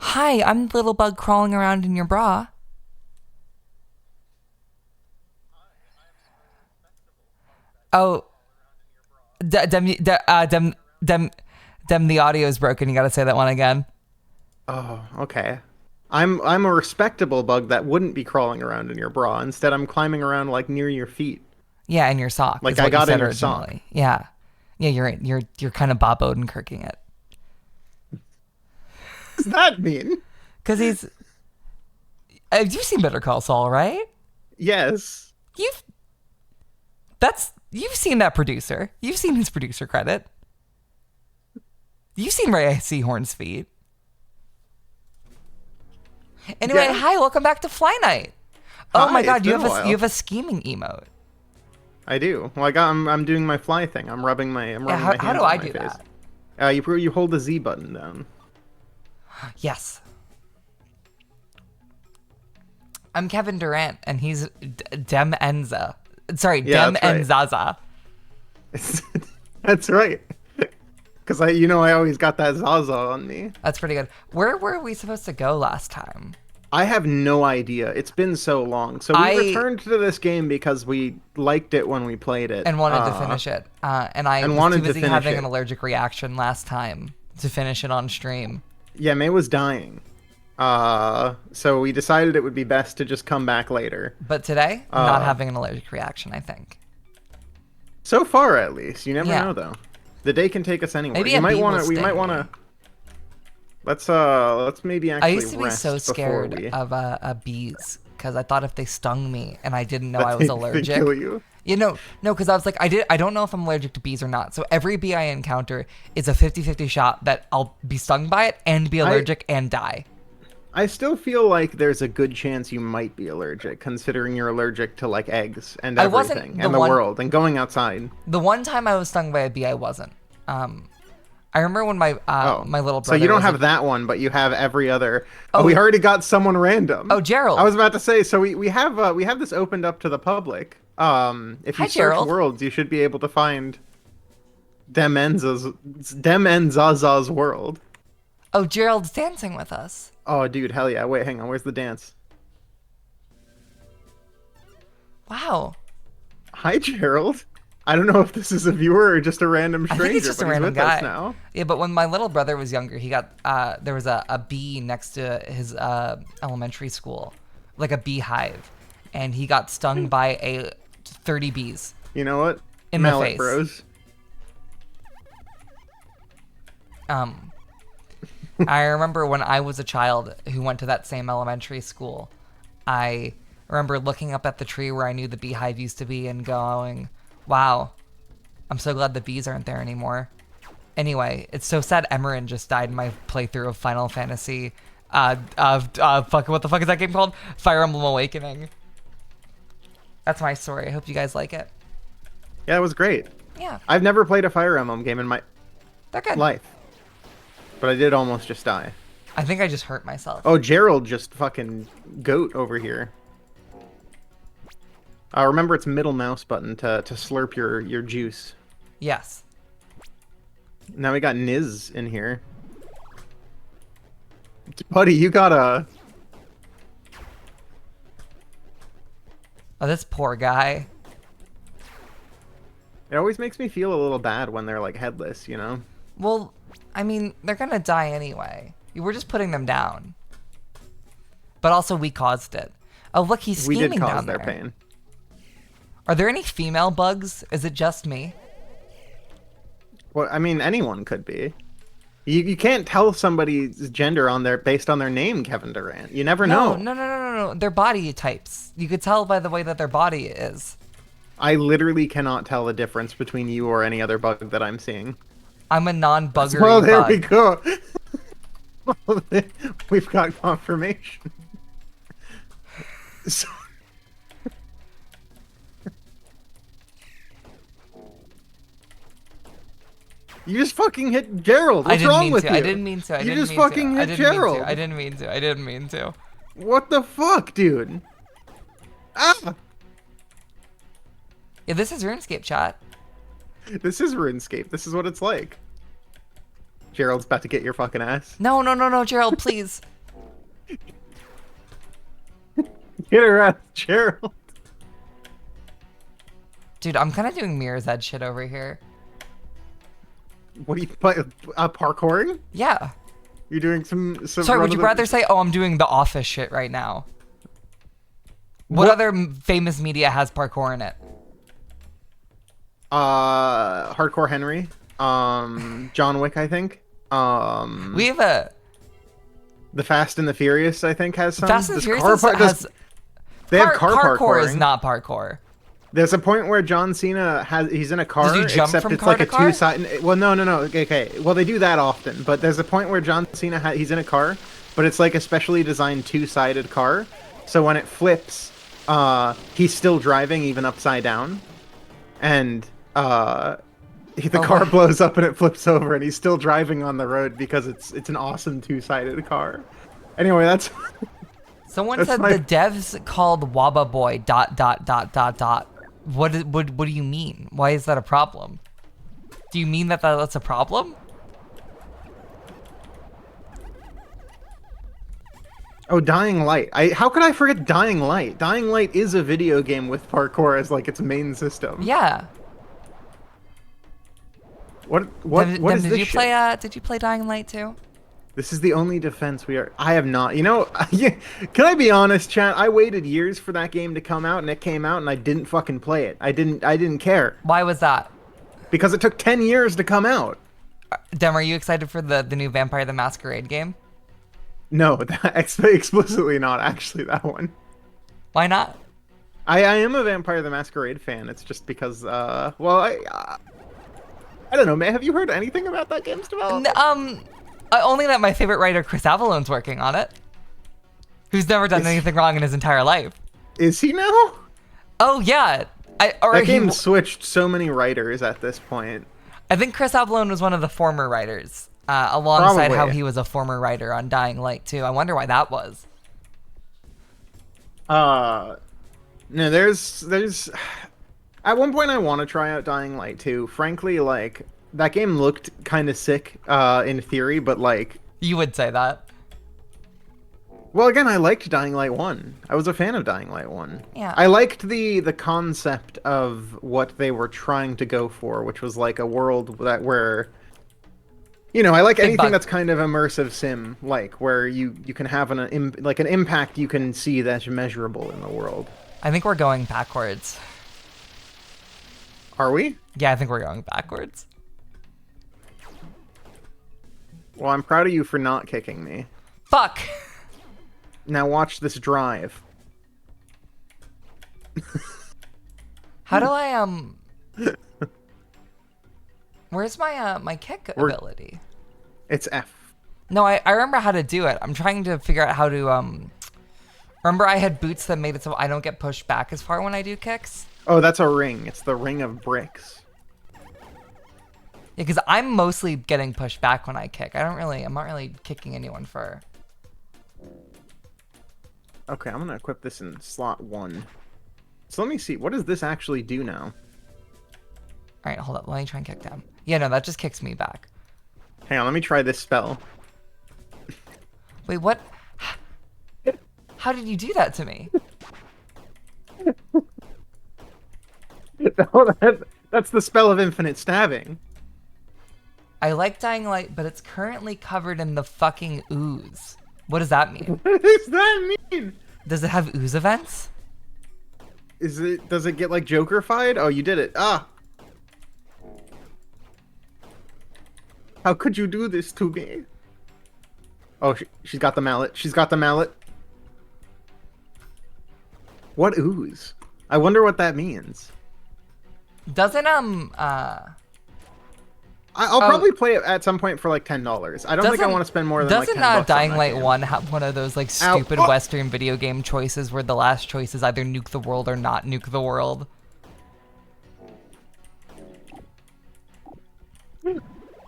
Hi, I'm the little bug crawling around in your bra. Oh, the audio is broken. You gotta say that one again. Oh, okay. I'm a respectable bug that wouldn't be crawling around in your bra. Instead, I'm climbing around like near your feet. Yeah, in your sock Like is I what you got in said your sock. originally. Yeah, yeah, you're kind of Bob Odenkirking it What does that mean? because he's. You've seen Better Call Saul, right? Yes. You've you've seen that producer. You've seen his producer credit. You've seen Ray Seahorn's feet. Anyway, Yeah. hi, welcome back to FlyKnight. Oh Hi, my it's god, you been a have you while. have a scheming emote. I do. Well, I'm doing my fly thing. I'm Yeah, rubbing my how do hands on I my do face. that? You hold the Z button down. Yes. I'm Kevin Durant, and he's Dem Enza. Sorry, Yeah, Dem that's right. Enzaza. That's right. Because I always got that Zaza on me. That's pretty good. Where were we supposed to go last time? I have no idea. It's been so long. So we I returned to this game because we liked it when we played it, and wanted to finish it, and I and was too wanted to busy finish having an it. allergic reaction last time to finish it on stream. Yeah, May was dying. So we decided it would be best to just come back later. But today, not Uh, having an allergic reaction, I think. so far at least. You never Yeah. know though. The day can take us anywhere. Maybe You a might bee will want to. We might sting want me. to. Let's maybe I actually used to be so rest before scared we of bees because I thought if they stung me and I didn't know I that was they allergic. kill you. You know, no, because I was like, I don't know if I'm allergic to bees or not. So every bee I encounter is a 50-50 shot that I'll be stung by it and be I allergic and die. I still feel like there's a good chance you might be allergic, considering you're allergic to like eggs and I wasn't everything and the world and going outside. the one time I was stung by a bee, I wasn't. I remember when my Oh, my little so you brother don't was have that one, but you have every other. Oh, we oh already got someone random. oh I Gerald. was about to say, so we have this opened up to the public. If you Hi search Gerald. worlds, you should be able to find Dem and Zaza's world. Oh, Gerald's dancing with us. Oh, dude, hell yeah! Wait, hang on. Where's the dance? Wow. Hi, Gerald. I don't know if this is a viewer or just a random I think he's stranger, just a but he's random with us guy. now. Yeah, but when my little brother was younger, he got there was a bee next to his elementary school, like a beehive, and he got stung by a 30 bees You know what? in the Mallet face. Bros. Um, I remember when I was a child who went to that same elementary school, I remember looking up at the tree where I knew the beehive used to be and going, "Wow, I'm so glad the bees aren't there anymore." Anyway, it's so sad Emerin just died in my playthrough of Final Fantasy. What the fuck is that game called? Fire Emblem Awakening. That's my story. I hope you guys like it. Yeah, it was great. Yeah, I've never played a Fire Emblem game in my they're good. life, but I did almost just die. I think I just hurt myself. Oh, Gerald just fucking goat over here. Remember it's middle mouse button to slurp your juice. Yes. Now we got Niz in here. Buddy, you got a... Oh, this poor guy. It always makes me feel a little bad when they're like headless, you know? Well, I mean, they're gonna die anyway. We're just putting them down. But also, we caused it. Oh, look, he's We did scheming cause down their there. pain. Are there any female bugs? Is it just me? Well, I mean, anyone could be. You can't tell somebody's gender on their based on their name, Kevin Durant. You never No, know. no. Their body types. You could tell by the way that their body is. I literally cannot tell the difference between you or any other bug that I'm seeing. I'm a non-buggery Well, there bug. we go. Well, we've got confirmation. So, you just fucking hit Gerald. I What's didn't wrong mean with to. you? I didn't mean to. I You didn't just mean to. fucking I hit didn't mean Gerald. to. I didn't mean to. I didn't mean to. What the fuck, dude? Ah! Yeah, this is RuneScape chat. This is RuneScape. This is what it's like. Gerald's about to get your fucking ass. No, Gerald, please. Get her out, Gerald. Dude, I'm kind of doing Mirror's Edge shit over here. What are you parkouring? Yeah. You're doing some Sorry, would you rather say, oh, I'm doing the Office shit right now? What other famous media has parkour in it? Hardcore Henry. John Wick, I think. We have a... The Fast and the Furious, I think, has some. Fast and Furious has... They have car parkour parkouring. is not parkour. There's a point where John Cena he's in a car, Does he jump except from it's car like to a car? two-sided. Well, no. Okay. Well, they do that often, but there's a point where John Cena he's in a car, but it's like a specially designed two-sided car. So when it flips, he's still driving even upside down, and the car blows up and it flips over, and he's still driving on the road because it's an awesome two-sided car. Anyway, that's. Someone said the devs called Waba Boy ... What do you mean? Why is that a problem? Do you mean that's a problem? Oh, Dying Light. How could I forget Dying Light? Dying Light is a video game with parkour as like its main system. Yeah. What is did this you shit? play did you play Dying Light too? This is the only defense I have not. You know, can I be honest, chat? I waited years for that game to come out, and it came out, and I didn't fucking play it. I didn't care. Why was that? Because it took 10 years to come out. Dem, are you excited for the new Vampire the Masquerade game? No, explicitly not actually that one. Why not? I am a Vampire the Masquerade fan. It's just because well, I don't know, man. Have you heard anything about that game's development? Only that my favorite writer Chris Avalone's working on it. Who's never done anything wrong in his entire life. Is he now? Oh yeah. That game switched so many writers at this point. I think Chris Avalone was one of the former writers, alongside Probably. how he was a former writer on Dying Light too. I wonder why that was. No, there's at one point I want to try out Dying Light 2. Frankly, like that game looked kind of sick in theory, but like You would say that. well, again, I liked Dying Light 1. I was a fan of Dying Light 1. Yeah. I liked the concept of what they were trying to go for, which was like a world where you know, I like anything that's kind of immersive sim, like where you can have an impact you can see that's measurable in the world. I think we're going backwards. Are we? Yeah, I think we're going backwards. Well, I'm proud of you for not kicking me. Fuck! Now watch this drive. How do I, Where's my, my kick ability? It's F. No, I remember how to do it. I'm trying to figure out how to, Remember I had boots that made it so I don't get pushed back as far when I do kicks? Oh, that's a ring. It's the ring of bricks. Yeah, because I'm mostly getting pushed back when I kick. I'm not really kicking anyone for... Okay, I'm gonna equip this in slot 1. So let me see. What does this actually do now? Alright, hold up. Let me try and kick them. Yeah, no, that just kicks me back. Hang on, let me try this spell. Wait, what? How did you do that to me? That's the spell of infinite stabbing. I like Dying Light, but it's currently covered in the fucking ooze. What does that mean? What does that mean? Does it have ooze events? Does it get like Joker-fied? Oh, you did it. Ah! How could you do this to me? Oh, she's got the mallet. She's got the mallet. What ooze? I wonder what that means. Doesn't, I'll probably play it at some point for like $10. I don't think I want to spend more than like $10 Doesn't Dying on that Light game. 1 have one of those like Ow. stupid Oh. Western video game choices where the last choice is either nuke the world or not nuke the world?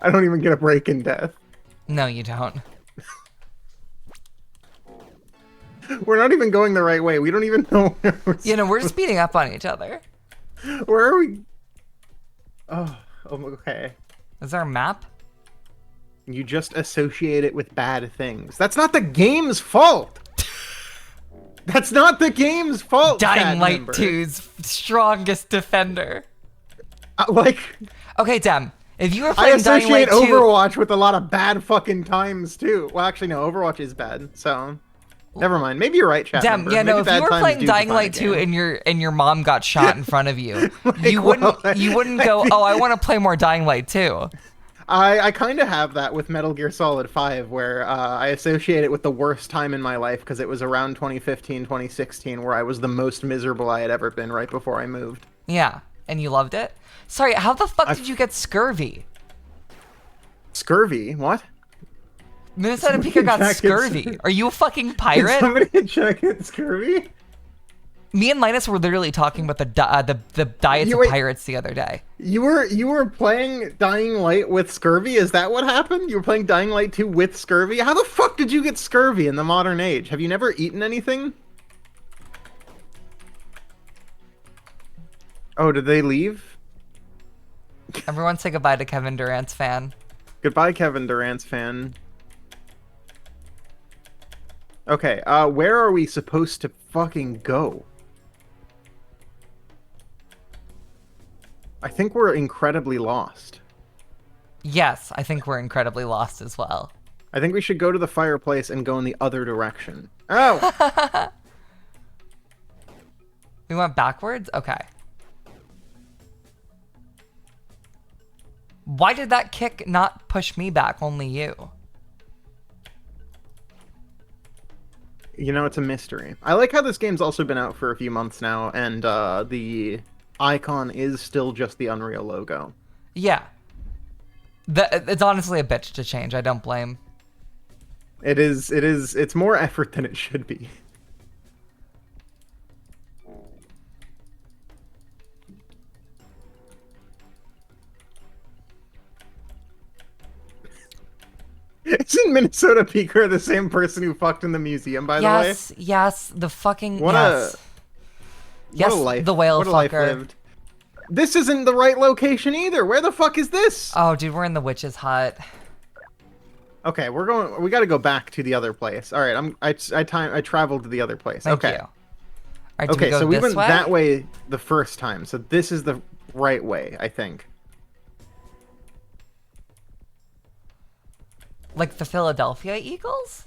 I don't even get a break in death. No, you don't. We're not even going the right way. We don't even know where we're You know, we're just beating up on each other. Where are we? Oh, okay. Is there a map? You just associate it with bad things. That's not the game's fault. That's not the game's fault. Dying Light member. 2's strongest defender. Like, okay, Dem. If you were I playing Dying Light associate 2, Overwatch with a lot of bad fucking times too. Well, actually, no. Overwatch is bad. So, never mind. Maybe you're right, chat Dem, member. yeah, no. Maybe If you bad were times playing do Dying define a Light 2 game. and your mom got shot in front of you, Like, you wouldn't well, you wouldn't go, oh, I want to play more Dying Light 2. I kind of have that with Metal Gear Solid 5, where I associate it with the worst time in my life because it was around 2015, 2016, where I was the most miserable I had ever been right before I moved. Yeah, and you loved it. Sorry, how the fuck did you get scurvy? Scurvy? What? Minnesota Pika got check it. scurvy. Are you a fucking Did pirate? somebody check it, scurvy? Me and Linus were literally talking about the diets of wait. pirates the other day. You were playing Dying Light with scurvy? Is that what happened? You were playing Dying Light 2 with scurvy? How the fuck did you get scurvy in the modern age? Have you never eaten anything? Oh, did they leave? Everyone say goodbye to Kevin Durant's fan. Goodbye, Kevin Durant's fan. Okay, where are we supposed to fucking go? I think we're incredibly lost. Yes, I think we're incredibly lost as well. I think we should go to the fireplace and go in the other direction. Oh! We went backwards? Okay. Why did that kick not push me back, only you? You know, it's a mystery. I like how this game's also been out for a few months now, and the icon is still just the Unreal logo. Yeah. It's honestly a bitch to change, I don't blame. It's more effort than it should be. Isn't Minnesota Peaker the same person who fucked in the museum, by the way? Yes, the fucking, What yes. Yes, what a life. the whale What a life fucker. lived. This isn't the right location either. Where the fuck is this? Oh, dude, we're in the witch's hut. Okay, we gotta go back to the other place. All right, I traveled to the other place. Thank okay. you. All right, do Okay, we go so we this went way? that way the first time. So this is the right way, I think. Like the Philadelphia Eagles?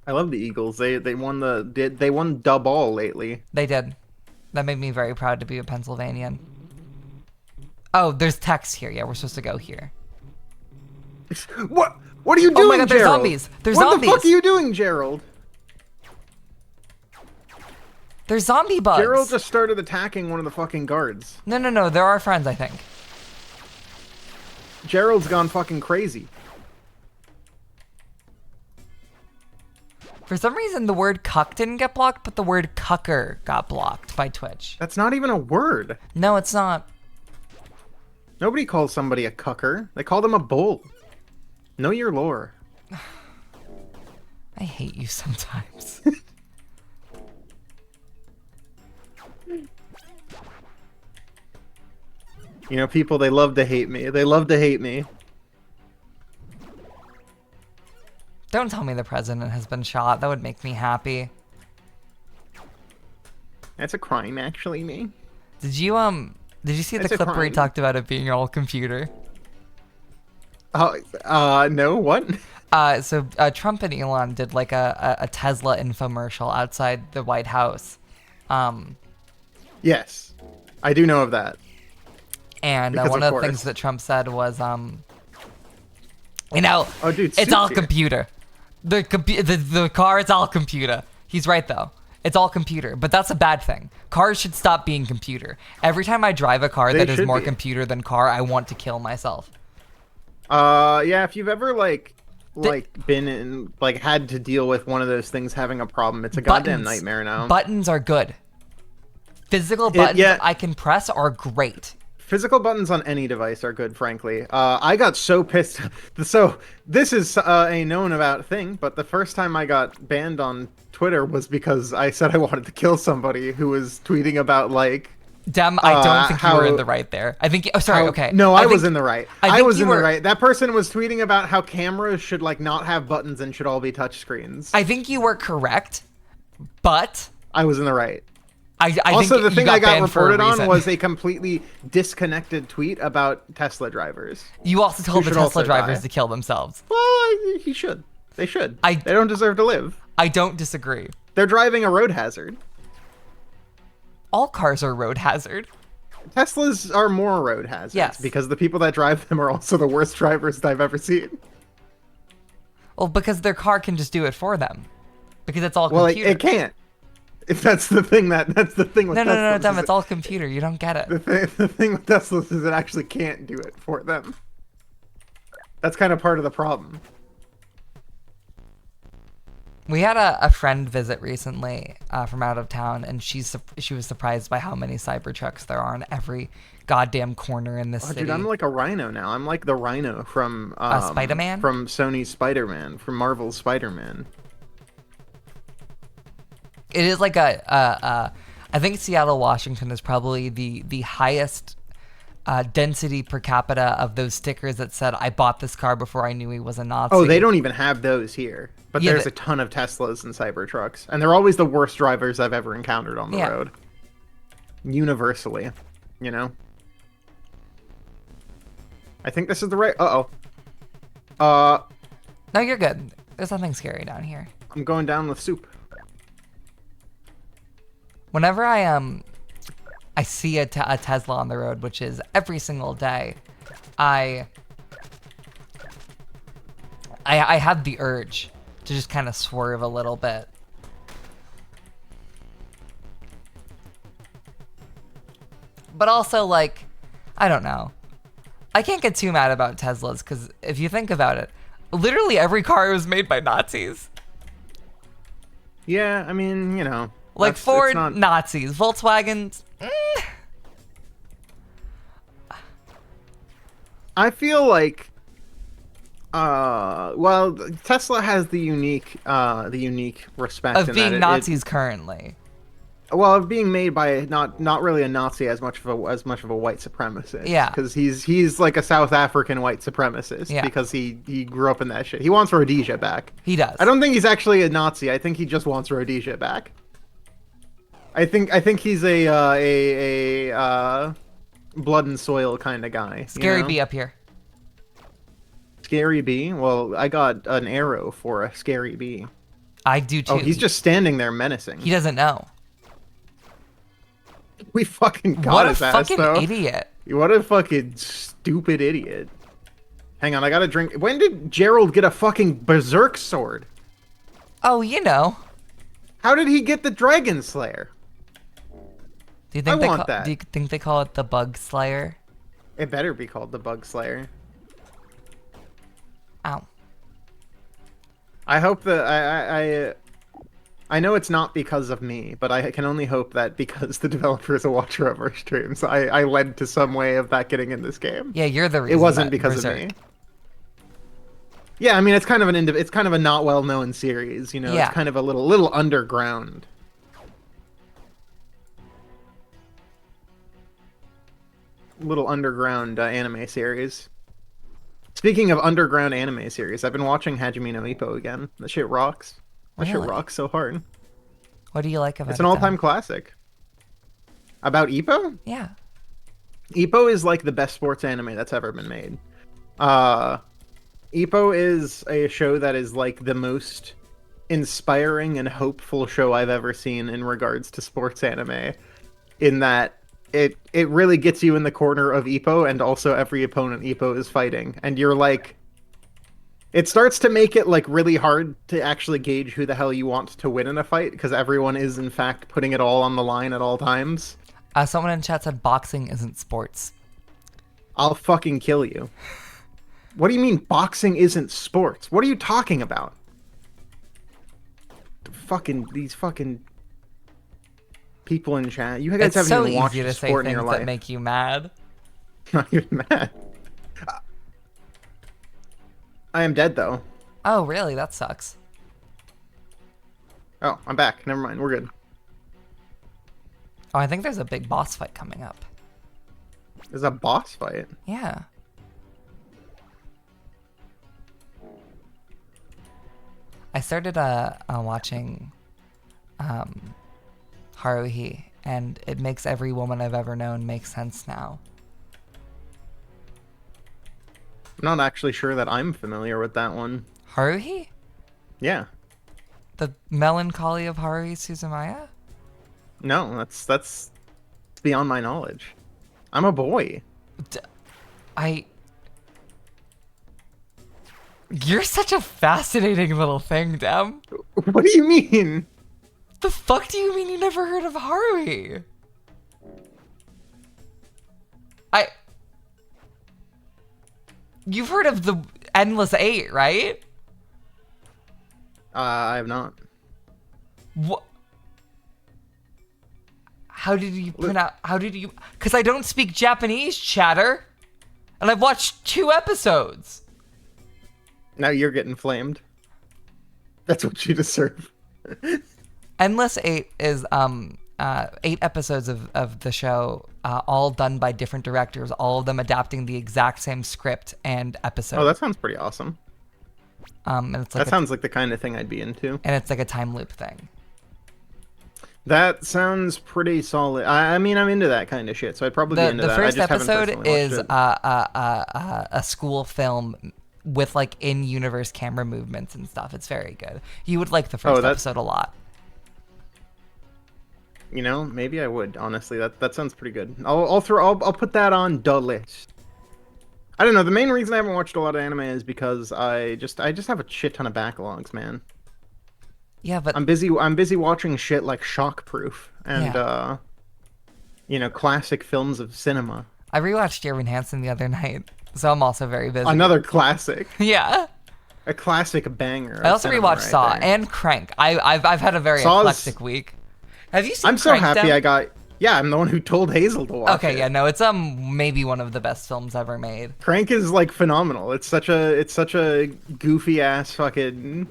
I love the Eagles. They won they won dub all lately. They did. That made me very proud to be a Pennsylvanian. Oh, there's text here. Yeah, we're supposed to go here. What are you doing, Oh my god, there's Gerald? zombies. There's what zombies. What the fuck are you doing, Gerald? There's zombie bugs. Gerald just started attacking one of the fucking guards. No. They're our friends, I think. Gerald's gone fucking crazy. For some reason, the word cuck didn't get blocked, but the word cucker got blocked by Twitch. That's not even a word. No, it's not. Nobody calls somebody a cucker. They call them a bull. Know your lore. I hate you sometimes. You know, people, they love to hate me. They love to hate me. Don't tell me the president has been shot. That would make me happy. That's a crime, actually, me. Did you see the It's a clip where he crime. talked about it being all computer? No, what? So Trump and Elon did like a Tesla infomercial outside the White House. Yes. I do know of that. And Because one of of the things course. that Trump said was, Oh, dude, it's all Suits here. computer. The car is all computer. He's right though. It's all computer, but that's a bad thing. Cars should stop being computer. Every time I drive a car They that is should more be. computer than car, I want to kill myself. Yeah, if you've ever been in had to deal with one of those things having a problem, it's a goddamn nightmare now. Buttons are good. Physical buttons yeah. I can press are great. Physical buttons on any device are good, frankly. I got so pissed. So this is a known about thing, but the first time I got banned on Twitter was because I said I wanted to kill somebody who was tweeting about Dem, I don't think you were in the right there. I think. Oh, sorry. Okay. No, I was think- in the right. I I think was you in the were- right. That person was tweeting about how cameras should like not have buttons and should all be touch screens. I think you were correct, but I was in the right. I Also, think the you thing I got banned for a reported on reason. was a completely disconnected tweet about Tesla drivers. You also told the should Tesla also drivers die. to kill themselves. Well, he should. They should. I- They don't deserve to live. I don't disagree. They're driving a road hazard. All cars are road hazard. Teslas are more road hazards. Yes. Because the people that drive them are also the worst drivers I've ever seen. Well, because their car can just do it for them. Because it's all Well, computer. it can't. If that's the thing that's the thing with No, Teslas. Dem, is it's all computer. You don't get it. the thing with Teslas is it actually can't do it for them. That's kind of part of the problem. We had a friend visit recently from out of town, and she was surprised by how many Cybertrucks there are in every goddamn corner in this city. Dude, I'm like a rhino now. I'm like the rhino from Spider-Man? From Sony's Spider-Man, from Marvel's Spider-Man. It is like I think Seattle, Washington is probably the highest density per capita of those stickers that said, I bought this car before I knew he was a Nazi. Oh, they don't even have those here. But Yeah, there's a ton of Teslas and Cybertrucks. And they're always the worst drivers I've ever encountered on the Yeah. road. Universally, you know? I think this is the right... Uh-oh. No, you're good. There's nothing scary down here. I'm going down with soup. Whenever I see a Tesla on the road, which is every single day, I have the urge to just kind of swerve a little bit. But also, like, I don't know. I can't get too mad about Teslas, because if you think about it, literally every car was made by Nazis. Yeah, I mean, you know... Like it's Ford, not... Nazis. Volkswagens, I feel like... well, Tesla has the unique respect of in being that Nazis currently. well, of being made by not really a Nazi as much of a white supremacist. Yeah. Because he's like a South African white supremacist. Yeah. Because he grew up in that shit. He wants Rhodesia back. He does. I don't think he's actually a Nazi. I think he just wants Rhodesia back. I think he's a blood and soil kind of guy. Scary you know? bee up here. Scary bee? Well, I got an arrow for a scary bee. I do too. Oh, he's just standing there menacing. He doesn't know. We fucking got What a his ass, fucking though. idiot. What a fucking stupid idiot. Hang on, I gotta drink. When did Gerald get a fucking berserk sword? Oh, you know. How did he get the Dragon Slayer? Do you think I want that. Do you think they call it the Bug Slayer? It better be called the Bug Slayer. Ow. I hope that I know it's not because of me, but I can only hope that because the developer is a watcher of our streams, I led to some way of that getting in this game. Yeah, you're the reason. It wasn't that because Berserk. of me. Yeah, I mean it's kind of it's kind of a not well known series, you know. Yeah. It's kind of a little underground. Little underground anime series. Speaking of underground anime series, I've been watching Hajime no Ippo again. That shit rocks. That shit Really? rocks so hard. What do you like about it? It's an all-time classic. About Ippo? Yeah. Ippo is like the best sports anime that's ever been made. Ippo is a show that is like the most inspiring and hopeful show I've ever seen in regards to sports anime. In that it really gets you in the corner of Ippo and also every opponent Ippo is fighting. And you're like... It starts to make it like really hard to actually gauge who the hell you want to win in a fight because everyone is in fact putting it all on the line at all times. Someone in chat said boxing isn't sports. I'll fucking kill you. What do you mean boxing isn't sports? What are you talking about? These fucking people in chat. You guys It's haven't so even watched easy to a say sport in things your that life. make you mad. Not even mad. I am dead though. Oh, really? That sucks. Oh, I'm back. Never mind. We're good. Oh, I think there's a big boss fight coming up. There's a boss fight. Yeah. I started watching Haruhi, and it makes every woman I've ever known make sense now. I'm not actually sure that I'm familiar with that one. Haruhi? Yeah. The melancholy of Haruhi Suzumiya? No, that's beyond my knowledge. I'm a boy. You're such a fascinating little thing, Dem. What do you mean? The fuck do you mean you never heard of Haruhi? You've heard of the Endless Eight, right? I have not. What? How did you pronounce? How did you? Because I don't speak Japanese, chatter, and I've watched 2 episodes. Now you're getting flamed. That's what you deserve. Endless Eight is 8 episodes of the show, all done by different directors, all of them adapting the exact same script and episode. Oh, that sounds pretty awesome. And it's like that sounds like the kind of thing I'd be into. And it's like a time loop thing. That sounds pretty solid. I mean, I'm into that kind of shit, so I'd probably be into The that. first I just episode is it. a school film with like in-universe camera movements and stuff. It's very good. You would like the first episode a lot. You know, maybe I would. Honestly, that sounds pretty good. I'll put that on the list. I don't know. The main reason I haven't watched a lot of anime is because I just have a shit ton of backlogs, man. Yeah, but I'm busy watching shit like Shockproof and you know, classic films of cinema. I rewatched Dear Evan Hansen the other night, so I'm also very busy. Another classic. Yeah. A classic banger. I also rewatched Saw and Crank. I've had a very eclectic week. Have you seen I'm Crank, so happy Dem? I got. Yeah, I'm the one who told Hazel to watch it. Okay, yeah, no, it's maybe one of the best films ever made. Crank is like phenomenal. It's such a goofy ass fucking.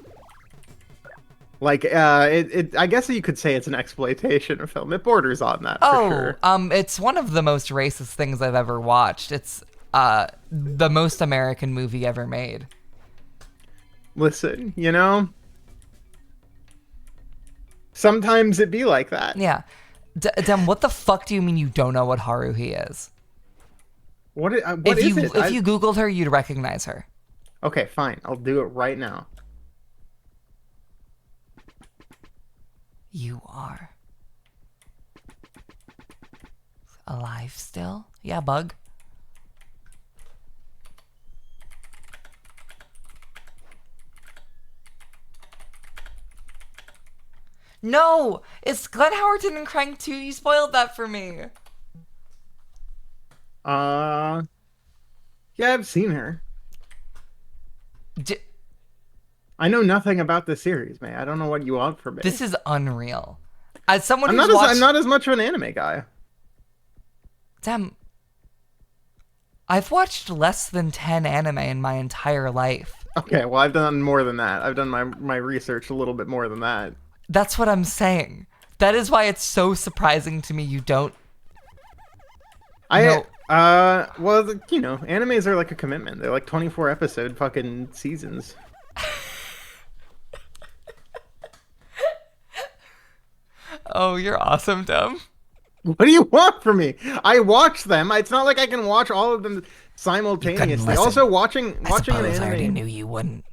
Like I guess you could say it's an exploitation film. It borders on that for sure. It's one of the most racist things I've ever watched. It's the most American movie ever made. Listen, you know, sometimes it be like that. Yeah. Dem, what the fuck do you mean you don't know what Haruhi is? What is it? If you Googled her, you'd recognize her. Okay, fine. I'll do it right now. You are alive still? Yeah, bug. No! It's Glenn Howerton and Crank 2. You spoiled that for me. Yeah, I've seen her. I know nothing about the series, man. I don't know what you want from me. This is unreal. As someone I'm not as much of an anime guy. Damn. I've watched less than 10 anime in my entire life. Okay, well, I've done more than that. I've done my research a little bit more than that. That's what I'm saying. That is why it's so surprising to me you don't. Well, you know, animes are like a commitment. They're like 24 episode fucking seasons. Oh, you're awesome, Dem. What do you want from me? I watch them. It's not like I can watch all of them simultaneously. Also, watching an anime. I already knew you wouldn't.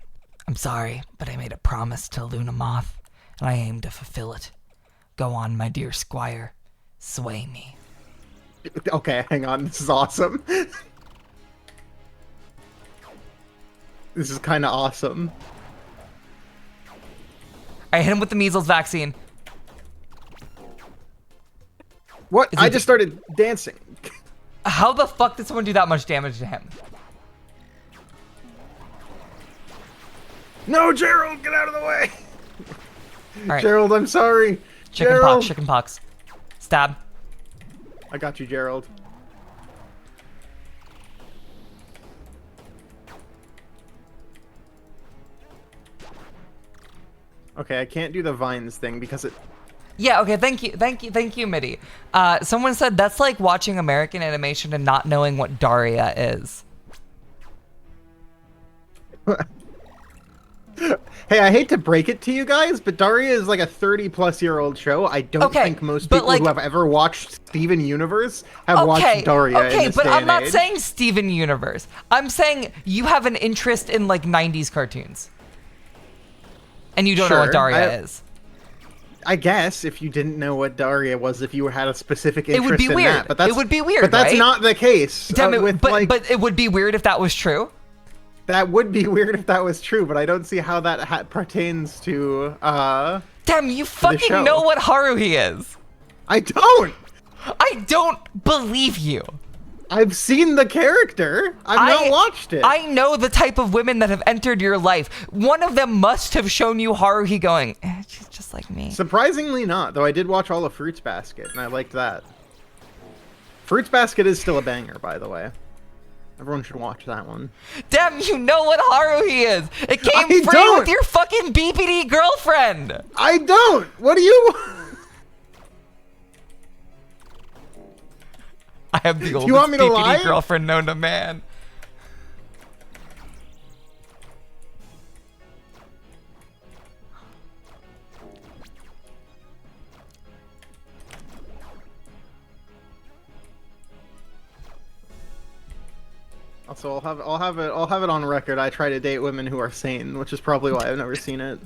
I'm sorry, but I made a promise to Luna Moth, and I aim to fulfill it. Go on, my dear squire. Sway me. Okay, hang on. This is awesome. This is kind of awesome. I hit him with the measles vaccine. What? I just started dancing. How the fuck did someone do that much damage to him? No, Gerald, get out of the way. All right. Gerald, I'm sorry. Chicken pox. Stab. I got you, Gerald. Okay, I can't do the vines thing because it Yeah, okay, thank you, Mitty. Someone said that's like watching American animation and not knowing what Daria is. Hey, I hate to break it to you guys, but Daria is like a 30-plus-year-old show. I don't think most people who have ever watched Steven Universe have watched Daria in this but day I'm and not age. saying Steven Universe. I'm saying you have an interest in like 90s cartoons. And you don't know what Daria is. I guess if you didn't know what Daria was, if you had a specific interest it would be in weird. that. But that's, it would be weird, But that's right? not the case. Damn it, but it would be weird if that was true. That would be weird if that was true, but I don't see how that pertains to, Damn, you fucking know what Haruhi is. I don't! I don't believe you. I've seen the character. I've not watched it. I know the type of women that have entered your life. One of them must have shown you Haruhi going, she's just like me. Surprisingly not, though I did watch all of Fruits Basket, and I liked that. Fruits Basket is still a banger, by the way. Everyone should watch that one. Damn, you know what Haruhi is. It came free with your fucking BPD girlfriend. I don't. What do you... I have the oldest BPD girlfriend known to man. Also, I'll have it on record. I try to date women who are sane, which is probably why I've never seen it.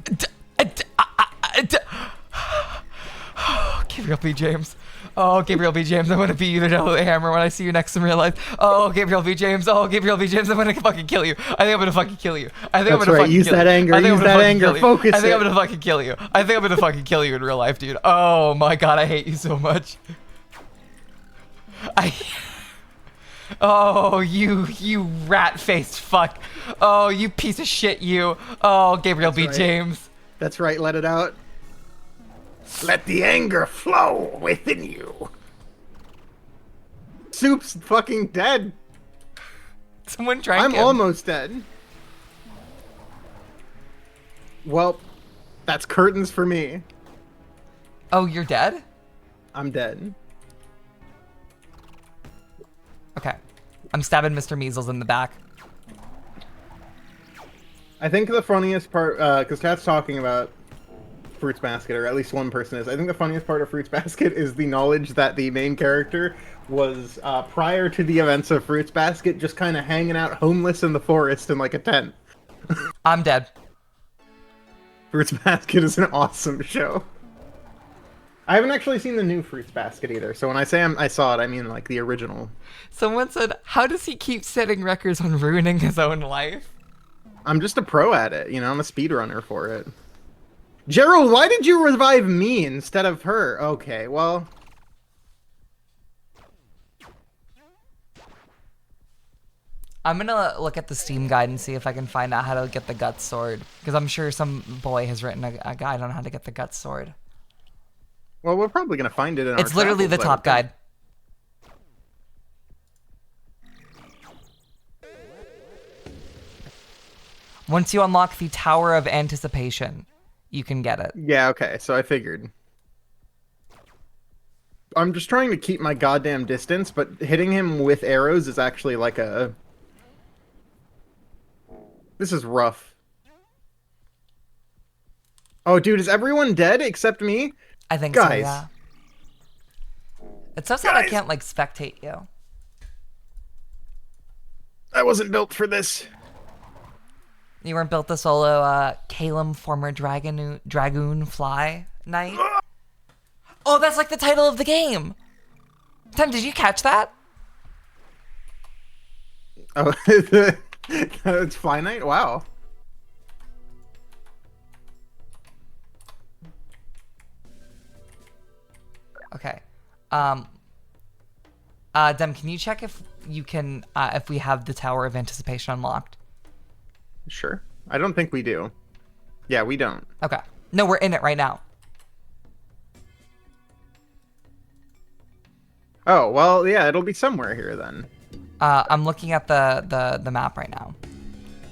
Gabriel B. James. Oh, Gabriel B. James, I'm gonna beat you to death with a hammer when I see you next in real life. Oh, Gabriel B. James. Oh, Gabriel B. James, I'm gonna fucking kill you. I think I'm gonna fucking kill you. I think I'm gonna fucking use kill that you. anger. Use that anger. Focus. I think I'm gonna fucking kill you. I think I'm gonna fucking kill you in real life, dude. Oh my god, I hate you so much. Oh, you rat-faced fuck. Oh, you piece of shit, you. Oh, Gabriel B. James. That's right, let it out. Let the anger flow within you. Soup's fucking dead. Someone drank him. I'm almost dead. Well, that's curtains for me. Oh, you're dead? I'm dead. Okay. I'm stabbing Mr. Measles in the back. I think the funniest part, because Cat's talking about Fruits Basket, or at least one person is. I think the funniest part of Fruits Basket is the knowledge that the main character was, prior to the events of Fruits Basket, just kind of hanging out homeless in the forest in like a tent. I'm dead. Fruits Basket is an awesome show. I haven't actually seen the new Fruits Basket either, so when I say I saw it, I mean like the original. Someone said, how does he keep setting records on ruining his own life? I'm just a pro at it, you know, I'm a speedrunner for it. Gerald, why did you revive me instead of her? Okay, well... I'm gonna look at the Steam guide and see if I can find out how to get the Guts Sword. Because I'm sure some boy has written a guide on how to get the Guts Sword. Well, we're probably gonna find it in It's literally the top guide. Once you unlock the Tower of Anticipation, you can get it. Yeah, okay, so I figured. I'm just trying to keep my goddamn distance, but hitting him with arrows is actually like a... This is rough. Oh, dude, is everyone dead except me? I think so, yeah. It's so sad I can't, like, spectate you. I wasn't built for this. You weren't built to solo, Calum, former Dragoon Fly Knight? Oh, that's like the title of the game! Tim, did you catch that? Oh, it's FlyKnight? Wow. Okay. Dem, can you check if you can, if we have the Tower of Anticipation unlocked? Sure. I don't think we do. Yeah, we don't. Okay. No, we're in it right now. Oh, well, yeah, it'll be somewhere here then. I'm looking at the map right now.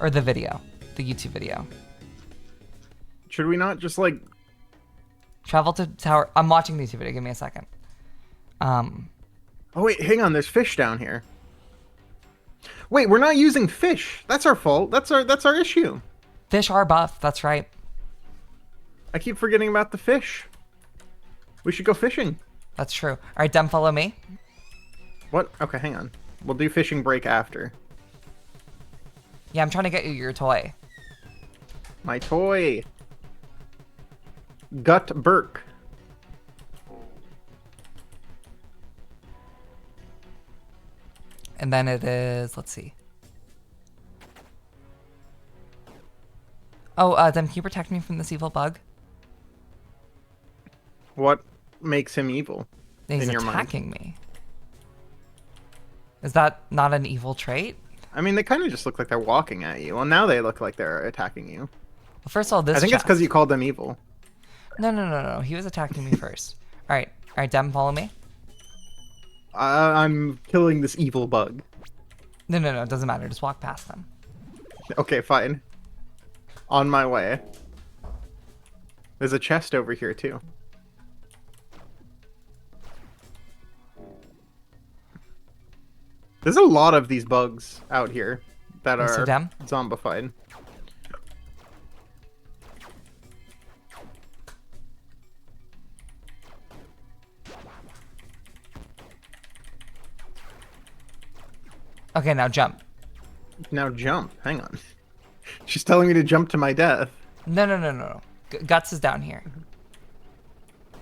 Or the video. The YouTube video. Should we not just, like... Travel to tower. I'm watching the YouTube video. Give me a second. Oh wait, hang on. There's fish down here. Wait, we're not using fish. That's our fault. That's our issue. Fish are buff. That's right. I keep forgetting about the fish. We should go fishing. That's true. All right, Dem, follow me. What? Okay, hang on. We'll do fishing break after. Yeah, I'm trying to get you your toy. My toy. Gut Burke. And then it is, let's see. Oh, Dem, can you protect me from this evil bug? What makes him evil? He's in your mind? attacking me. Is that not an evil trait? I mean, they kind of just look like they're walking at you. Well, now they look like they're attacking you. Well, first of all, this I think it's chest. because you called them evil. No. He was attacking me first. All right, Dem, follow me. I'm killing this evil bug. No. It doesn't matter. Just walk past them. Okay, fine. On my way. There's a chest over here, too. There's a lot of these bugs out here that Mr. are Dem? zombified. Okay, now jump. Now jump. Hang on. She's telling me to jump to my death. No. Guts is down here.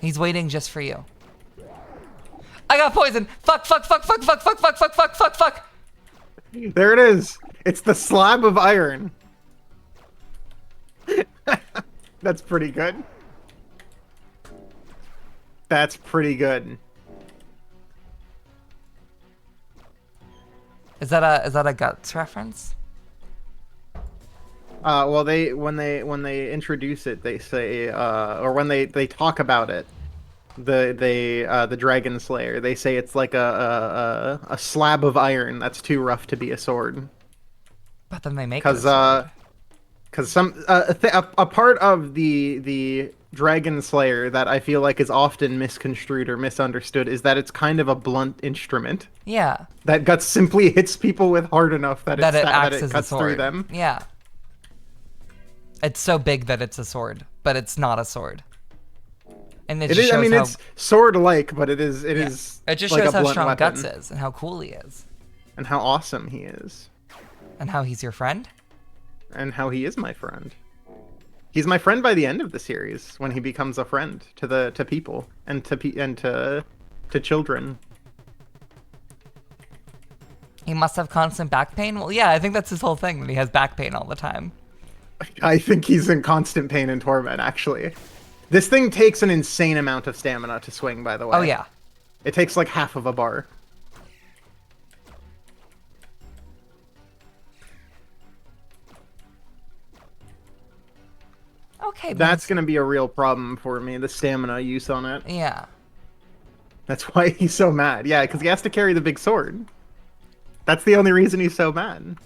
He's waiting just for you. I got poisoned. Fuck. There it is. It's the slab of iron. That's pretty good. That's pretty good. Is that a Guts reference? Well, when they introduce it, they say, or when they talk about it, the Dragon Slayer, they say it's like a slab of iron that's too rough to be a sword. But then they make it a sword. Because a part of the Dragon Slayer that I feel like is often misconstrued or misunderstood is that it's kind of a blunt instrument. Yeah. That Guts simply hits people with hard enough that That it acts it as a cuts through sword. them. Yeah. It's so big that it's a sword, but it's not a sword. And it It just is. shows I mean, how, it's sword-like, but it is. It yeah. is. It just like shows a how blunt strong weapon. Guts is and how cool he is. And how awesome he is. And how he's your friend. And how he is my friend. He's my friend by the end of the series when he becomes a friend to people and to children. He must have constant back pain. Well, yeah, I think that's his whole thing, that he has back pain all the time. I think he's in constant pain and torment, actually. This thing takes an insane amount of stamina to swing, by the way. Oh, yeah. It takes like half of a bar. Okay. That's going to be a real problem for me, the stamina use on it. Yeah. That's why he's so mad. Yeah, because he has to carry the big sword. That's the only reason he's so mad.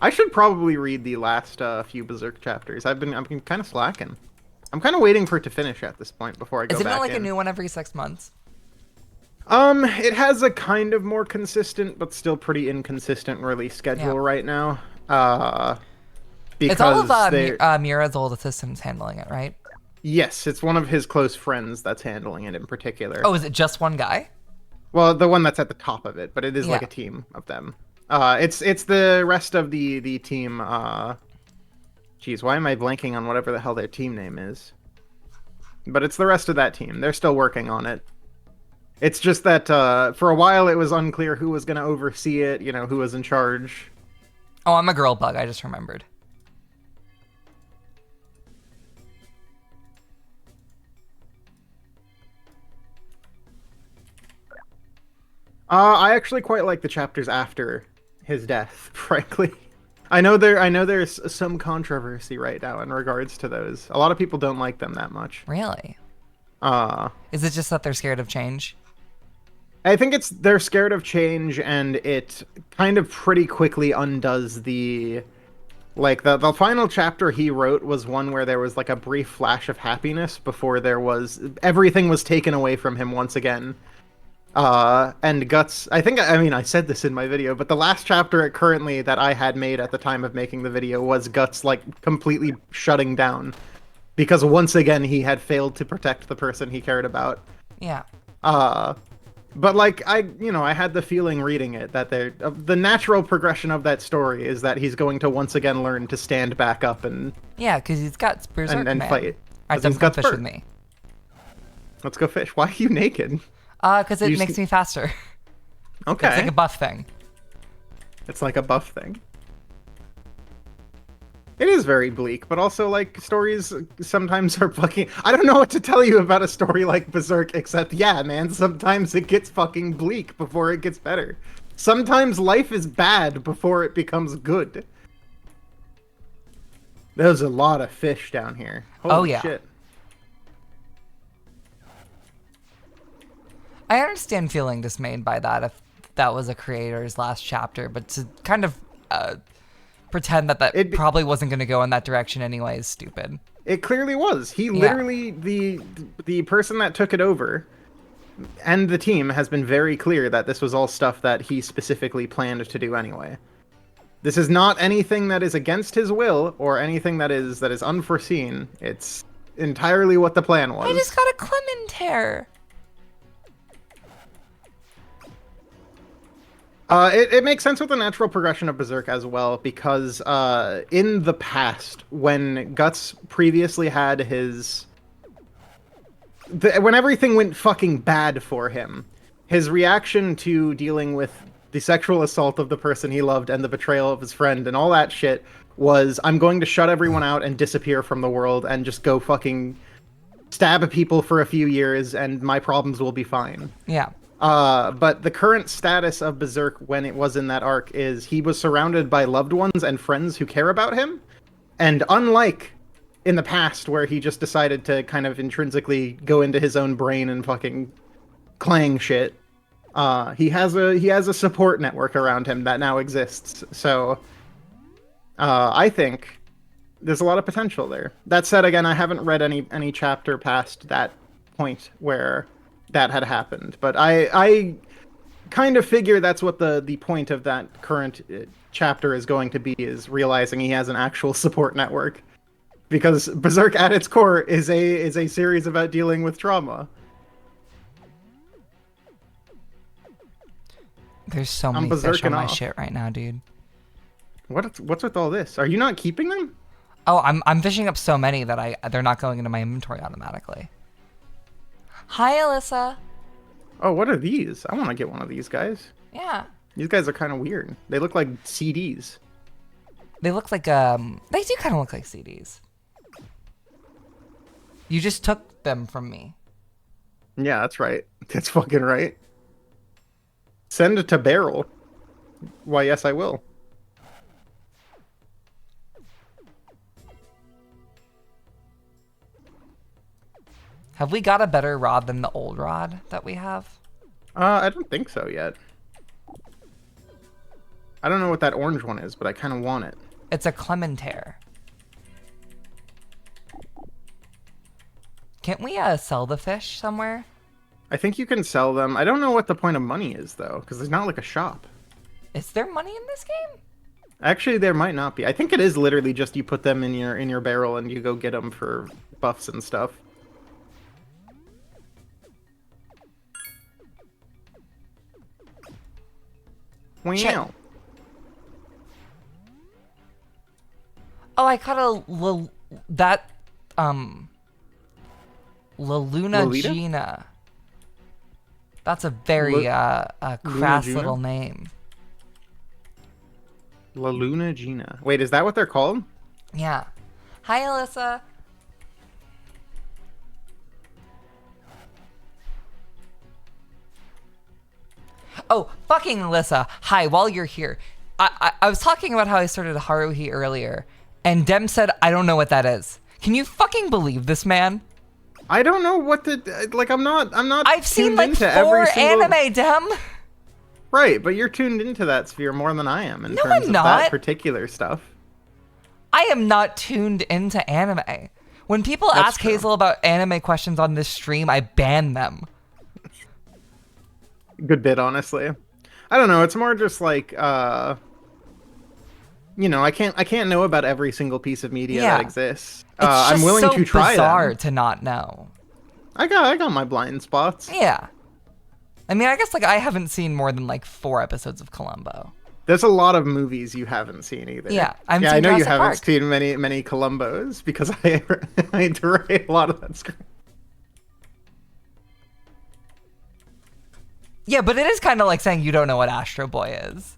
I should probably read the last few Berserk chapters. I've been kind of slacking. I'm kind of waiting for it to finish at this point before I go back in. Isn't it like a new one every 6 months? It has a kind of more consistent, but still pretty inconsistent release schedule right now. Because it's all of Mira's old assistants handling it, right? Yes, it's one of his close friends that's handling it in particular. Oh, is it just one guy? Well, the one that's at the top of it, but it is like a Yeah. team of them. It's the rest of the team. Geez, why am I blanking on whatever the hell their team name is? But it's the rest of that team. They're still working on it. It's just that for a while it was unclear who was going to oversee it, you know, who was in charge. Oh, I'm a girl bug. I just remembered. I actually quite like the chapters after his death, frankly. I know there's some controversy right now in regards to those. A lot of people don't like them that much. Really? Uh, Is it just that they're scared of change? I think they're scared of change, and it kind of pretty quickly undoes the Like the final chapter he wrote was one where there was like a brief flash of happiness before everything was taken away from him once again. And Guts, I said this in my video, but the last chapter currently that I had made at the time of making the video was Guts like completely shutting down because once again he had failed to protect the person he cared about. Yeah. But like I had the feeling reading it that the natural progression of that story is that he's going to once again learn to stand back up and because he's got Berserk and man. fight. Alright, then come fish with me. Let's go fish. Why are you naked? Because it makes me faster. Okay. It's like a buff thing. It's like a buff thing. It is very bleak, but also, like, stories sometimes are fucking... I don't know what to tell you about a story like Berserk, except, yeah, man, sometimes it gets fucking bleak before it gets better. Sometimes life is bad before it becomes good. There's a lot of fish down here. Holy shit. I understand feeling dismayed by that if that was a creator's last chapter, but to kind of... pretend that probably wasn't going to go in that direction anyway is stupid. It clearly was. He literally, the person that took it over and the team has been very clear that this was all stuff that he specifically planned to do anyway. This is not anything that is against his will or anything that is unforeseen. It's entirely what the plan was. I just got a Clementare. It makes sense with the natural progression of Berserk as well, because in the past, when Guts previously had when everything went fucking bad for him, his reaction to dealing with the sexual assault of the person he loved and the betrayal of his friend and all that shit was, I'm going to shut everyone out and disappear from the world and just go fucking stab people for a few years and my problems will be fine. Yeah. But the current status of Berserk when it was in that arc is he was surrounded by loved ones and friends who care about him. And unlike in the past where he just decided to kind of intrinsically go into his own brain and fucking clang shit, he has a support network around him that now exists. So, I think there's a lot of potential there. That said, again, I haven't read any chapter past that point where that had happened, but I kind of figure that's what the point of that current chapter is going to be, is realizing he has an actual support network, because Berserk at its core is a series about dealing with trauma. There's so many fish on my shit right now, dude. What's with all this? Are you not keeping them? Oh, I'm fishing up so many that they're not going into my inventory automatically. Hi, Alyssa. Oh, what are these? I want to get one of these guys. Yeah. These guys are kind of weird. They look like CDs. They look like, they do kind of look like CDs. You just took them from me. Yeah, that's right. That's fucking right. Send it to Barrel. Why, yes, I will. Have we got a better rod than the old rod that we have? I don't think so yet. I don't know what that orange one is, but I kind of want it. It's a Clementare. Can't we sell the fish somewhere? I think you can sell them. I don't know what the point of money is, though, because there's not like a shop. Is there money in this game? Actually, there might not be. I think it is literally just you put them in your barrel and you go get them for buffs and stuff. Wow. Oh, I caught La Luna Gina. That's a very crass little name. La Luna Gina. Wait, is that what they're called? Yeah. Hi, Alyssa. Oh, fucking Alyssa. Hi, while you're here. I was talking about how I started Haruhi earlier, and Dem said, I don't know what that is. Can you fucking believe this, man? I don't know what like, I'm not I've seen like 4 anime, Dem. Right, but you're tuned into that sphere more than I am in No, terms I'm of not. that particular stuff. I am not tuned into anime. When people That's ask true. Hazel about anime questions on this stream, I ban them. Good bit, honestly. I don't know. It's more just like, you know, I can't know about every single piece of media Yeah. that exists. It's just I'm willing so to try bizarre them. to not know. I got my blind spots. Yeah. I mean, I guess like I haven't seen more than like 4 episodes of Columbo. There's a lot of movies you haven't seen either. Yeah, I haven't I seen know you Jurassic haven't Park. seen many Columbos because I had to write a lot of that script. Yeah, but it is kind of like saying you don't know what Astro Boy is.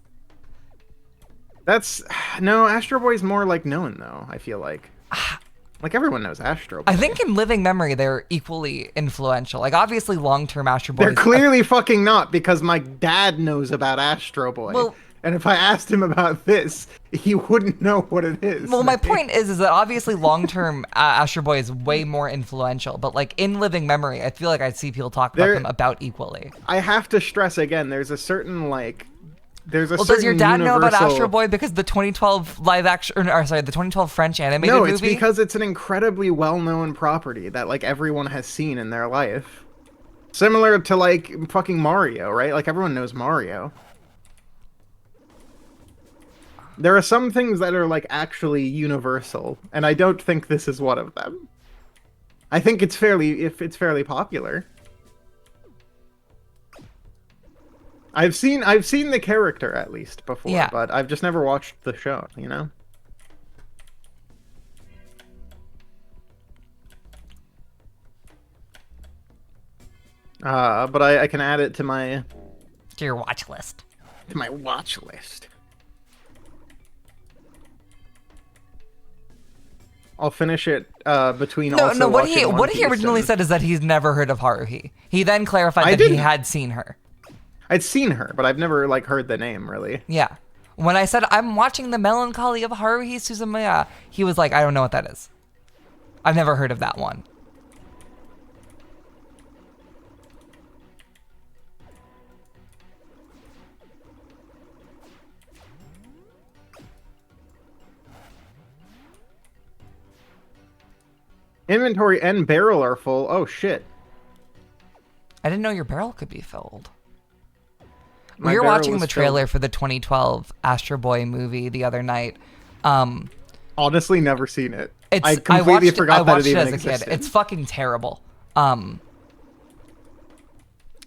That's no Astro Boy's more like known though. I feel like everyone knows Astro Boy. I think in living memory they're equally influential. Like obviously long-term Astro Boy. They're clearly fucking not, because my dad knows about Astro Boy. Well- and if I asked him about this, he wouldn't know what it is. Well, my point is that obviously long-term Astro Boy is way more influential, but like in living memory, I feel like I see people talk about them about equally. I have to stress again, there's a certain Well, does your dad know about Astro Boy because the 2012 live action, the 2012 French animated movie? No, it's because it's an incredibly well-known property that like everyone has seen in their life. Similar to like fucking Mario, right? Like everyone knows Mario. There are some things that are like actually universal, and I don't think this is one of them. I think it's fairly popular. I've seen the character at least before, Yeah. but I've just never watched the show, you know? But I can add it to my To your watch list. watch list. I'll finish it between also No, what he watching One what he Piece originally and- said is that he's never heard of Haruhi. He then clarified I that he didn't. had seen her. I'd seen her, but I've never like heard the name really. Yeah. When I said I'm watching the melancholy of Haruhi Suzumiya, he was like, I don't know what that is. I've never heard of that one. Inventory and barrel are full. Oh shit. I didn't know your barrel could be filled. My We were barrel watching is the trailer for the 2012 Astro Boy movie the other night. Honestly, never seen it. It's I completely watched forgot I that watched it even as a existed. kid. It's fucking terrible.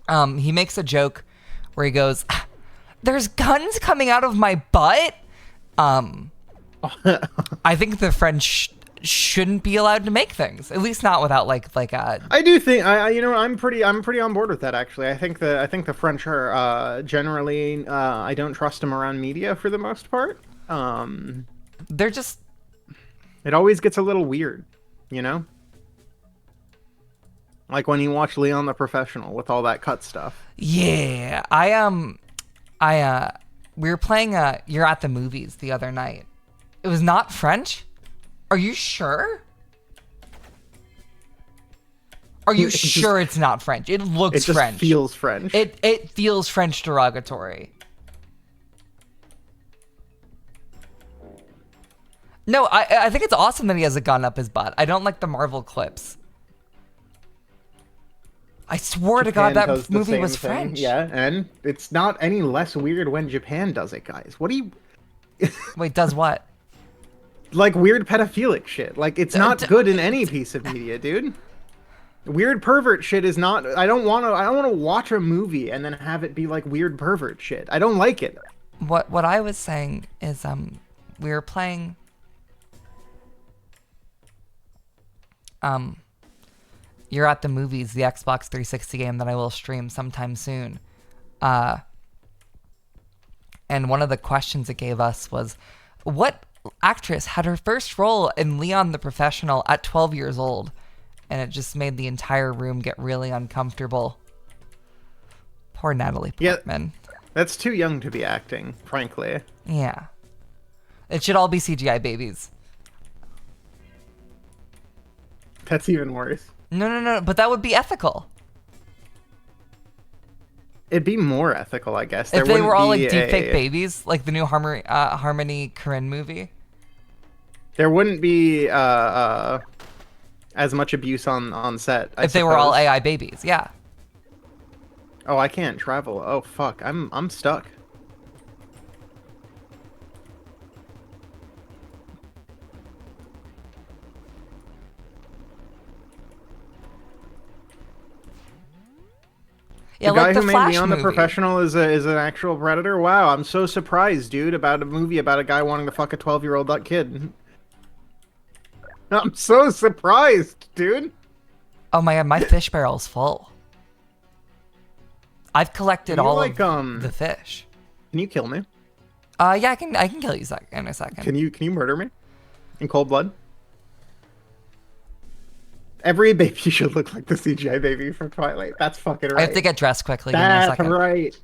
He makes a joke where he goes, "Ah, "There's guns coming out of my butt." I think the French shouldn't be allowed to make things, at least not without like a. I do think I'm pretty on board with that actually. I think the French are generally I don't trust them around media for the most part. They're just It always gets a little weird, you know? Like when you watch Leon the Professional with all that cut stuff. yeah. We were playing You're at the Movies the other night. It was not French? Are you sure? Are you sure it's not French? It looks It just French. feels French. It feels French derogatory. No, I think it's awesome that he has a gun up his butt. I don't like the Marvel clips. I swore to God Japan does that the movie same was thing. French. Yeah, and it's not any less weird when Japan does it, guys. What do you... Wait, does what? Like weird pedophilic shit. Like it's not good in any piece of media, dude. Weird pervert shit is not... I don't want to watch a movie and then have it be like weird pervert shit. I don't like it. What I was saying is we were playing You're at the Movies, the Xbox 360 game that I will stream sometime soon. And one of the questions it gave us was, what actress had her first role in Leon the Professional at 12 years old? And it just made the entire room get really uncomfortable. Poor Natalie Portman. That's too young to be acting, frankly. Yeah. It should all be CGI babies. That's even worse. No, but that would be ethical. It'd be more ethical, I guess. If they were all like be deepfake babies, like the new Harmony Korine movie. There wouldn't be as much abuse on set, I If they were all suppose. AI babies, yeah. Oh, I can't travel. Oh fuck, I'm stuck. Yeah, The like guy the who made Flash Leon the movie. Professional is an actual predator. Wow, I'm so surprised, dude, about a movie about a guy wanting to fuck a 12-year-old kid. I'm so surprised, dude. Oh my god, my fish barrel's full. I've Can collected you all like of the fish. can you kill me? Yeah, I can kill you in a second. Can you murder me in cold blood? Every baby should look like the CGI baby from Twilight. That's fucking I have to right. get dressed quickly. Give me a That's second. right.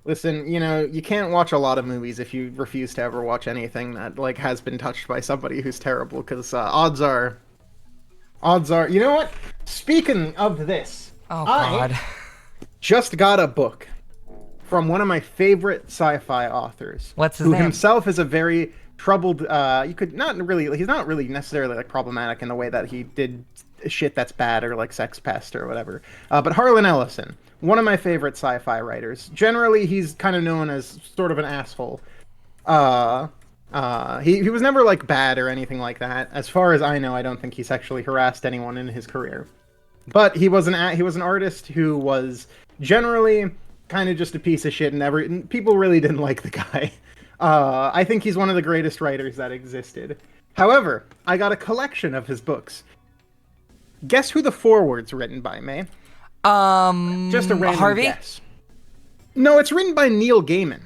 Listen, you can't watch a lot of movies if you refuse to ever watch anything that like has been touched by somebody who's terrible. Because odds are, you know what? Speaking of this, Oh I god. just got a book from one of my favorite sci-fi authors, What's his who name? himself is a very troubled. You could not really. He's not really necessarily like problematic in the way that he did shit that's bad or like Sex Pest or whatever. But Harlan Ellison, one of my favorite sci-fi writers. Generally, he's kind of known as sort of an asshole. Uh, he was never like bad or anything like that. As far as I know, I don't think he sexually harassed anyone in his career. But he was an artist who was generally kind of just a piece of shit, and people really didn't like the guy. I think he's one of the greatest writers that existed. However, I got a collection of his books. Guess who the foreword's written by, May? Just a random Harvey? guess. No, it's written by Neil Gaiman.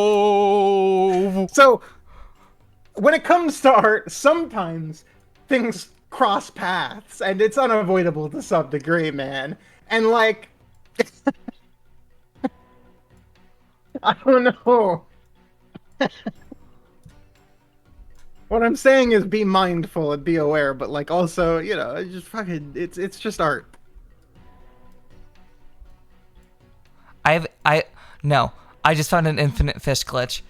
No. So, when it comes to art, sometimes things cross paths, and it's unavoidable to some degree, man. And like, I don't know. What I'm saying is be mindful and be aware, but like also, it's just fucking it's just art. No. I just found an infinite fish glitch.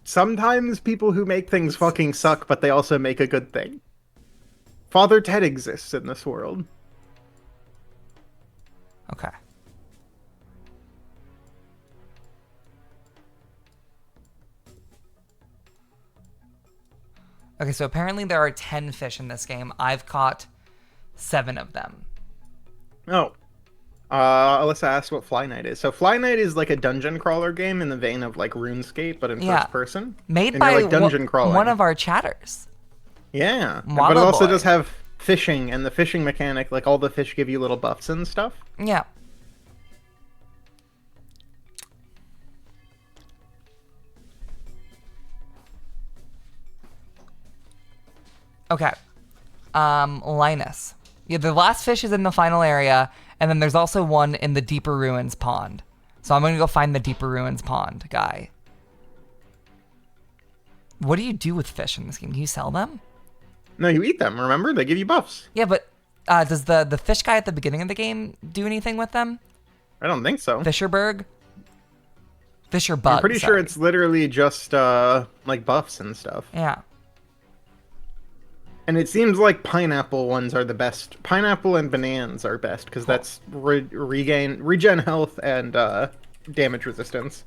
Sometimes people who make things fucking suck, but they also make a good thing. Father Ted exists in this world. Okay. Okay, so apparently there are 10 fish in this game. I've caught 7 of them. Oh. Alyssa asked what FlyKnight is. So FlyKnight is like a dungeon crawler game in the vein of like RuneScape, but in first person. Made and by you're like dungeon crawling. one of our chatters. Yeah. Mama But it also boy. does have fishing, and the fishing mechanic, like all the fish give you little buffs and stuff. Yeah. Okay. Linus. Yeah, the last fish is in the final area, and then there's also one in the Deeper Ruins pond. So I'm gonna go find the Deeper Ruins pond guy. What do you do with fish in this game? Can you sell them? No, you eat them, remember? They give you buffs. Yeah, but does the fish guy at the beginning of the game do anything with them? I don't think so. Fisherberg? Fisherbug. I'm pretty sure it's literally just like buffs and stuff. Yeah. And it seems like pineapple ones are the best. Pineapple and bananas are best because that's regen health and damage resistance.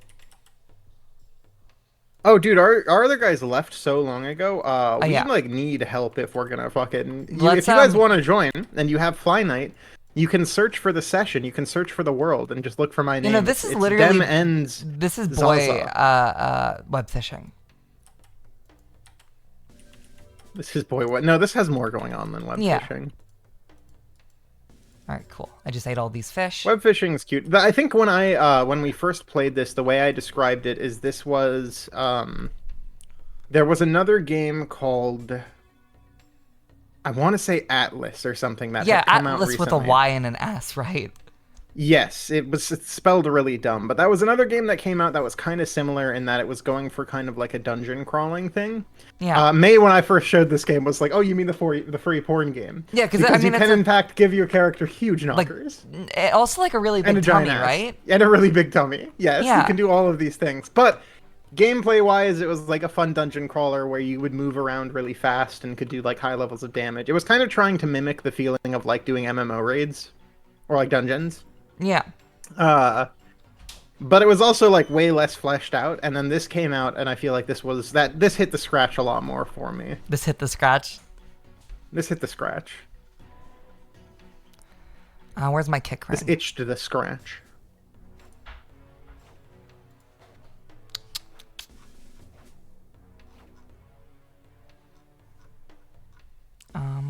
Oh, dude, our other guys left so long ago. We yeah. like need help if we're gonna fucking. If Let's, you guys want to join and you have FlyKnight, you can search for the session. You can search for the world and just look for my name. This is it's literally Dem Ends. This is boy Zaza. web fishing. This is boy what? No, this has more going on than web fishing. All right, cool. I just ate all these fish. Web fishing is cute. I think when we first played this, the way I described it is this was there was another game called, I want to say Atlas or something that had come out Atlas recently. with a Y and an S, right? Yes, it's spelled really dumb, but that was another game that came out that was kind of similar in that it was going for kind of like a dungeon crawling thing. Yeah. May, when I first showed this game, was like, "Oh, you mean the free porn game?" Yeah, because I Because you mean, it's can in fact give your character huge like knockers also like a really and big a giant tummy, ass right? and a really big tummy. Yes, you Yeah. can do all of these things, but gameplay wise, it was like a fun dungeon crawler where you would move around really fast and could do like high levels of damage. It was kind of trying to mimic the feeling of like doing MMO raids or like dungeons. Yeah. Uh, but it was also like way less fleshed out. And then this came out, and I feel like this hit the scratch a lot more for me. This hit the scratch. This hit the scratch. Where's my kick ring? This itched the scratch.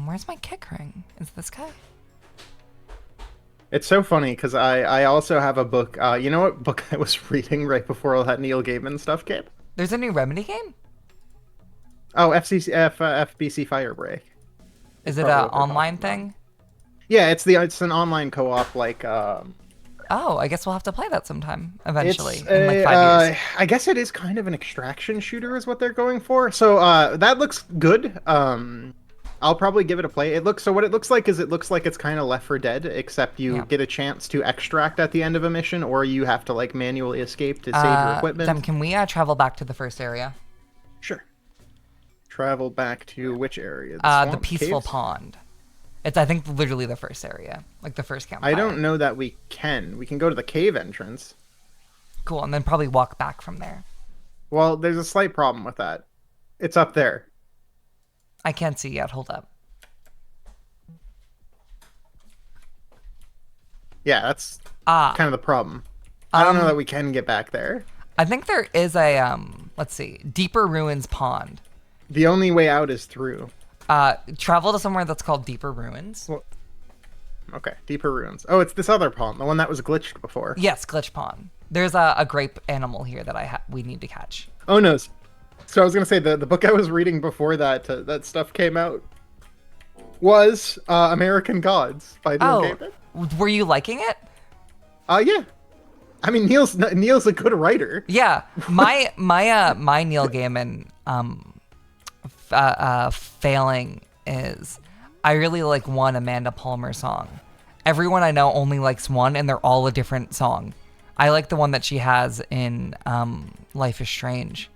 Where's my kick ring? Is this guy? It's so funny because I also have a book. You know what book I was reading right before all that Neil Gaiman stuff came? There's a new Remedy game? Oh, FBC Firebreak. Is it Probably an what they're online talking thing? Yeah, it's an online co-op like. Oh, I guess we'll have to play that sometime eventually It's in like 5 years. I guess it is kind of an extraction shooter, is what they're going for. So that looks good. I'll probably give it a play. What it looks like is it looks like it's kind of Left 4 Dead, except you get a chance to extract at the end of a mission, or you have to like manually escape to save your equipment. Dem, can we travel back to the first area? Sure. Travel back to which area? The swamp peaceful caves? pond. It's I think literally the first area, like the first campfire. I don't know that we can. We can go to the cave entrance. Cool, and then probably walk back from there. Well, there's a slight problem with that. It's up there. I can't see yet. Hold up. Yeah, that's kind of the problem. I don't know that we can get back there. I think there is a let's see, Deeper Ruins Pond. The only way out is through. Travel to somewhere that's called Deeper Ruins. Well, okay, Deeper Ruins. Oh, it's this other pond, the one that was glitched before. Yes, Glitch Pond. There's a grape animal here that we need to catch. Oh no. So I was gonna say the book I was reading before that that stuff came out was American Gods by Neil Gaiman. Were you liking it? Yeah. I mean, Neil's a good writer. Yeah, my Neil Gaiman failing is I really like one Amanda Palmer song. Everyone I know only likes one, and they're all a different song. I like the one that she has in Life is Strange.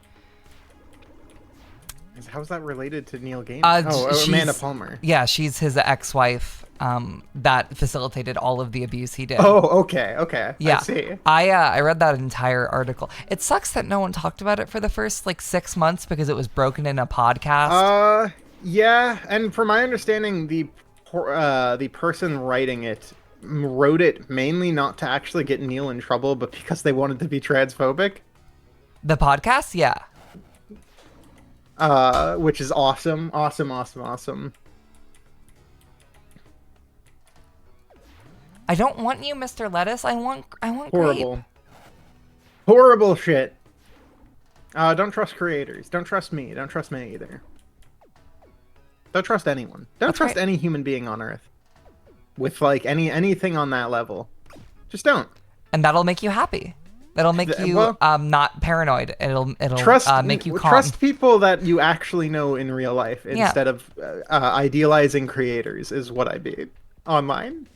How's that related to Neil Gaiman? Amanda Palmer. Yeah, she's his ex-wife that facilitated all of the abuse he did. Oh, okay. Yeah, I see. I read that entire article. It sucks that no one talked about it for the first like 6 months because it was broken in a podcast. Yeah, and from my understanding, the person writing it wrote it mainly not to actually get Neil in trouble, but because they wanted to be transphobic. The podcast, yeah. Which is awesome. Awesome. I don't want you, Mr. Lettuce. I want Horrible. grape. Horrible shit. Don't trust creators. Don't trust me. Don't trust me either. Don't trust anyone. Don't trust any human being on Earth. With like anything on that level. Just don't. And that'll make you happy. That'll make you not paranoid. It'll make you calm. Trust people that you actually know in real life instead of idealizing creators is what I mean online.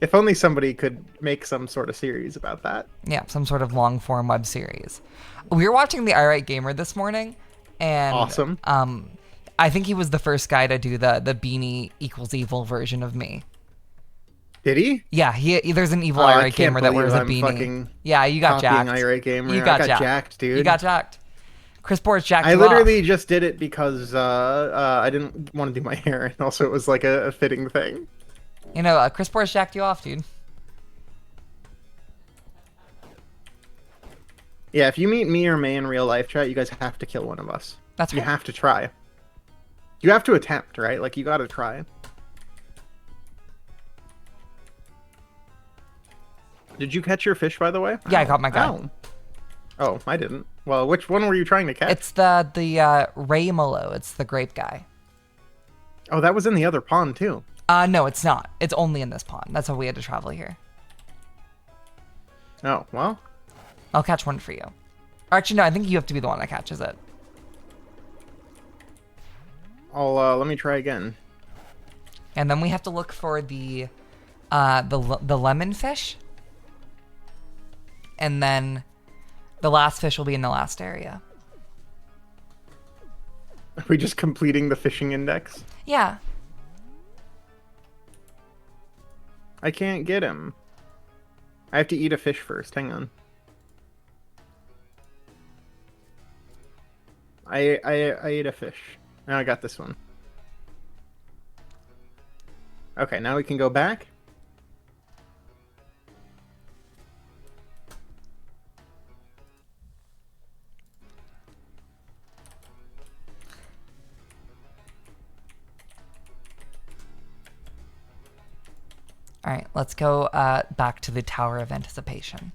If only somebody could make some sort of series about that. Yeah, some sort of long form web series. We were watching the Irate Gamer this morning, and awesome. I think he was the first guy to do the beanie equals evil version of me. Did he? Yeah, there's an evil Irate Gamer that wears a beanie. Yeah, you got jacked. Irate Gamer. You got jacked, dude. You got jacked. Chris Boris jacked you I literally off. just did it because I didn't want to do my hair, and also it was like a fitting thing. You know, Chris Boris jacked you off, dude. Yeah, if you meet me or May in real life, chat, you guys have to kill one of us. That's right. You have to try. You have to attempt, right? Like, you gotta try. Did you catch your fish, by the way? Yeah, I caught my guy. Oh, I didn't. Well, which one were you trying to catch? It's the Ray Molo. It's the grape guy. Oh, that was in the other pond, too. No, it's not. It's only in this pond. That's how we had to travel here. Oh, well. I'll catch one for you. Or actually, no, I think you have to be the one that catches it. Let me try again. And then we have to look for the lemon fish. And then the last fish will be in the last area. Are we just completing the fishing index? Yeah. I can't get him. I have to eat a fish first. Hang on. I ate a fish. Now I got this one. Okay, now we can go back. All right, let's go back to the Tower of Anticipation.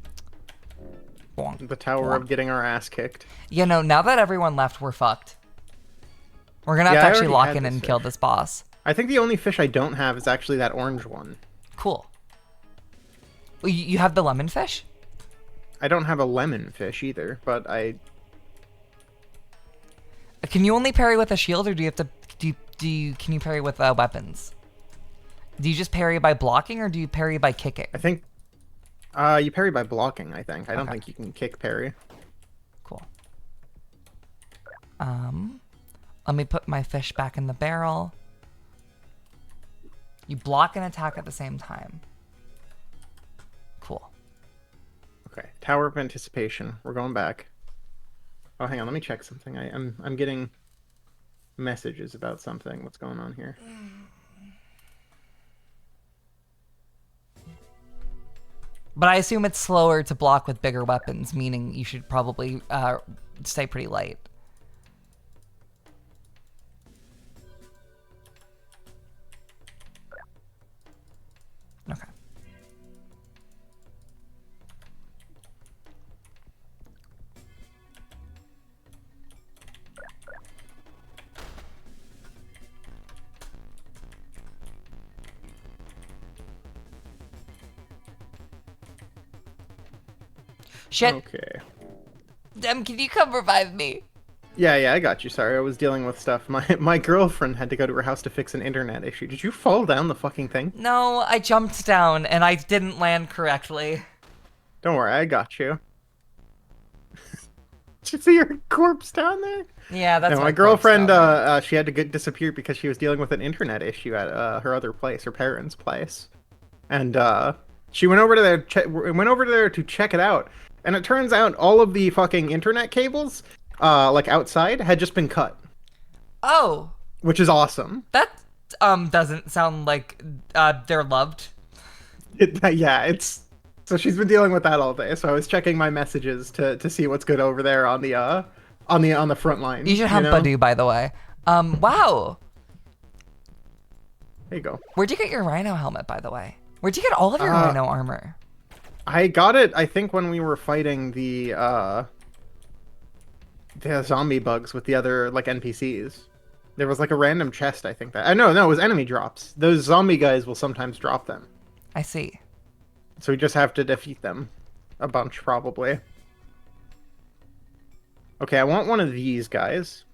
Bonk. The Tower of getting our ass kicked. You know, now that everyone left, we're fucked. We're gonna have to actually lock in and kill this boss. I think the only fish I don't have is actually that orange one. Cool. Well, you have the lemon fish? I don't have a lemon fish either, but I... Can you only parry with a shield, or do you have to... Can you parry with weapons? Do you just parry by blocking, or do you parry by kicking? I think... you parry by blocking, I think. I don't think you can kick parry. Cool. Let me put my fish back in the barrel. You block and attack at the same time. Cool. Okay, Tower of Anticipation. We're going back. Oh, hang on. Let me check something. I'm getting messages about something. What's going on here? But I assume it's slower to block with bigger weapons, meaning you should probably stay pretty light. Okay. Shit. Okay. Dem, can you come revive me? Yeah, I got you. Sorry, I was dealing with stuff. My girlfriend had to go to her house to fix an internet issue. Did you fall down the fucking thing? No, I jumped down and I didn't land correctly. Don't worry, I got you. Did you see your corpse down there? Yeah, that's no, my girlfriend. She had to disappear because she was dealing with an internet issue at her other place, her parents' place, and she went over to there to check it out. And it turns out all of the fucking internet cables, like outside, had just been cut. Oh. Which is awesome. That doesn't sound like they're loved. Yeah, it's... So she's been dealing with that all day. So I was checking my messages to see what's good over there on the front line. You should have Badu, by the way. Wow. There you go. Where'd you get your rhino helmet, by the way? Where'd you get all of your rhino armor? I got it, I think, when we were fighting the zombie bugs with the other, like, NPCs. There was, like, a random chest, I think. No, it was enemy drops. Those zombie guys will sometimes drop them. I see. So we just have to defeat them. A bunch, probably. Okay, I want one of these guys.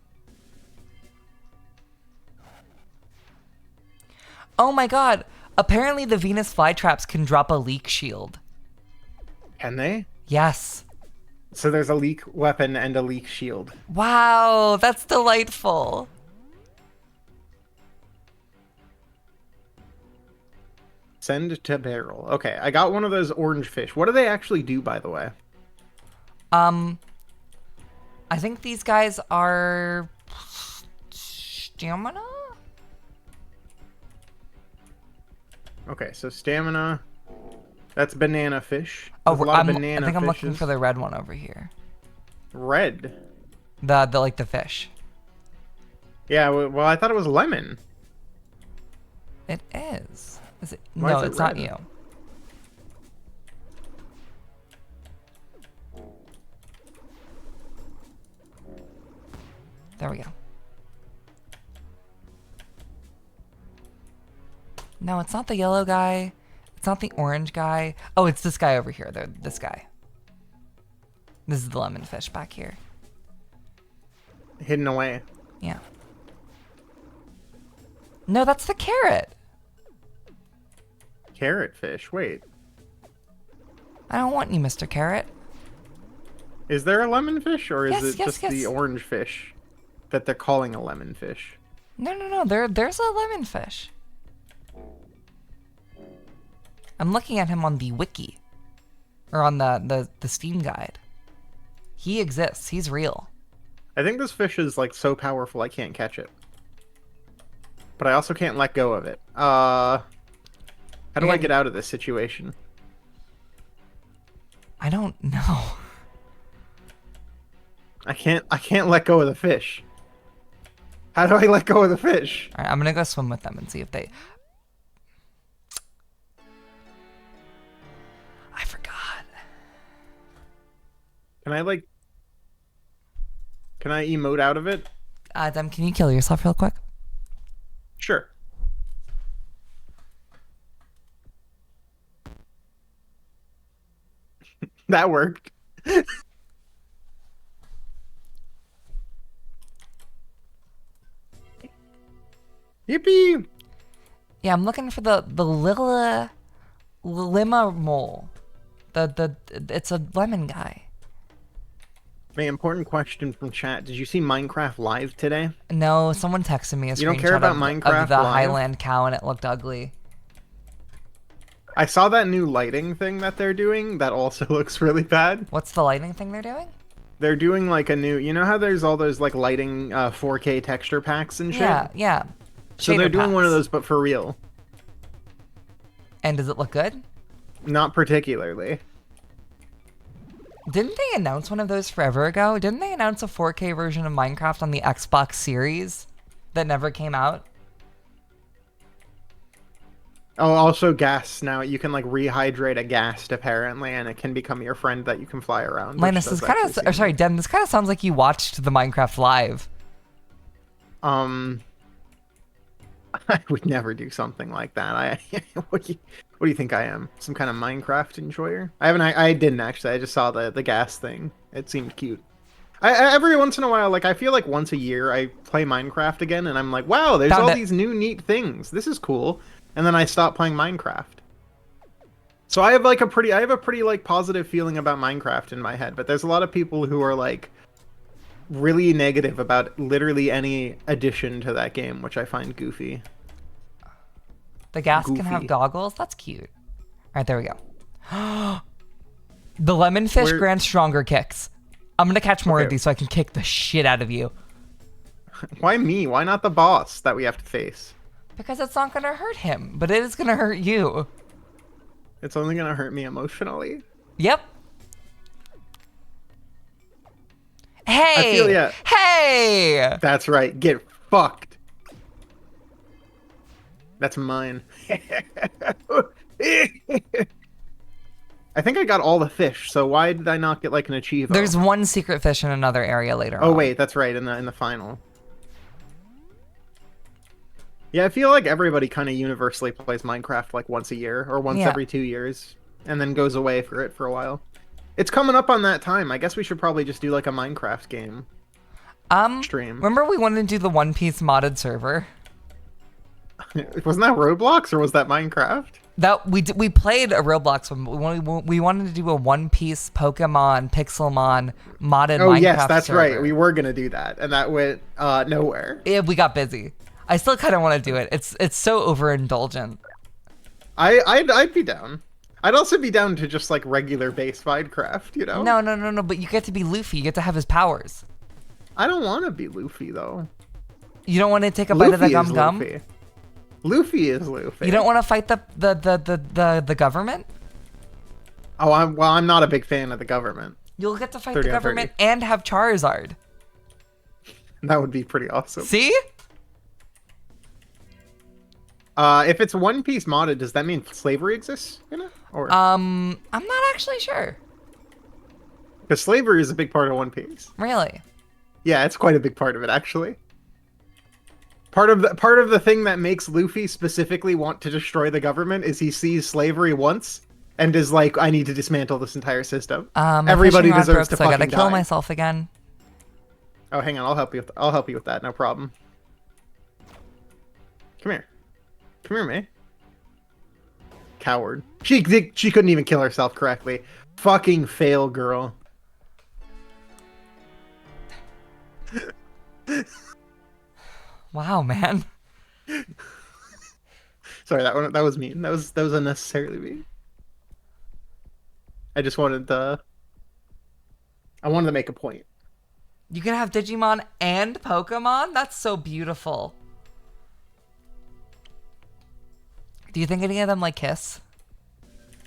Oh my god. Apparently the Venus flytraps can drop a leak shield. Can they? Yes. So there's a leak weapon and a leak shield. Wow, that's delightful. Send to barrel. Okay, I got one of those orange fish. What do they actually do, by the way? I think these guys are stamina? Okay, so stamina. That's banana fish. Oh, I I think I'm looking for the red one over here. Red? The fish. Yeah, well, I thought it was lemon. It is. Is it? Why No, is it it's not red? you. There we go. No, it's not the yellow guy. It's not the orange guy. Oh, it's this guy over here. This guy. This is the lemon fish back here. Hidden away. Yeah. No, that's the carrot. Carrot fish. Wait. I don't want you, Mr. Carrot. Is there a lemon fish, or is Yes, it yes, just yes. the orange fish that they're calling a lemon fish? No. There's a lemon fish. I'm looking at him on the wiki. Or on the Steam guide. He exists. He's real. I think this fish is like so powerful I can't catch it. But I also can't let go of it. How do I get out of this situation? I don't know. I can't let go of the fish. How do I let go of the fish? All right, I'm gonna go swim with them and see if they... I forgot. Can I emote out of it? Dem, can you kill yourself real quick? Sure. That worked. Yippee! Yeah, I'm looking for the Lima mole. It's a lemon guy. An important question from chat. Did you see Minecraft Live today? No, someone texted me a screenshot You don't care about of Minecraft the Live? Highland cow and it looked ugly. I saw that new lighting thing that they're doing that also looks really bad. What's the lighting thing they're doing? They're doing like a new, you know how there's all those like lighting 4K texture packs and shit? Yeah. So they're Shader doing one of packs. those but for real. And does it look good? Not particularly. Didn't they announce one of those forever ago? Didn't they announce a 4K version of Minecraft on the Xbox Series that never came out? Oh, also gas now. You can like rehydrate a ghast apparently, and it can become your friend that you can fly around. which Linus, does this kind actually of... seem Sorry, Den, this kind of sounds like you watched the Minecraft Live. I would never do something like that. What do you think I am? Some kind of Minecraft enjoyer? I didn't actually. I just saw the gas thing. It seemed cute. I every once in a while, like I feel like once a year I play Minecraft again, and I'm like, wow, there's Found all it. these new neat things. This is cool. And then I stop playing Minecraft. So I have a pretty like positive feeling about Minecraft in my head, but there's a lot of people who are like really negative about literally any addition to that game, which I find goofy. The gas can Goofy. have goggles? That's cute. All right, there we go. The lemon fish grants stronger kicks. I'm going to catch more of Okay. these so I can kick the shit out of you. Why me? Why not the boss that we have to face? Because it's not going to hurt him, but it is going to hurt you. It's only gonna hurt me emotionally. Yep. Hey! feel ya. Hey! That's right. Get fucked. That's mine. I think I got all the fish, so why did I not get like an achievement? There's one secret fish in another area later Oh on. wait, that's right, in the final. Yeah, I feel like everybody kind of universally plays Minecraft like once a year or once Yeah. every 2 years, and then goes away for it for a while. It's coming up on that time. I guess we should probably just do like a Minecraft game stream. Remember we wanted to do the One Piece modded server? Wasn't that Roblox or was that Minecraft? That we played a Roblox one. We wanted to do a One Piece, Pokemon, Pixelmon modded Oh Minecraft yes, that's server. right. We were gonna do that, and that went nowhere. Yeah, we got busy. I still kind of want to do it. It's so overindulgent. I'd be down. I'd also be down to just like regular base Minecraft, you know? No. But you get to be Luffy. You get to have his powers. I don't want to be Luffy though. You don't want to take a bite of the Luffy gum is gum. Luffy. Luffy is Luffy. You don't want to fight the government. Oh, I'm not a big fan of the government. You'll get to fight 30 the on 30. government and have Charizard. That would be pretty awesome. See? If it's One Piece modded, does that mean slavery exists in it? Or I'm not actually sure. because slavery is a big part of One Piece. Really? Yeah, it's quite a big part of it actually. Part of the thing that makes Luffy specifically want to destroy the government is he sees slavery once and is like, I need to dismantle this entire system. My Everybody fishing rod deserves broke, to so I fucking gotta kill die. myself again. Oh, hang on, I'll help you with that, no problem. Come here. Come here, May. Coward. She couldn't even kill herself correctly. Fucking fail, girl. Wow, man. Sorry, that was mean. That was unnecessarily mean. I just wanted I wanted to make a point. You can have Digimon and Pokemon? That's so beautiful. Do you think any of them like kiss?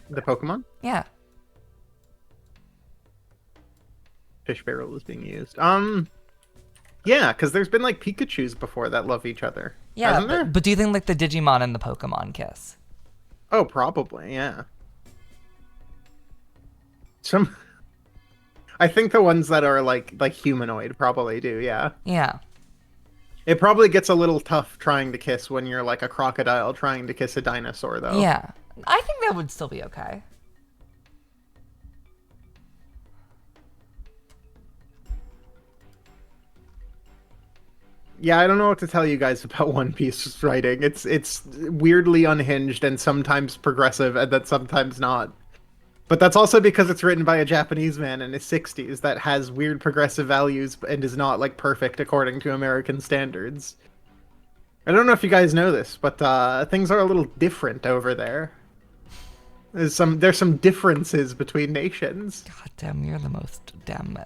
The Pokemon? Yeah. Fish barrel is being used. Yeah, because there's been like Pikachus before that love each other. Yeah, hasn't there? but do you think like the Digimon and the Pokemon kiss? Oh, probably, yeah. Some I think the ones that are like humanoid probably do, yeah. Yeah. It probably gets a little tough trying to kiss when you're like a crocodile trying to kiss a dinosaur, though. Yeah. I think that would still be okay. Yeah, I don't know what to tell you guys about One Piece writing. It's weirdly unhinged and sometimes progressive and then sometimes not. But that's also because it's written by a Japanese man in his 60s that has weird progressive values and is not like perfect according to American standards. I don't know if you guys know this, but things are a little different over there. There's some differences between nations. God damn, you're the most damn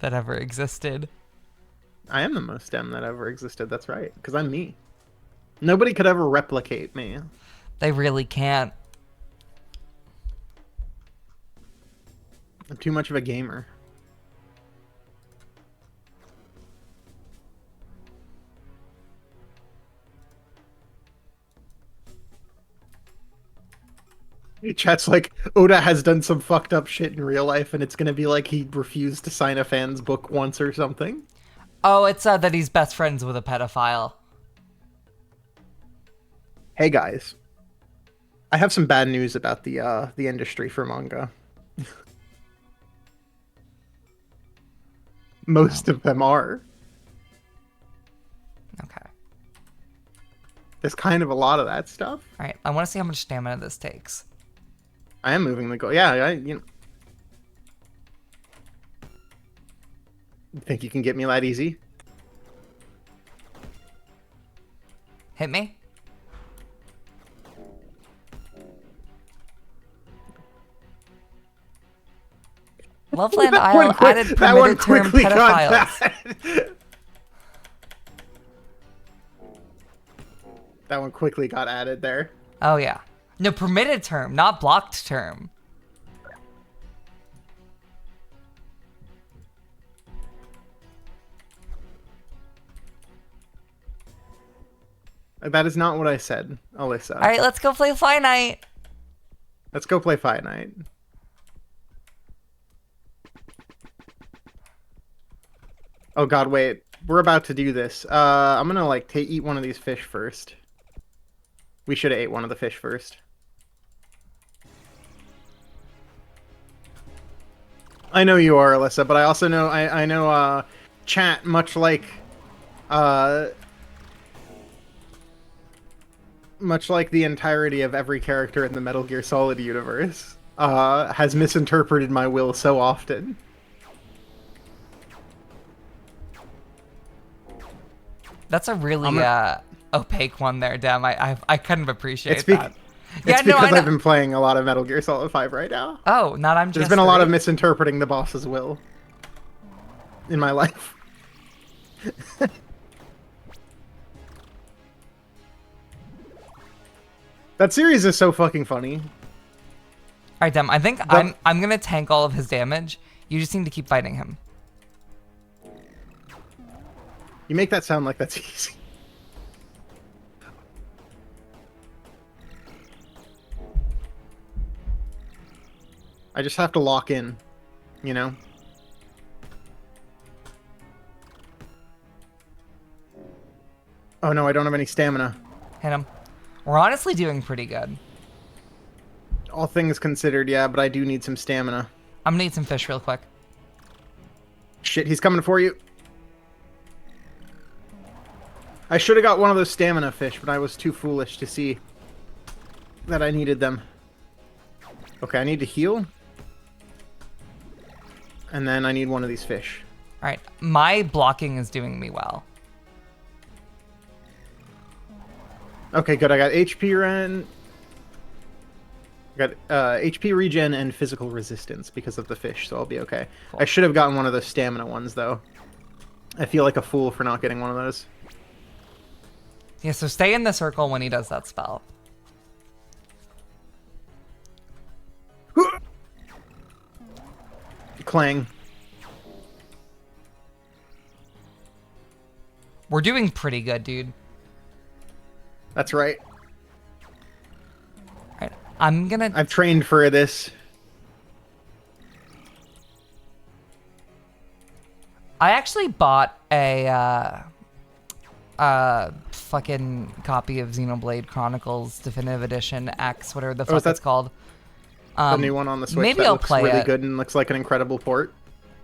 that ever existed. I am the most dem that ever existed, that's right, because I'm me. Nobody could ever replicate me. They really can't. I'm too much of a gamer. Chat's like, Oda has done some fucked up shit in real life, and it's gonna be like he refused to sign a fan's book once or something. Oh, it's that he's best friends with a pedophile. Hey guys, I have some bad news about the industry for manga. Most of them are. Okay. There's kind of a lot of that stuff. All right. I want to see how much stamina this takes. I am moving the goal. Yeah, you know. You think you can get me that easy? Hit me. Loveland Isle added permitted term pedophiles. That one quickly got added there. Oh, yeah. No, permitted term, not blocked term. That is not what I said, Alyssa. All right, let's go play FlyKnight. Let's go play FlyKnight. Oh god, wait. We're about to do this. I'm gonna like eat one of these fish first. We should have ate one of the fish first. I know you are, Alyssa, but I also know I know chat, much like the entirety of every character in the Metal Gear Solid universe, has misinterpreted my will so often. That's a really opaque one there, damn. I kind of appreciate that. It's because I've been playing a lot of Metal Gear Solid 5 right now. Oh, not I'm just There's been a lot of misinterpreting the boss's will in my life. That series is so fucking funny. All right, Dem. I think I'm gonna tank all of his damage. You just need to keep fighting him. You make that sound like that's easy. I just have to lock in, you know? Oh no, I don't have any stamina. Hit him. We're honestly doing pretty good. All things considered, yeah, but I do need some stamina. I'm gonna eat some fish real quick. Shit, he's coming for you. I should have got one of those stamina fish, but I was too foolish to see that I needed them. Okay, I need to heal. And then I need one of these fish. All right, my blocking is doing me well. Okay, good. I got HP regen. Got HP regen and physical resistance because of the fish, so I'll be okay. Cool. I should have gotten one of those stamina ones, though. I feel like a fool for not getting one of those. Yeah, so stay in the circle when he does that spell. Clang. We're doing pretty good, dude. That's right. All right, I'm gonna... I've trained for this. I actually bought a fucking copy of Xenoblade Chronicles Definitive Edition X, whatever the fuck it's called. The new one on the Switch. Maybe that I'll looks play really it. good and looks like an incredible port.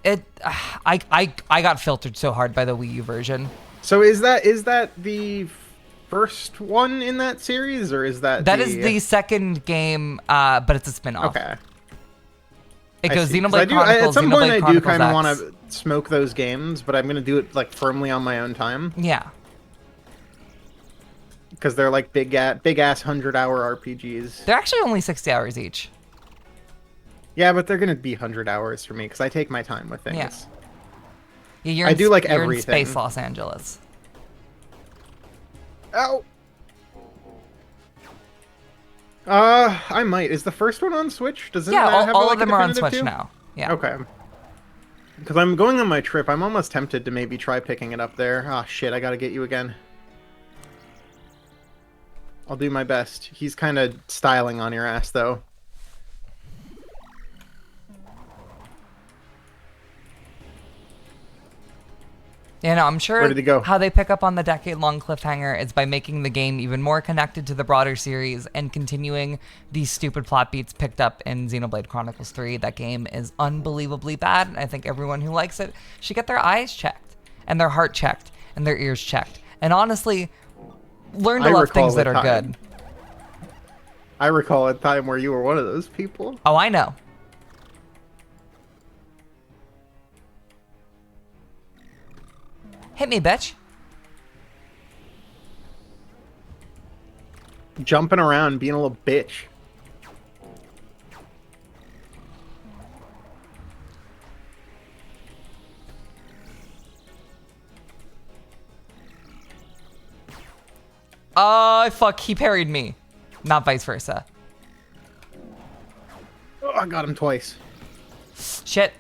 I got filtered so hard by the Wii U version. So is that the first one in that series, or is that is the second game, but it's a spin-off. Okay. It goes see. Xenoblade Chronicles, at some point, I do kind of want to smoke those games, but I'm going to do it like firmly on my own time. Yeah. Because they're like big ass 100-hour RPGs. They're actually only 60 hours each. Yeah, but they're going to be 100 hours for me because I take my time with things. Yeah, you're I do like you're everything. in space Los Angeles. Ow! I might. Is the first one on Switch? Does it have all like of them a are on definitive Switch too? now. Yeah. Okay. Because I'm going on my trip. I'm almost tempted to maybe try picking it up there. Ah, shit, I gotta get you again. I'll do my best. He's kind of styling on your ass, though. Yeah, no, I'm sure Where did he go? how they pick up on the decade-long cliffhanger is by making the game even more connected to the broader series and continuing these stupid plot beats picked up in Xenoblade Chronicles 3. That game is unbelievably bad, and I think everyone who likes it should get their eyes checked, and their heart checked, and their ears checked. And honestly, learn to love things that are good. I recall a time where you were one of those people. Oh, I know. Hit me, bitch. Jumping around, being a little bitch. Fuck, he parried me. Not vice versa. Oh, I got him twice. Shit.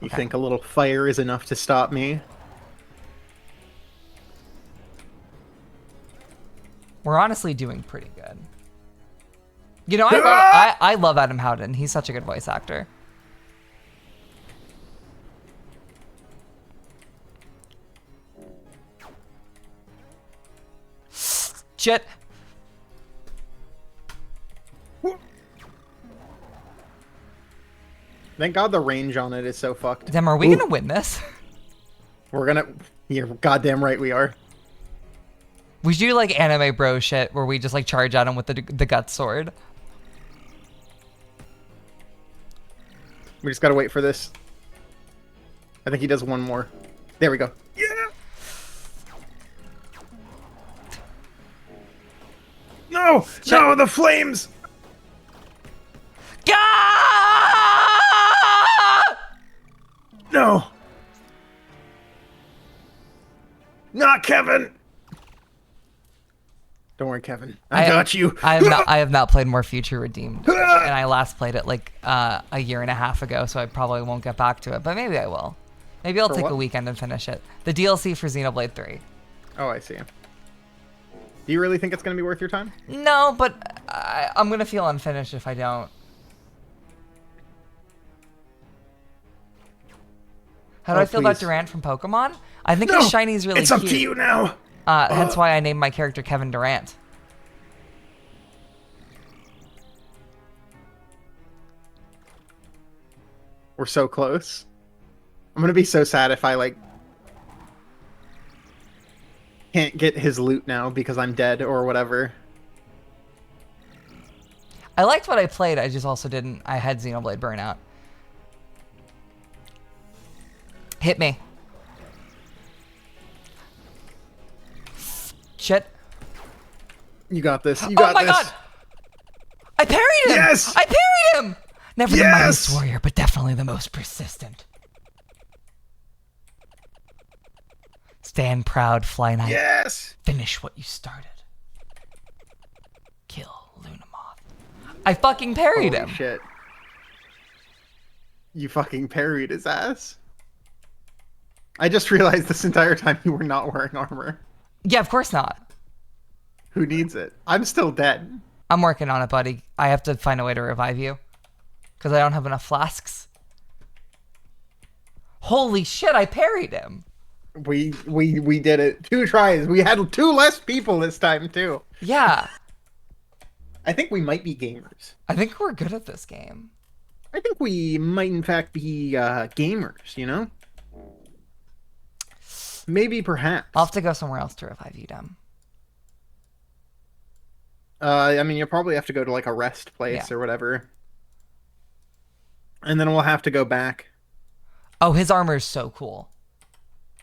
You think a little fire is enough to stop me? We're honestly doing pretty good. You know, I love Adam Howden. He's such a good voice actor. Shit. Thank God the range on it is so fucked. Damn, are we gonna win this? We're gonna... You're goddamn right we are. We should do like anime bro shit where we just like charge at him with the gut sword. We just gotta wait for this. I think he does one more. There we go. Yeah! No! Shit. No, the flames! No! Not Kevin! Don't worry, Kevin. I got you. I have not played More Future Redeemed, and I last played it like a year and a half ago, so I probably won't get back to it. But maybe I will. Maybe I'll take a weekend and finish it. The DLC for Xenoblade 3. Oh, I see. Do you really think it's going to be worth your time? No, but I'm gonna feel unfinished if I don't. How do Oh, I feel about please. Durant from Pokemon? I think No, his shiny is really it's cute. up to you now. Hence why I named my character Kevin Durant. We're so close. I'm gonna be so sad if I like can't get his loot now because I'm dead or whatever. I liked what I played, I just also didn't. I had Xenoblade Burnout. Hit me. Shit. You got this. You got Oh my this. god! I parried him! Yes! I parried him! Never the Yes! mightiest warrior, but definitely the most persistent. Stand proud, FlyKnight. Yes! Finish what you started. Kill Lunamoth. I fucking parried Holy him. shit. You fucking parried his ass. I just realized this entire time you were not wearing armor. Yeah, of course not. Who needs it? I'm still dead. I'm working on it, buddy. I have to find a way to revive you. Because I don't have enough flasks. Holy shit, I parried him. We did it. 2 tries. We had 2 less people this time too. Yeah. I think we might be gamers. I think we're good at this game. I think we might in fact be gamers, you know? Maybe perhaps. I'll have to go somewhere else to revive you, Dem. I mean, you'll probably have to go to like a rest place Yeah. or whatever. And then we'll have to go back. Oh, his armor is so cool.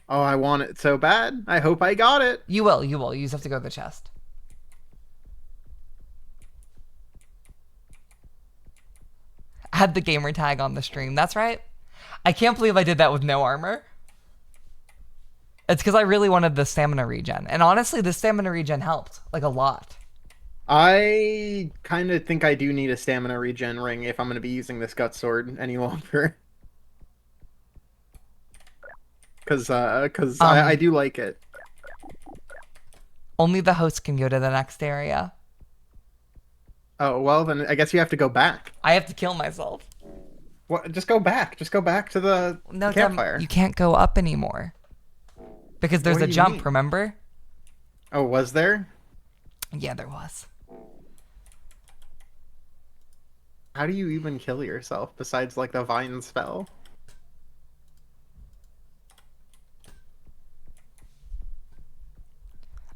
Oh, I want it so bad. I hope I got it. You will. You just have to go to the chest. Had the gamer tag on the stream. That's right. I can't believe I did that with no armor. It's because I really wanted the stamina regen. And honestly, the stamina regen helped. Like, a lot. I kind of think I do need a stamina regen ring if I'm going to be using this gut sword any longer. Because I do like it. Only the host can go to the next area. Oh, well, then I guess you have to go back. I have to kill myself. What? Just go back. Just go back to the No, campfire. Dem, you can't go up anymore. Because there's What a do you jump, mean? remember? Oh, was there? Yeah, there was. How do you even kill yourself besides like the vine spell?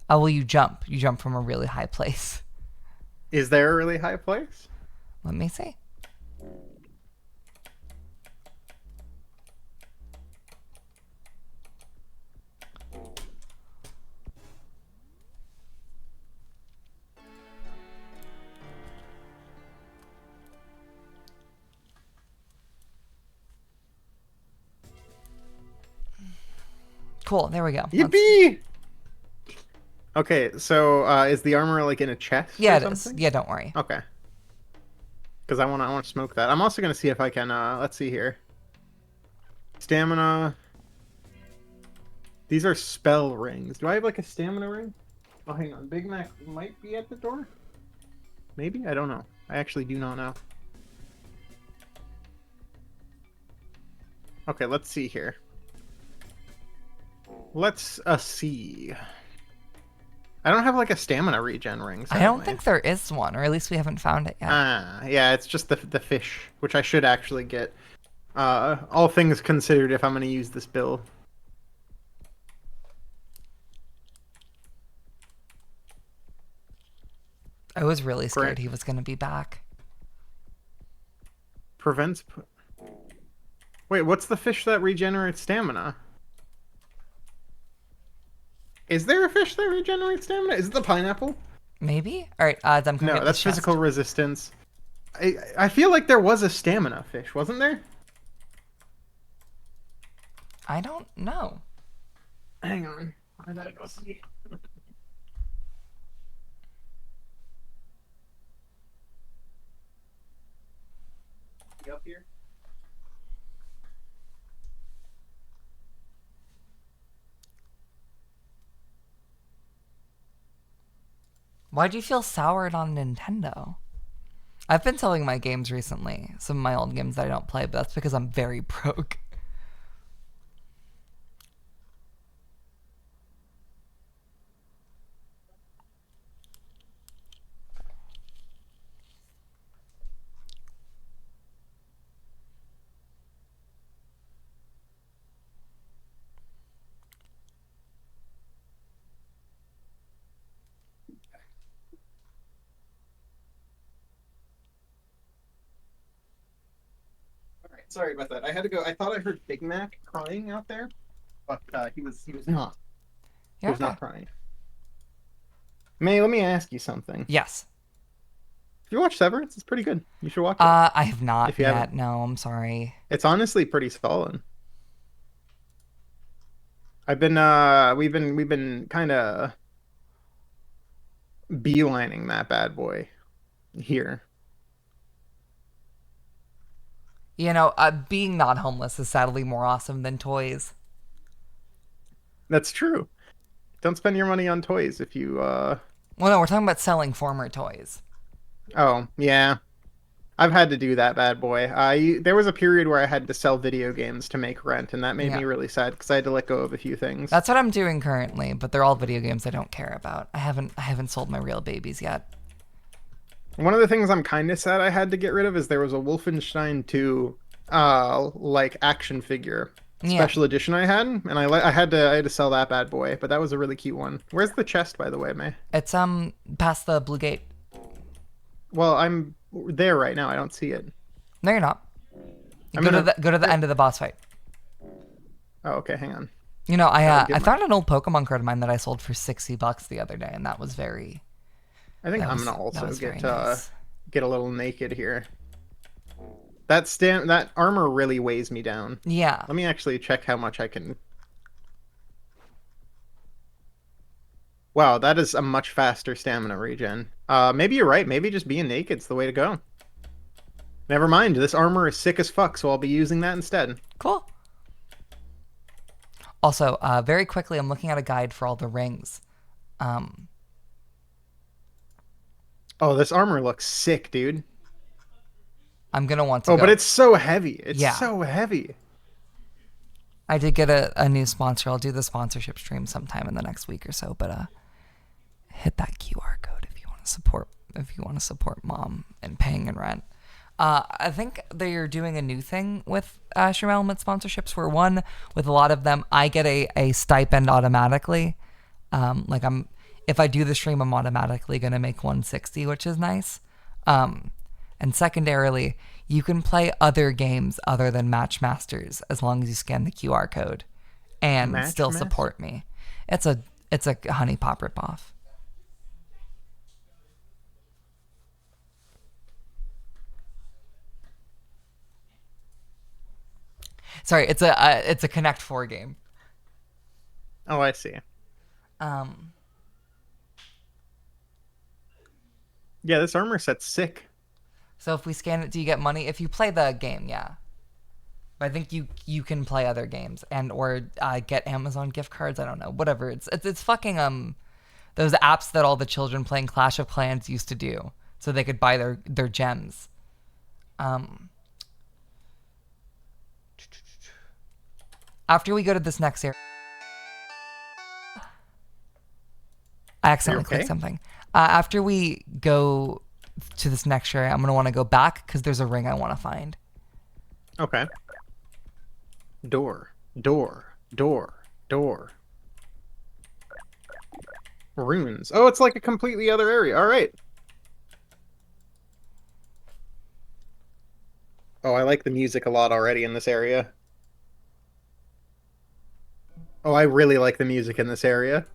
Oh, well, you jump. You jump from a really high place. Is there a really high place? Let me see. Cool, there we go. Yippee! Okay, so is the armor like in a chest? Yeah, or it is. something? Yeah, don't worry. Okay. Because I want to smoke that. I'm also gonna see if I can. Let's see here. Stamina. These are spell rings. Do I have like a stamina ring? Oh, hang on. Big Mac might be at the door. Maybe? I don't know. I actually do not know. Okay, let's see here. Let's see. I don't have like a stamina regen ring. I don't sadly. think there is one, or at least we haven't found it yet. Yeah, it's just the fish, which I should actually get. All things considered, if I'm going to use this build. I was really scared Correct. he was going to be back. Prevents. Wait, what's the fish that regenerates stamina? Is there a fish that regenerates stamina? Is it the pineapple? Maybe? Alright, I'm coming No, get that's this chest. physical resistance. I feel like there was a stamina fish, wasn't there? I don't know. Hang on. I gotta go see. You up here? Why'd you feel soured on Nintendo? I've been selling my games recently. Some of my old games that I don't play, but that's because I'm very broke. Sorry about that. I had to go. I thought I heard Big Mac crying out there, but he was not. He You're was okay. not crying. May, let me ask you something. Yes. If you watch Severance, it's pretty good. You should watch it I have not if you yet. haven't. No, I'm sorry. It's honestly pretty solid. We've been kind of beelining that bad boy here. You know, being not homeless is sadly more awesome than toys. That's true. Don't spend your money on toys if you Well, no, we're talking about selling former toys. Oh, yeah. I've had to do that bad boy. There was a period where I had to sell video games to make rent, and that made Yeah. me really sad because I had to let go of a few things. That's what I'm doing currently, but they're all video games I don't care about. I haven't sold my real babies yet. One of the things I'm kind of sad I had to get rid of is there was a Wolfenstein 2 like action figure Yeah. special edition I had, and I had to sell that bad boy, but that was a really cute one. Where's the chest, by the way, May? It's past the blue gate. Well, I'm there right now. I don't see it. No, you're not. I'm Go to the end of the boss fight. Oh, okay, hang on. You know, Gotta get I my- found an old Pokemon card of mine that I sold for $60 the other day, and that was very. I think That I'm was, gonna that also was very get nice. get a little naked here. That armor really weighs me down. Yeah. Let me actually check how much I can. Wow, that is a much faster stamina regen. Maybe you're right. Maybe just being naked's the way to go. Never mind. This armor is sick as fuck, so I'll be using that instead. Cool. Also, very quickly, I'm looking at a guide for all the rings. Oh, this armor looks sick, dude. I'm gonna want to Oh, go. but it's so heavy. It's Yeah. so heavy. I did get a new sponsor. I'll do the sponsorship stream sometime in the next week or so. But hit that QR code if you want to support mom and paying and rent. I think they're doing a new thing with Stream Element sponsorships where one, with a lot of them, I get a stipend automatically. If I do the stream, I'm automatically going to make 160, which is nice. And secondarily, you can play other games other than Match Masters as long as you scan the QR code and Match still Master? support me. It's a Honey Pop ripoff. Sorry, it's a Connect 4 game. Oh, I see. Yeah, this armor set's sick. So if we scan it, do you get money? If you play the game, yeah. But I think you can play other games and or get Amazon gift cards. I don't know, whatever. It's fucking those apps that all the children playing Clash of Clans used to do, so they could buy their gems. After we go to this next area, I accidentally clicked okay? something. After we go to this next area, I'm gonna want to go back because there's a ring I want to find. Okay. Door. Door. Door. Door. Runes. Oh, it's like a completely other area. All right. Oh, I like the music a lot already in this area. Oh, I really like the music in this area.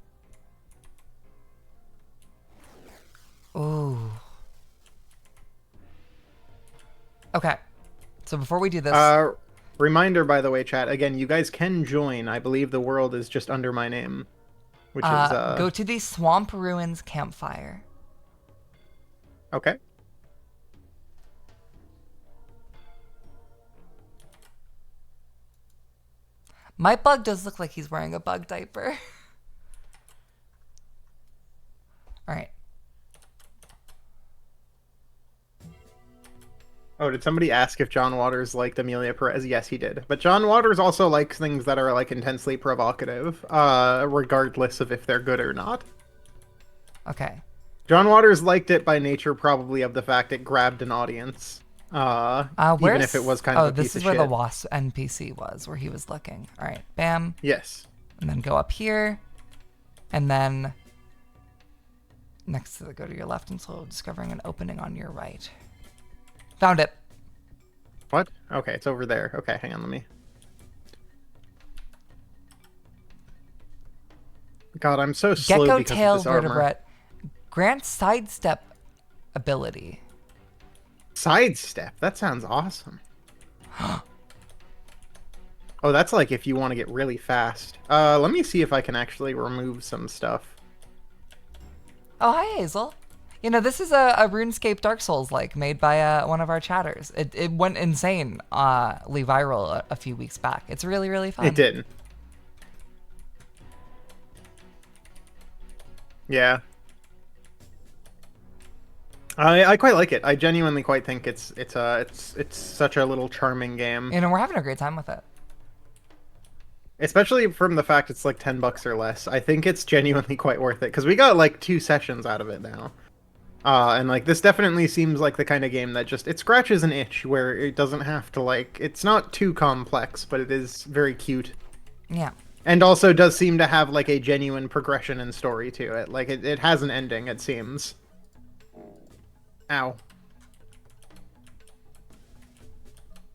Ooh. Okay. So before we do this, Reminder, by the way, chat. Again, you guys can join. I believe the world is just under my name, which is go to the Swamp Ruins campfire. okay. My bug does look like he's wearing a bug diaper. All right. Oh, did somebody ask if John Waters liked Amelia Perez? Yes, he did. But John Waters also likes things that are like intensely provocative, regardless of if they're good or not. Okay. John Waters liked it by nature, probably of the fact it grabbed an audience. Even if it was kind of a piece this is of where shit. the Wasp NPC was, where he was looking. All right, bam, Yes. and then go up here, and then next to go to your left until discovering an opening on your right. Found it. What? Okay, it's over there. Okay, hang on, let me... God, I'm so slow Gecko because of tail this armor. vertebrate grants sidestep ability. Sidestep? That sounds awesome. Oh, that's like if you want to get really fast. Let me see if I can actually remove some stuff. Oh, hi, Hazel. You know, this is a RuneScape Dark Souls like made by one of our chatters. It went insane, viral a few weeks back. It's really, really fun. It did. Yeah. I quite like it. I genuinely quite think it's such a little charming game. You know, we're having a great time with it. Especially from the fact it's like $10 or less. I think it's genuinely quite worth it because we got like 2 sessions out of it now. And like this definitely seems like the kind of game that just it scratches an itch where it doesn't have to like it's not too complex, but it is very cute. Yeah. And also does seem to have like a genuine progression and story to it. Like it has an ending, it seems. Ow.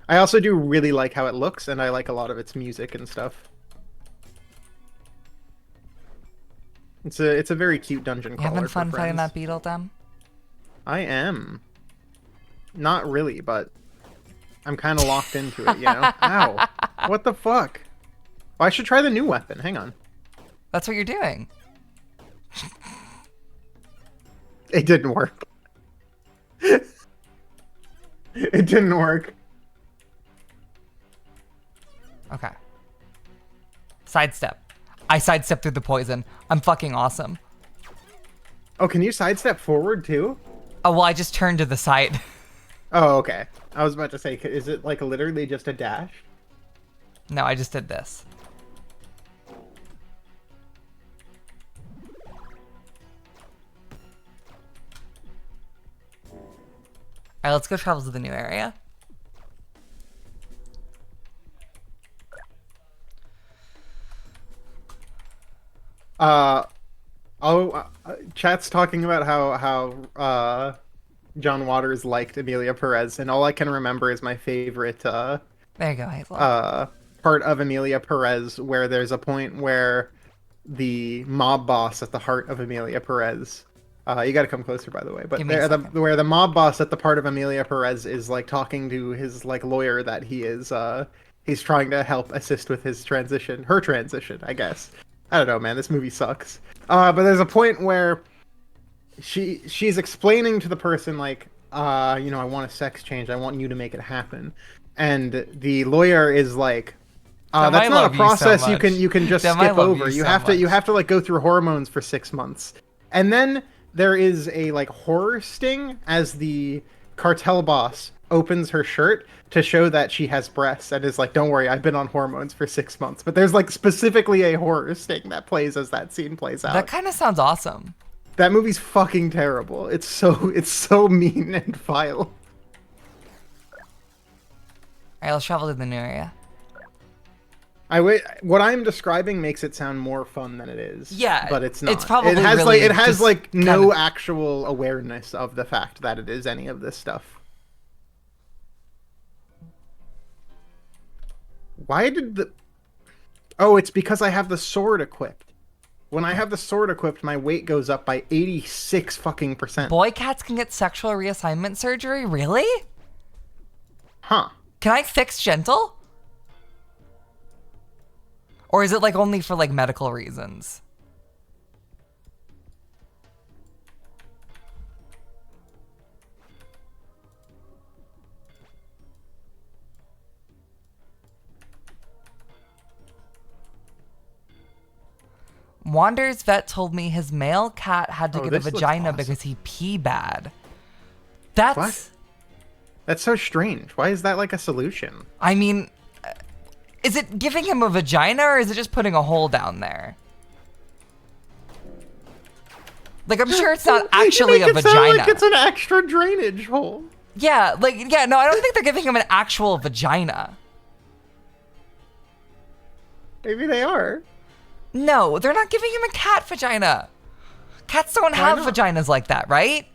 I also do really like how it looks, and I like a lot of its music and stuff. It's a very cute dungeon crawler. You having fun for fighting friends. that beetle, Dem? I am. Not really, but I'm kind of locked into it, you know? Ow. What the fuck? Oh, I should try the new weapon. Hang on. That's what you're doing. It didn't work. It didn't work. Okay. Sidestep. I sidestep through the poison. I'm fucking awesome. Oh, can you sidestep forward too? Oh, well, I just turned to the side. Oh, okay. I was about to say, is it like literally just a dash? No, I just did this. All right, let's go travel to the new area. Chat's talking about how John Waters liked Amelia Perez, and all I can remember is my favorite There you go, Hazel. part of Amelia Perez, where there's a point where the mob boss at the heart of Amelia Perez. You got to come closer, by the way. But Give me a second. where the mob boss at the part of Amelia Perez is like talking to his like lawyer that he is he's trying to help assist with his transition, her transition, I guess. I don't know, man. This movie sucks. But there's a point where she's explaining to the person like, you know, I want a sex change. I want you to make it happen. And the lawyer is like, Damn, I that's not love a you so process you much. can just Damn, I skip love over. you You so have to much. like go through hormones for 6 months. And then there is a like horror sting as the cartel boss opens her shirt to show that she has breasts and is like, don't worry, I've been on hormones for 6 months. But there's like specifically a horror sting that plays as that scene plays out. That kind of sounds awesome. That movie's fucking terrible. It's so mean and vile. All right, let's travel to the new area. What I'm describing makes it sound more fun than it is. Yeah, but it's not. it's probably it has really like it has just like no kinda- actual awareness of the fact that it is any of this stuff. Why did the... Oh, it's because I have the sword equipped. When I have the sword equipped, my weight goes up by 86 fucking %. Boy cats can get sexual reassignment surgery? Really? Huh. Can I fix gentle? Or is it like only for like medical reasons? Wander's vet told me his male cat had to Oh, get a this looks vagina awesome. because he pee bad. That's... What? That's so strange. Why is that like a solution? I mean, is it giving him a vagina or is it just putting a hole down there? Like, I'm sure it's not actually You a make it sound vagina. like it's an extra drainage hole. Yeah, like, yeah, no, I don't think they're giving him an actual vagina. Maybe they are. No, they're not giving him a cat vagina. Cats don't have not? vaginas like that, right?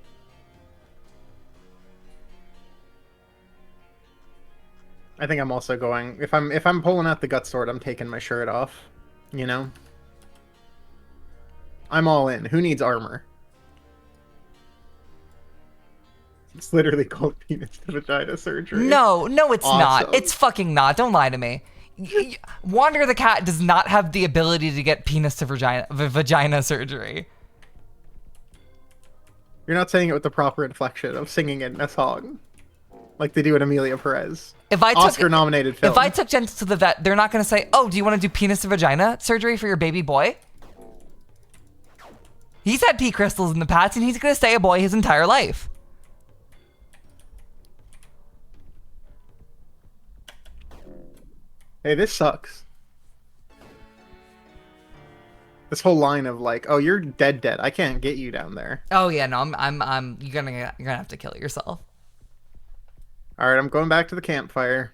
I think I'm also going. If I'm pulling out the gut sword, I'm taking my shirt off. You know. I'm all in. Who needs armor? It's literally called penis to vagina surgery. No, it's not. Awesome. It's fucking not. Don't lie to me. Wander the cat does not have the ability to get penis to vagina surgery. You're not saying it with the proper inflection of singing it in a song, like they do in Amelia Perez. Oscar-nominated film. If I took Gentle to the vet, they're not going to say, "Oh, do you want to do penis to vagina surgery for your baby boy?" He's had pea crystals in the past, and he's going to stay a boy his entire life. Hey, this sucks. This whole line of like, "Oh, you're dead. I can't get you down there." Oh yeah, no, you're gonna have to kill yourself. All right, I'm going back to the campfire.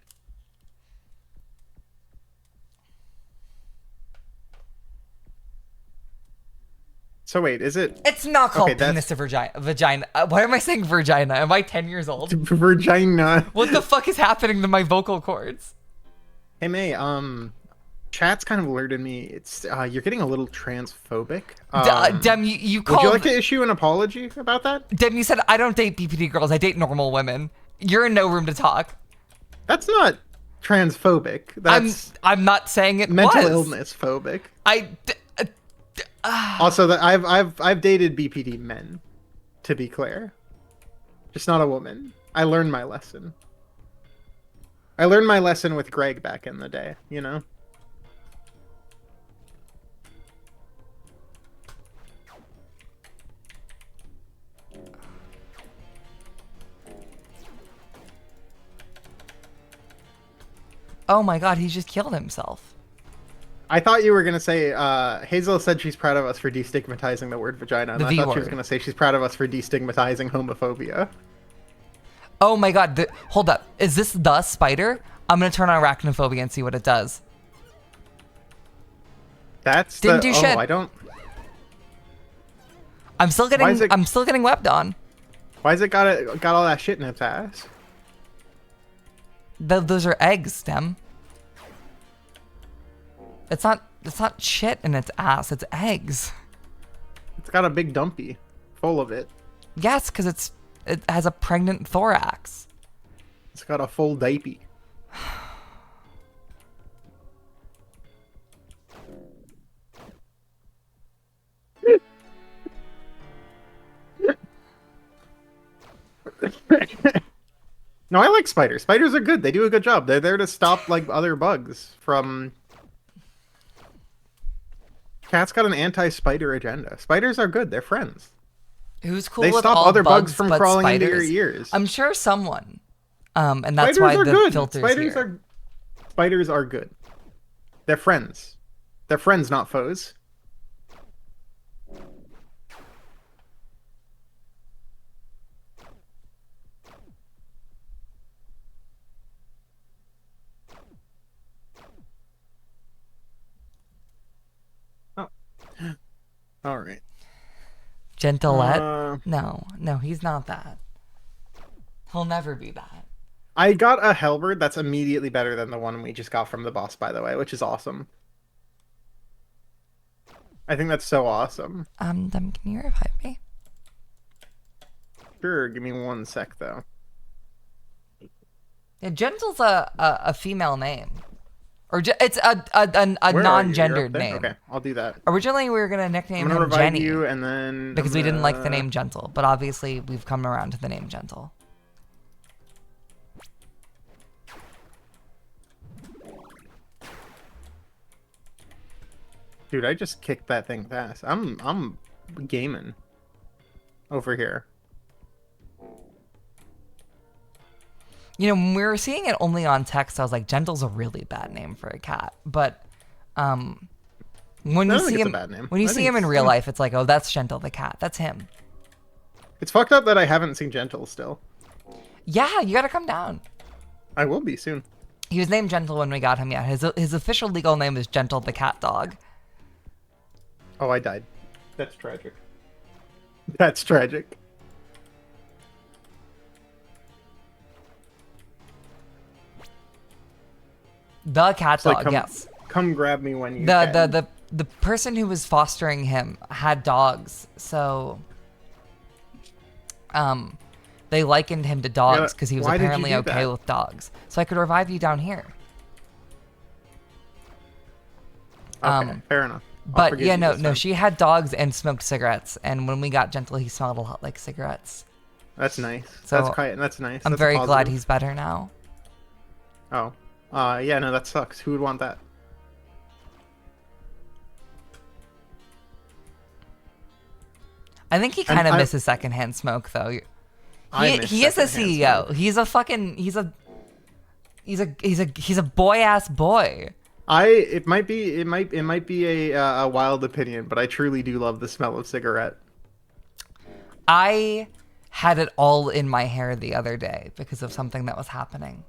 So wait, is it? It's not called Okay, penis to vagina. Why am I saying vagina? Am I 10 years old? Vagina. What the fuck is happening to my vocal cords? Hey May, chat's kind of alerted me. It's you're getting a little transphobic. Dem, you called. Would you like to issue an apology about that? Dem, you said I don't date BPD girls. I date normal women. You're in no room to talk. That's not transphobic. That's I'm not saying it mental was. illness phobic. I Also, that I've dated BPD men, to be clear, just not a woman. I learned my lesson. I learned my lesson with Greg back in the day. You know. Oh my god, he just killed himself. I thought you were gonna say Hazel said she's proud of us for destigmatizing the word vagina, and I thought she was gonna say she's proud of us for destigmatizing homophobia. Oh my god, hold up. Is this the spider? I'm gonna turn on arachnophobia and see what it does. That's Didn't do shit. I don't. I'm still getting webbed on. Why's it got all that shit in its ass? Those are eggs, Stem. It's not shit in its ass, it's eggs. It's got a big dumpy full of it. Yes, because it has a pregnant thorax. It's got a full diaper. No, I like spiders. Spiders are good. They do a good job. They're there to stop like other bugs from. Cat's got an anti-spider agenda. Spiders are good. They're friends. Who's cool They with stop all other bugs from but crawling spiders? into your ears. I'm sure someone. And that's Spiders why are the good. filter's here. Spiders are good. They're friends. They're friends, not foes. Oh. All right. Gentilette? No, he's not that. He'll never be that. I got a Hellbird that's immediately better than the one we just got from the boss, by the way, which is awesome. I think that's so awesome. Can you revive me? Sure, give me 1 sec, though. Yeah, Gentle's a female name. Or it's a Where non-gendered are you? name. Okay, I'll do that. Originally, we were going to nickname I'm gonna him revive Jenny. you, and then Because we didn't like the name Gentle. But obviously, we've come around to the name Gentle. Dude, I just kicked that thing fast. I'm gaming over here. You know, when we were seeing it only on text, I was like, Gentle's a really bad name for a cat. But when you see him, in real life, it's like, oh, that's Gentle the cat. That's him. It's fucked up that I haven't seen Gentle still. Yeah, you gotta come down. I will be soon. He was named Gentle when we got him. Yeah, his official legal name is Gentle the cat dog. Oh, I died. That's tragic. That's tragic. The cat It's like, dog, come, yes. come grab me when you can. The person who was fostering him had dogs, so they likened him to dogs because he was why did you apparently do okay that? with dogs. So I could revive you down here. Okay, fair enough. I'll But forgive yeah, you no, this no, time. she had dogs and smoked cigarettes, and when we got Gentle, he smelled a lot like cigarettes. That's nice. So That's nice. I'm That's very glad positive. he's better now. Oh. Yeah, no, that sucks. Who would want that? I think he kind of misses secondhand smoke, though. He is a CEO. Smoke. He's a fucking he's a boy ass boy. It might be a wild opinion, but I truly do love the smell of cigarette. I had it all in my hair the other day because of something that was happening.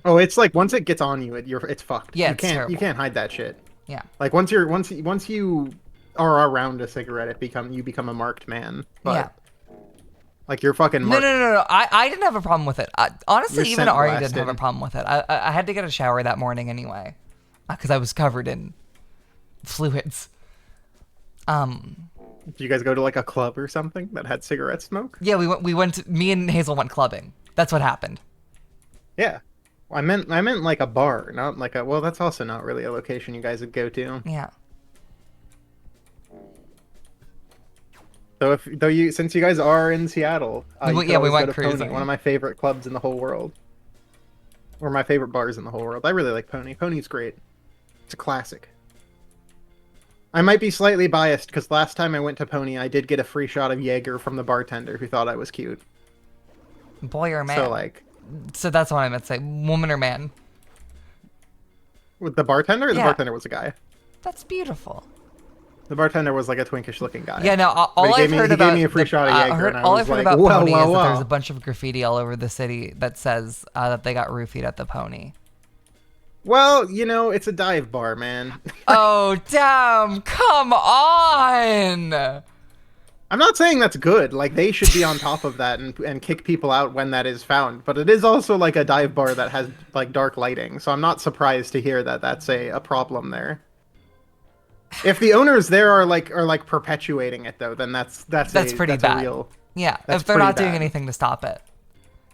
Oh, it's like once it gets on you, it's fucked. Yeah, You can't hide that shit. Yeah. Like once you are around a cigarette, you become a marked man. But, yeah. Like you're fucking marked. No. I didn't have a problem with it. Honestly, You're even scent Ari blasted. didn't have a problem with it. I had to get a shower that morning anyway because I was covered in fluids. Did you guys go to like a club or something that had cigarette smoke? Yeah, we went. Me and Hazel went clubbing. That's what happened. Yeah. I meant like a bar, not like a. Well, that's also not really a location you guys would go to. Yeah. So since you guys are in Seattle, you could we always went go to Pony, cruising. one of my favorite clubs in the whole world, or my favorite bars in the whole world. I really like Pony. Pony's great. It's a classic. I might be slightly biased because last time I went to Pony, I did get a free shot of Jaeger from the bartender who thought I was cute. Boy or man? So like, So that's what I meant to say. Woman or man? with the bartender, the Yeah. bartender was a guy. That's beautiful. The bartender was like a twinkish looking guy. Yeah, no. But All he I've gave heard me about a free shot of Jaeger, and I all was I've heard like, about whoa, Pony whoa, is that there's whoa. a bunch of graffiti all over the city that says that they got roofied at the Pony. Well, it's a dive bar, man. Oh damn! Come on! I'm not saying that's good. Like, they should be on top of that and kick people out when that is found. But it is also like a dive bar that has like dark lighting, so I'm not surprised to hear that that's a problem there. If the owners there are perpetuating it though, then that's pretty bad. Real. Yeah, That's if they're pretty not doing bad. anything to stop it.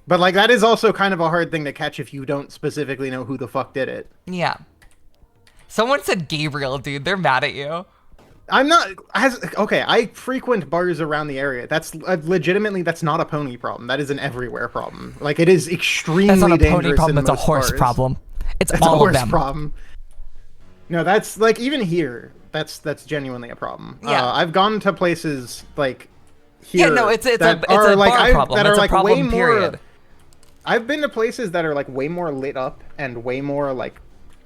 But like that is also kind of a hard thing to catch if you don't specifically know who the fuck did it. Yeah. Someone said Gabriel, dude. They're mad at you. I'm not okay. I frequent bars around the area. That's legitimately that's not a Pony problem. That is an everywhere problem. Like it is extremely That's not a dangerous. Pony problem. in It's a most horse bars. problem. It's That's a all of horse them. problem. No, that's like even here. That's genuinely a problem. Yeah. I've gone to places like here. Yeah, no, it's a that bar are, like, problem. That It's are a like problem, way period. more. I've been to places that are like way more lit up and way more like.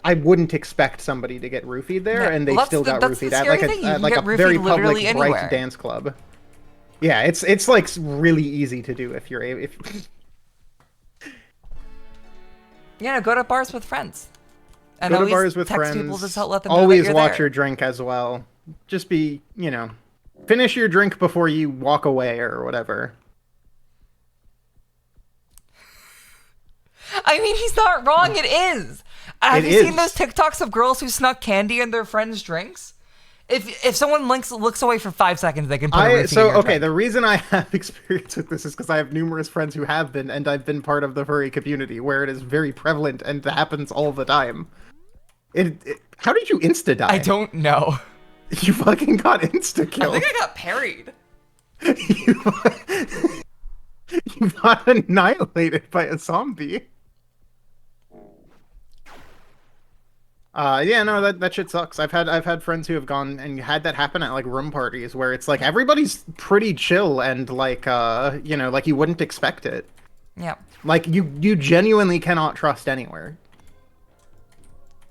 I wouldn't expect somebody to get roofied there, Yeah, and they well, still got that's the roofied at scary like thing. You a can like get a very roofied literally public anywhere. bright dance club. Yeah, it's like really easy to do if you're if. Yeah, no, go to bars with friends. And Go to always bars with text friends. people to let them know Always that you're watch there. your drink as well. Just be, finish your drink before you walk away or whatever. I mean, he's not wrong. It is. Have It you seen is. those TikToks of girls who snuck candy in their friends' drinks? If someone looks away for 5 seconds, they can put a roofie in your drink. The reason I have experience with this is because I have numerous friends who have been, and I've been part of the furry community where it is very prevalent and happens all the time. How did you insta die? I don't know. You fucking got insta I killed. think I got parried. You got annihilated by a zombie. Yeah, no, that shit sucks. I've had friends who have gone and had that happen at like room parties where it's like everybody's pretty chill and like like you wouldn't expect it. Yeah. Like you genuinely cannot trust anywhere.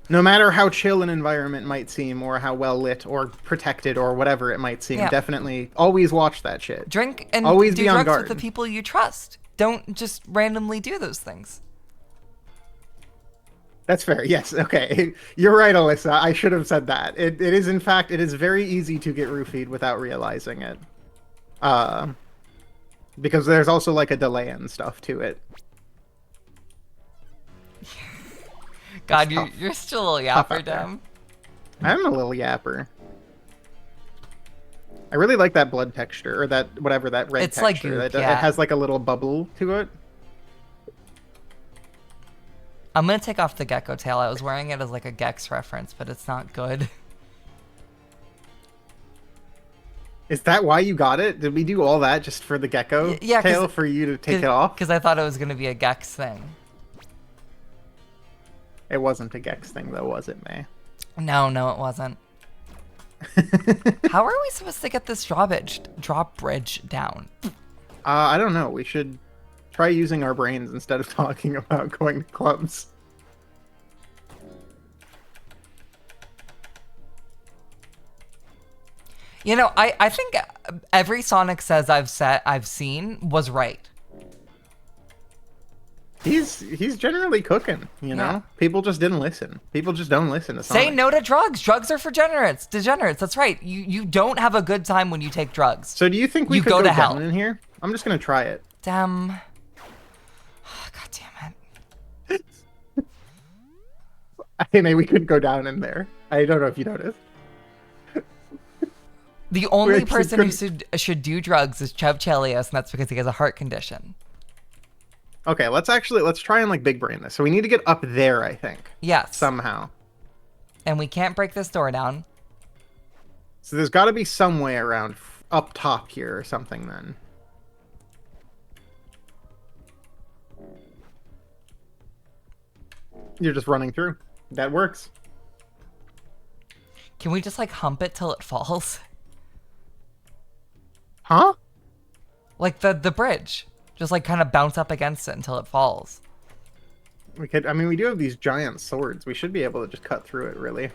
No matter how chill an environment might seem or how well lit or protected or whatever it might seem, Yeah. definitely always watch that shit. Drink and Always do be on drugs guard. with the people you trust. Don't just randomly do those things. That's fair. Yes. Okay. You're right, Alyssa. I should have said that. It is, in fact, it is very easy to get roofied without realizing it. Because there's also like a delay and stuff to it. God, tough. you're still a little Tough yapper, out there. Dem. I'm a little yapper. I really like that blood texture, or that whatever that red It's like texture. goop, It yeah. has like a little bubble to it. I'm gonna take off the gecko tail. I was wearing it as like a Gex reference, but it's not good. Is that why you got it? Did we do all that just for the gecko Yeah, tail for you to take it off? Because I thought it was gonna be a Gex thing. It wasn't a Gex thing though, was it, May? No, it wasn't. How are we supposed to get this drawbridge down? I don't know. We should try using our brains instead of talking about going to clubs. You know, I think every Sonic Says I've seen was right. He's generally cooking, you know? Yeah. People just didn't listen. People just don't listen to Say Sonic. no to drugs. Drugs are for degenerates. That's right. You don't have a good time when you take drugs. So do you think we You could go go to down hell. in here? I'm just gonna try it. Damn. God damn it. Hey, May, we could go down in there. I don't know if you noticed. The only actually person who couldn't- should do drugs is Chev Chelios, and that's because he has a heart condition. Okay, let's try and like big brain this. So we need to get up there, I think. Yes. Somehow. And we can't break this door down. So there's got to be some way around up top here or something then. You're just running through. That works. Can we just like hump it till it falls? Huh? Like the bridge. Just like kind of bounce up against it until it falls. We could. I mean, we do have these giant swords. We should be able to just cut through it, really.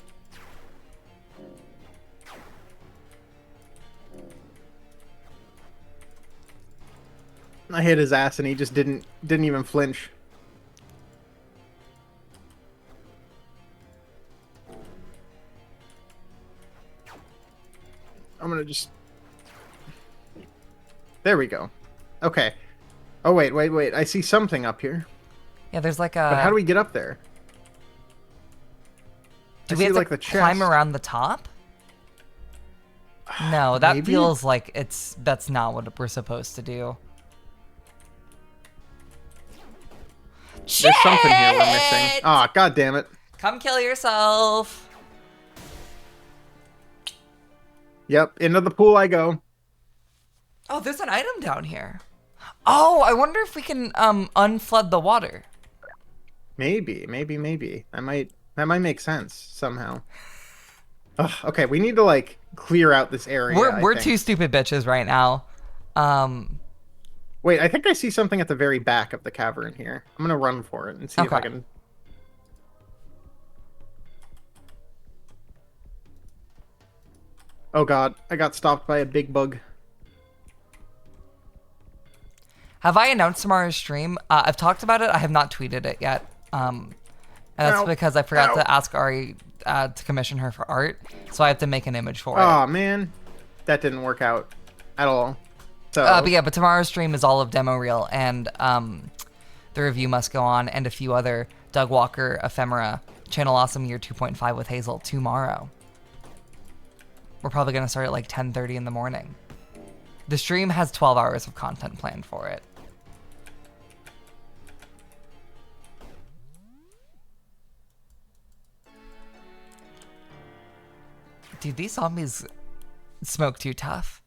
I hit his ass and he just didn't even flinch. I'm gonna just... There we go. Okay. Oh, wait. I see something up here. Yeah, there's like a... But how do we get up there? Do I we see, have like, to the climb chest. around the top? No, that Maybe? feels like that's not what we're supposed to do. There's something here we're missing. Shit! Ah, god damn it. Come kill yourself. Yep, into the pool I go. Oh, there's an item down here. Oh, I wonder if we can unflood the water. Maybe. That might make sense somehow. Ugh, okay, we need to like clear out this area. We're I think. two stupid bitches right now. Wait, I think I see something at the very back of the cavern here. I'm gonna run for it and see if I Okay. can. Oh god, I got stopped by a big bug. Have I announced tomorrow's stream? I've talked about it. I have not tweeted it yet. And that's Ow. because I forgot Ow. to ask Ari to commission her for art, so I have to make an image for it. Oh man, that didn't work out at all. So But tomorrow's stream is all of demo reel, and the review must go on, and a few other Doug Walker ephemera. Channel Awesome Year 2.5 with Hazel tomorrow. We're probably gonna start at like 10:30 in the morning. The stream has 12 hours of content planned for it. Dude, these zombies smoke too tough.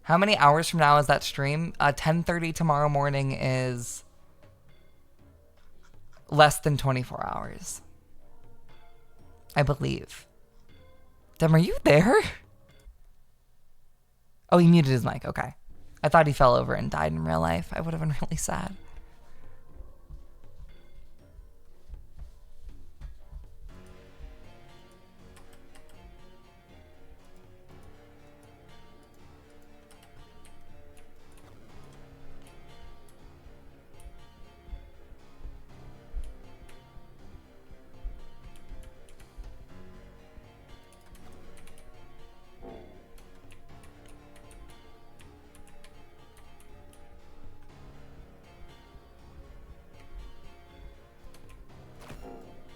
How many hours from now is that stream? 10:30 tomorrow morning is less than 24 hours. I believe. Dem, are you there? Oh, he muted his mic. Okay. I thought he fell over and died in real life. I would have been really sad.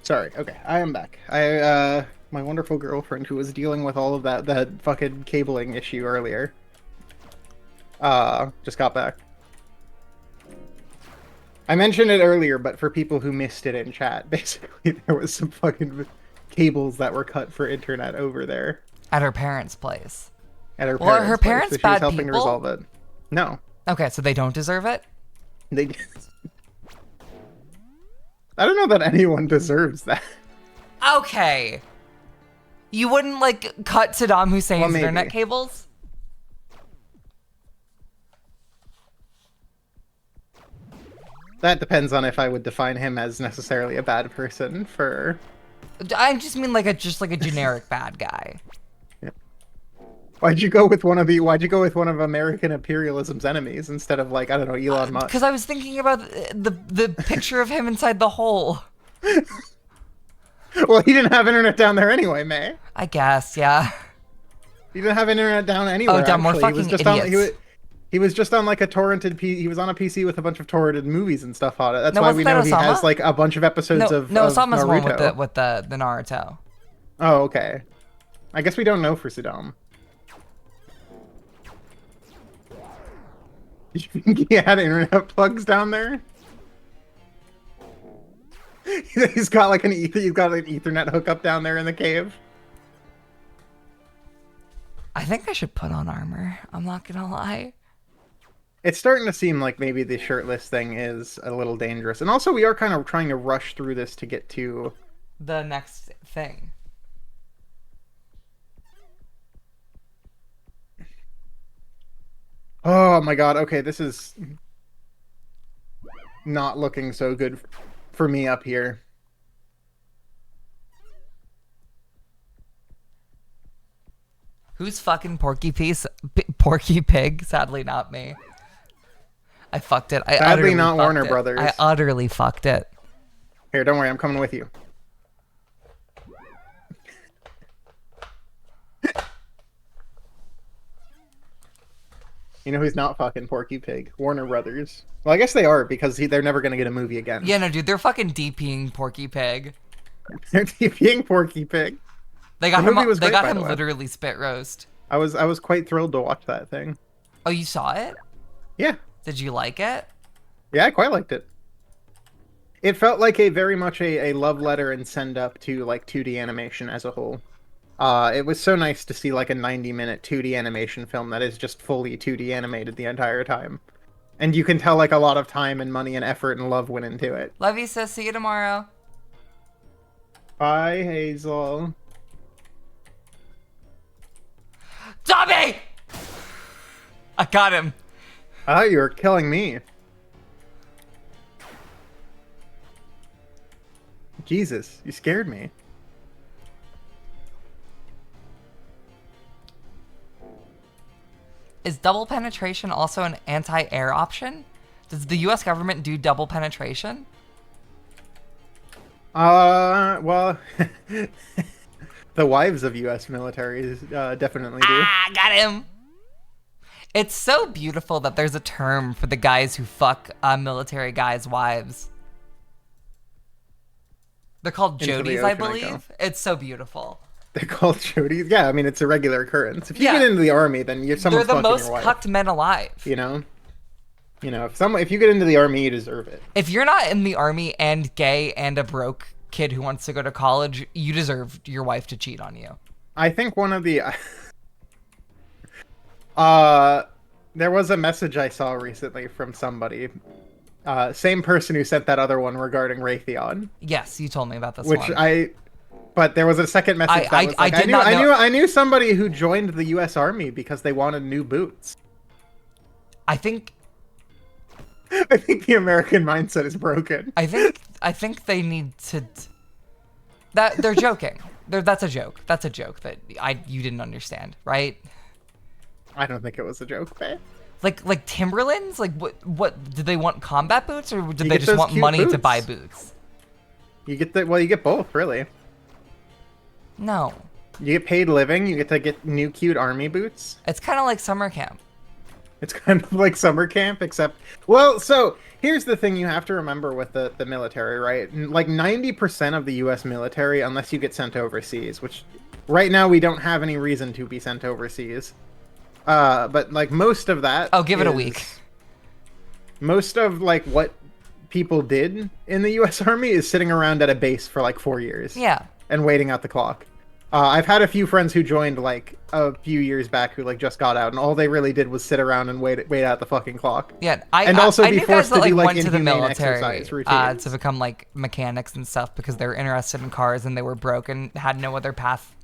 Sorry. Okay, I am back. My wonderful girlfriend who was dealing with all of that fucking cabling issue earlier, just got back. I mentioned it earlier, but for people who missed it in chat, basically there was some fucking cables that were cut for internet over there At her parents' place. at her Well, are parents' her place, parents so she was bad helping to people? resolve it. No, Okay, so they don't deserve it? they. I don't know that anyone deserves that. Okay. You wouldn't, like, cut Saddam Hussein's Well, maybe. internet cables? That depends on if I would define him as necessarily a bad person for. I just mean like a generic bad guy. Why'd you go with one of American imperialism's enemies instead of, like, I don't know, Elon Musk? Because I was thinking about the picture of him inside the hole. Well, he didn't have internet down there anyway, May. I guess, yeah. He didn't have internet down anywhere. Oh, damn, more actually. fucking he was just idiots. he was just on like a torrented he was on a PC with a bunch of torrented movies and stuff on it. That's No, why wasn't we that know he Osama? has like a bunch of episodes No, of Osama's the one Naruto. with the Naruto. Oh, okay. I guess we don't know for Saddam. Did you think he had internet plugs down there? He's got like an Ethernet hookup down there in the cave. I think I should put on armor. I'm not gonna lie. It's starting to seem like maybe the shirtless thing is a little dangerous. And also we are kind of trying to rush through this to get to The next thing. Oh my god, okay, this is not looking so good for me up here. Who's fucking Porky Pig? Sadly, not me. I fucked it. I Sadly, utterly not fucked Warner it. Brothers. I utterly fucked it. Here, don't worry, I'm coming with you. You know who's not fucking Porky Pig? Warner Brothers. Well, I guess they are because they're never gonna get a movie again. Yeah, no, dude, they're fucking DPing Porky Pig. They're TVing Porky Pig. They got The him. movie was They great, got by him the way. literally spit roast. I was quite thrilled to watch that thing. Oh, you saw it? Yeah. Did you like it? Yeah, I quite liked it. It felt like a very much a love letter and send up to like 2D animation as a whole. It was so nice to see like a 90-minute 2D animation film that is just fully 2D animated the entire time. And you can tell like a lot of time and money and effort and love went into it. Love you, sis. See you tomorrow. Bye, Hazel. Tommy! I got him. I thought you were killing me. Jesus, you scared me. Is double penetration also an anti-air option? Does the U.S. government do double penetration? Well, the wives of U.S. militaries definitely do. Ah, got him. It's so beautiful that there's a term for the guys who fuck military guys' wives. They're called Into the Jodies, I ocean I go. believe. It's so beautiful. They're called Jodies. Yeah, I mean it's a regular occurrence. If you Yeah. get into the army, then you're They're someone's the fucking most your wife. cucked men alive. You know, if you get into the army, you deserve it. If you're not in the army and gay and a broke kid who wants to go to college, you deserve your wife to cheat on you. I think one of the there was a message I saw recently from somebody, same person who sent that other one regarding Raytheon, Yes, you told me about this which one. But there was a second message that was like, did not know- I knew somebody who joined the U.S. Army because they wanted new boots. I think I think the American mindset is broken. I think they need to. That they're joking. That's a joke. That's a joke that you didn't understand, right? I don't think it was a joke, babe. Like Timberlands? Like what did they want, combat boots, or did You they get just those want cute money to boots. buy boots? You get both, really. No. You get paid living, you get to get new cute army boots. It's kind of like summer camp. It's kind of like summer camp, except well. So here's the thing: you have to remember with the military, right? Like 90% of the U.S. military, unless you get sent overseas, which right now we don't have any reason to be sent overseas. But like most of that. Oh, give it a week. Most of like what people did in the U.S. Army is sitting around at a base for like 4 years. Yeah. And waiting out the clock. I've had a few friends who joined like a few years back who like just got out, and all they really did was sit around and wait out the fucking clock. Yeah, and also I be knew guys forced that to do like went to the inhumane military exercise routines. to become like mechanics and stuff because they were interested in cars and they were broke and had no other path.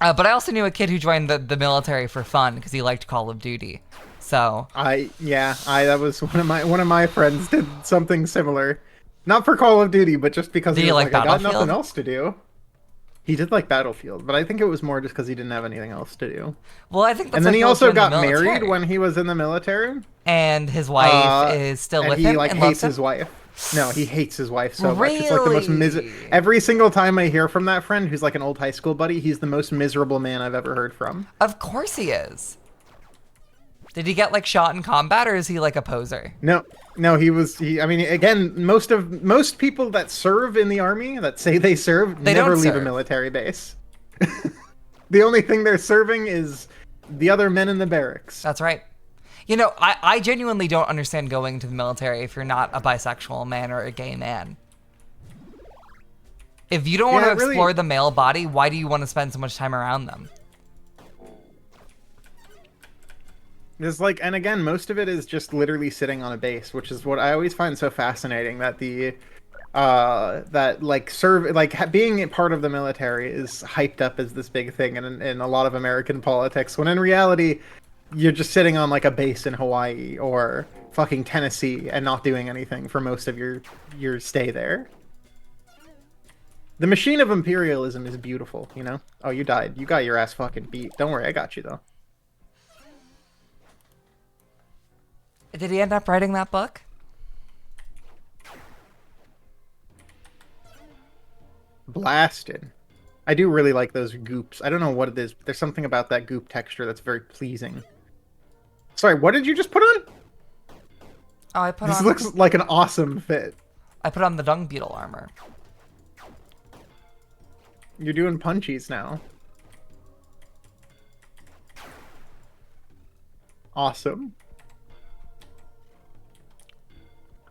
But I also knew a kid who joined the military for fun because he liked Call of Duty. So that was one of my friends did something similar. Not for Call of Duty, but just because he was like I got nothing else to do. He did like Battlefield, but I think it was more just because he didn't have anything else to do. Well, I think that's and then he also got married when he was in the military. And his wife is still with him. He like hates his wife. No, he hates his wife so much. It's like the most every single time I hear from that friend who's like an old high school buddy, he's the most miserable man I've ever heard from. Of course he is. Did he get like shot in combat, or is he like a poser? No, I mean, again, most people that serve in the army that say they serve never leave a military base. The only thing they're serving is the other men in the barracks. That's right. You know, I genuinely don't understand going to the military if you're not a bisexual man or a gay man. If you don't want to explore the male body, why do you want to spend so much time around them? There's like, and again, most of it is just literally sitting on a base, which is what I always find so fascinating. That being a part of the military is hyped up as this big thing in a lot of American politics, when in reality, you're just sitting on like a base in Hawaii or fucking Tennessee and not doing anything for most of your stay there. The machine of imperialism is beautiful, you know? Oh, you died. You got your ass fucking beat. Don't worry, I got you though. Did he end up writing that book? Blasted. I do really like those goops. I don't know what it is. There's something about that goop texture that's very pleasing. Sorry, what did you just put on? Oh, I put this on... This looks like an awesome fit. I put on the dung beetle armor. You're doing punchies now. Awesome.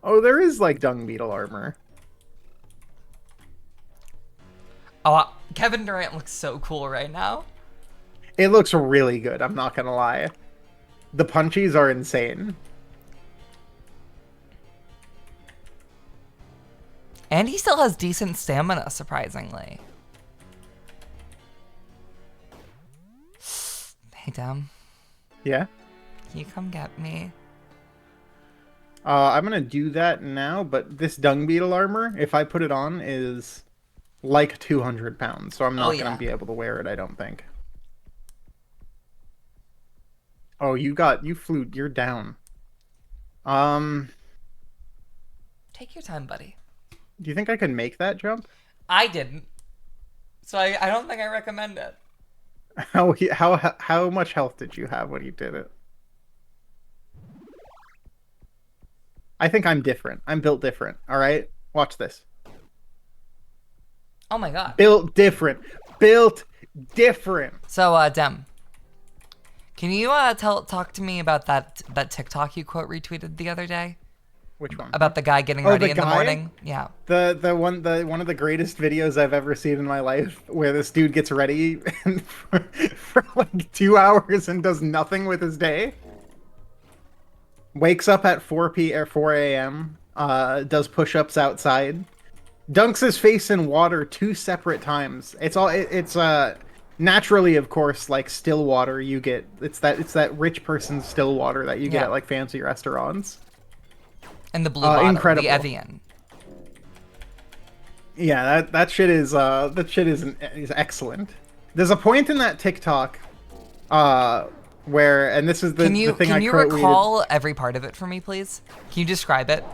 Oh, there is like dung beetle armor. Oh, Kevin Durant looks so cool right now. It looks really good, I'm not gonna lie. The punchies are insane. And he still has decent stamina, surprisingly. Hey, Dem. Yeah? Can you come get me? I'm gonna do that now, but this dung beetle armor, if I put it on, is like 200 pounds, so I'm not gonna be able to wear it, I don't think. Oh, you're down. Take your time, buddy. Do you think I can make that jump? I didn't. So I don't think I recommend it. How much health did you have when you did it? I think I'm different. I'm built different. All right? Watch this. Oh my god. Built different. Built different. So, Dem, can you talk to me about that TikTok you quote retweeted the other day? Which one? About the guy getting ready in the morning? Yeah. The one of the greatest videos I've ever seen in my life, where this dude gets ready for like 2 hours and does nothing with his day. Wakes up at 4 a.m. Does push-ups outside, dunks his face in water 2 separate times. It's naturally, of course, like still water you get. It's that rich person's still water that you get at like fancy restaurants. And the blue bottle, incredible. The Evian. Yeah, that shit is excellent. There's a point in that TikTok where, and this is the thing I Can you recall every part of it for me, please? Can you describe it?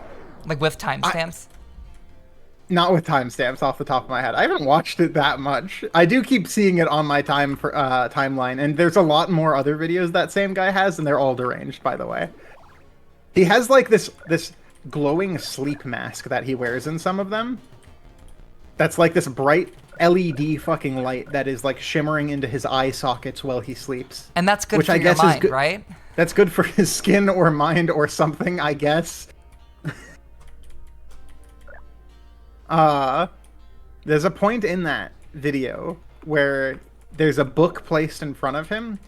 Like with timestamps? Not with timestamps off the top of my head. I haven't watched it that much. I do keep seeing it on my timeline, and there's a lot more other videos that same guy has, and they're all deranged, by the way. He has like this glowing sleep mask that he wears in some of them. That's like this bright LED fucking light that is like shimmering into his eye sockets while he sleeps. And that's good which for I your guess mind, is good. right? That's good for his skin or mind or something, I guess. There's a point in that video where there's a book placed in front of him,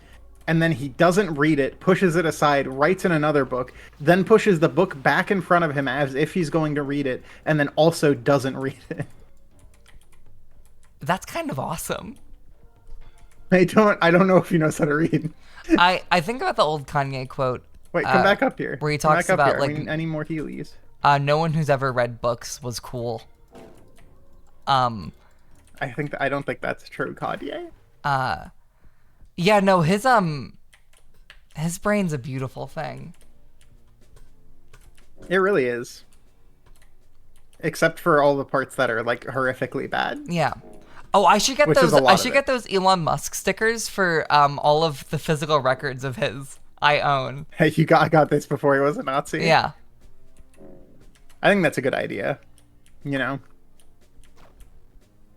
and then he doesn't read it, pushes it aside, writes in another book, then pushes the book back in front of him as if he's going to read it, and then also doesn't read it. That's kind of awesome. I don't know if he knows how to read. I think about the old Kanye quote. Wait, come back up here. Where he Come talks back up about here. like I need more Heelys. No one who's ever read books was cool. I don't think that's true, Kanye. Yeah, no, his brain's a beautiful thing. It really is. Except for all the parts that are like horrifically bad. Yeah. Oh, I should get Which is those. a lot I of should it. get those Elon Musk stickers for all of the physical records of his I own. Hey, I got this before he was a Nazi. Yeah. I think that's a good idea. You know.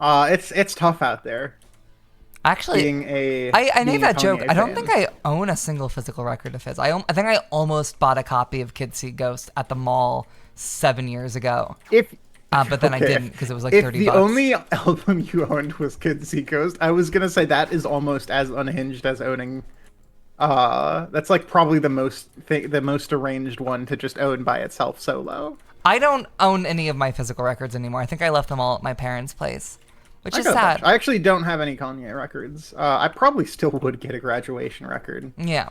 It's tough out there. Actually, I made that joke. I don't think I own a single physical record of his. I think I almost bought a copy of Kids See Ghost at the mall 7 years ago. But then I didn't because it was like $30. If the only album you owned was Kids See Ghost, I was gonna say that is almost as unhinged as owning. That's like probably the most arranged one to just own by itself solo. I don't own any of my physical records anymore. I think I left them all at my parents' place, which is sad. I actually don't have any Kanye records. I probably still would get a graduation record. Yeah.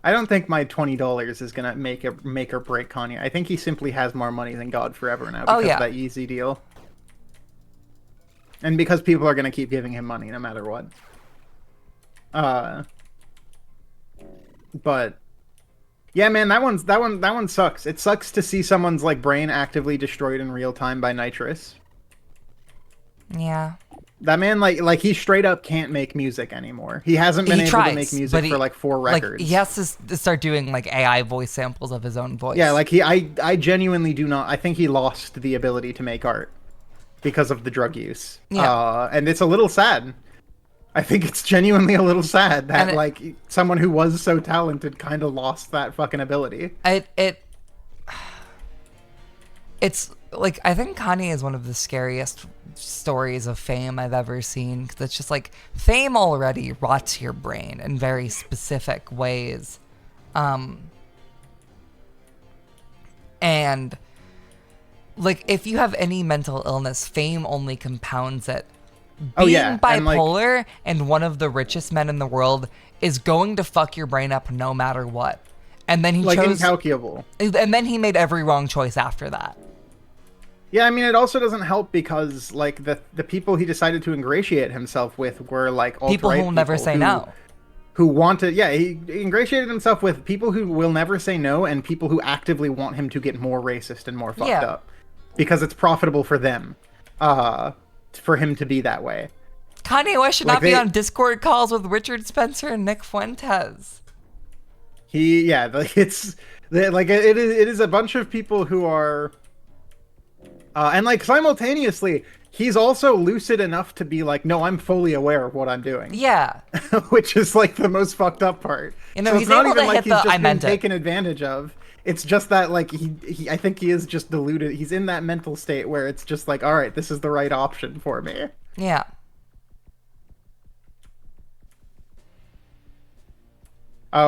I don't think my $20 is gonna make or break Kanye. I think he simply has more money than God forever now because of that Yeezy deal, and because people are gonna keep giving him money no matter what. But yeah, man, that one sucks. It sucks to see someone's like brain actively destroyed in real time by nitrous. Yeah. That man, like he straight up can't make music anymore. He hasn't been able to make music for like 4 records. Like, he has to start doing like AI voice samples of his own voice. Yeah, like I genuinely do not. I think he lost the ability to make art because of the drug use. Yeah. And it's a little sad. I think it's genuinely a little sad that like someone who was so talented kind of lost that fucking ability. It's like, I think Kanye is one of the scariest stories of fame I've ever seen, because it's just like fame already rots your brain in very specific ways, and like if you have any mental illness, fame only compounds it. Being bipolar and one of the richest men in the world is going to fuck your brain up no matter what. And then he chose incalculable. And then he made every wrong choice after that. Yeah, I mean, it also doesn't help because like the people he decided to ingratiate himself with were like people who will never say no. Who wanted, he ingratiated himself with people who will never say no and people who actively want him to get more racist and more fucked up because it's profitable for them. For him to be that way. Kanye West should not be on Discord calls with Richard Spencer and Nick Fuentes. It is a bunch of people who are, and like simultaneously, he's also lucid enough to be like, no, I'm fully aware of what I'm doing. Yeah. Which is like the most fucked up part. You know, so he's it's not able even to like hit he's the just I been meant taken advantage of. It's just that like I think he is just deluded. He's in that mental state where it's just like, all right, this is the right option for me. Yeah.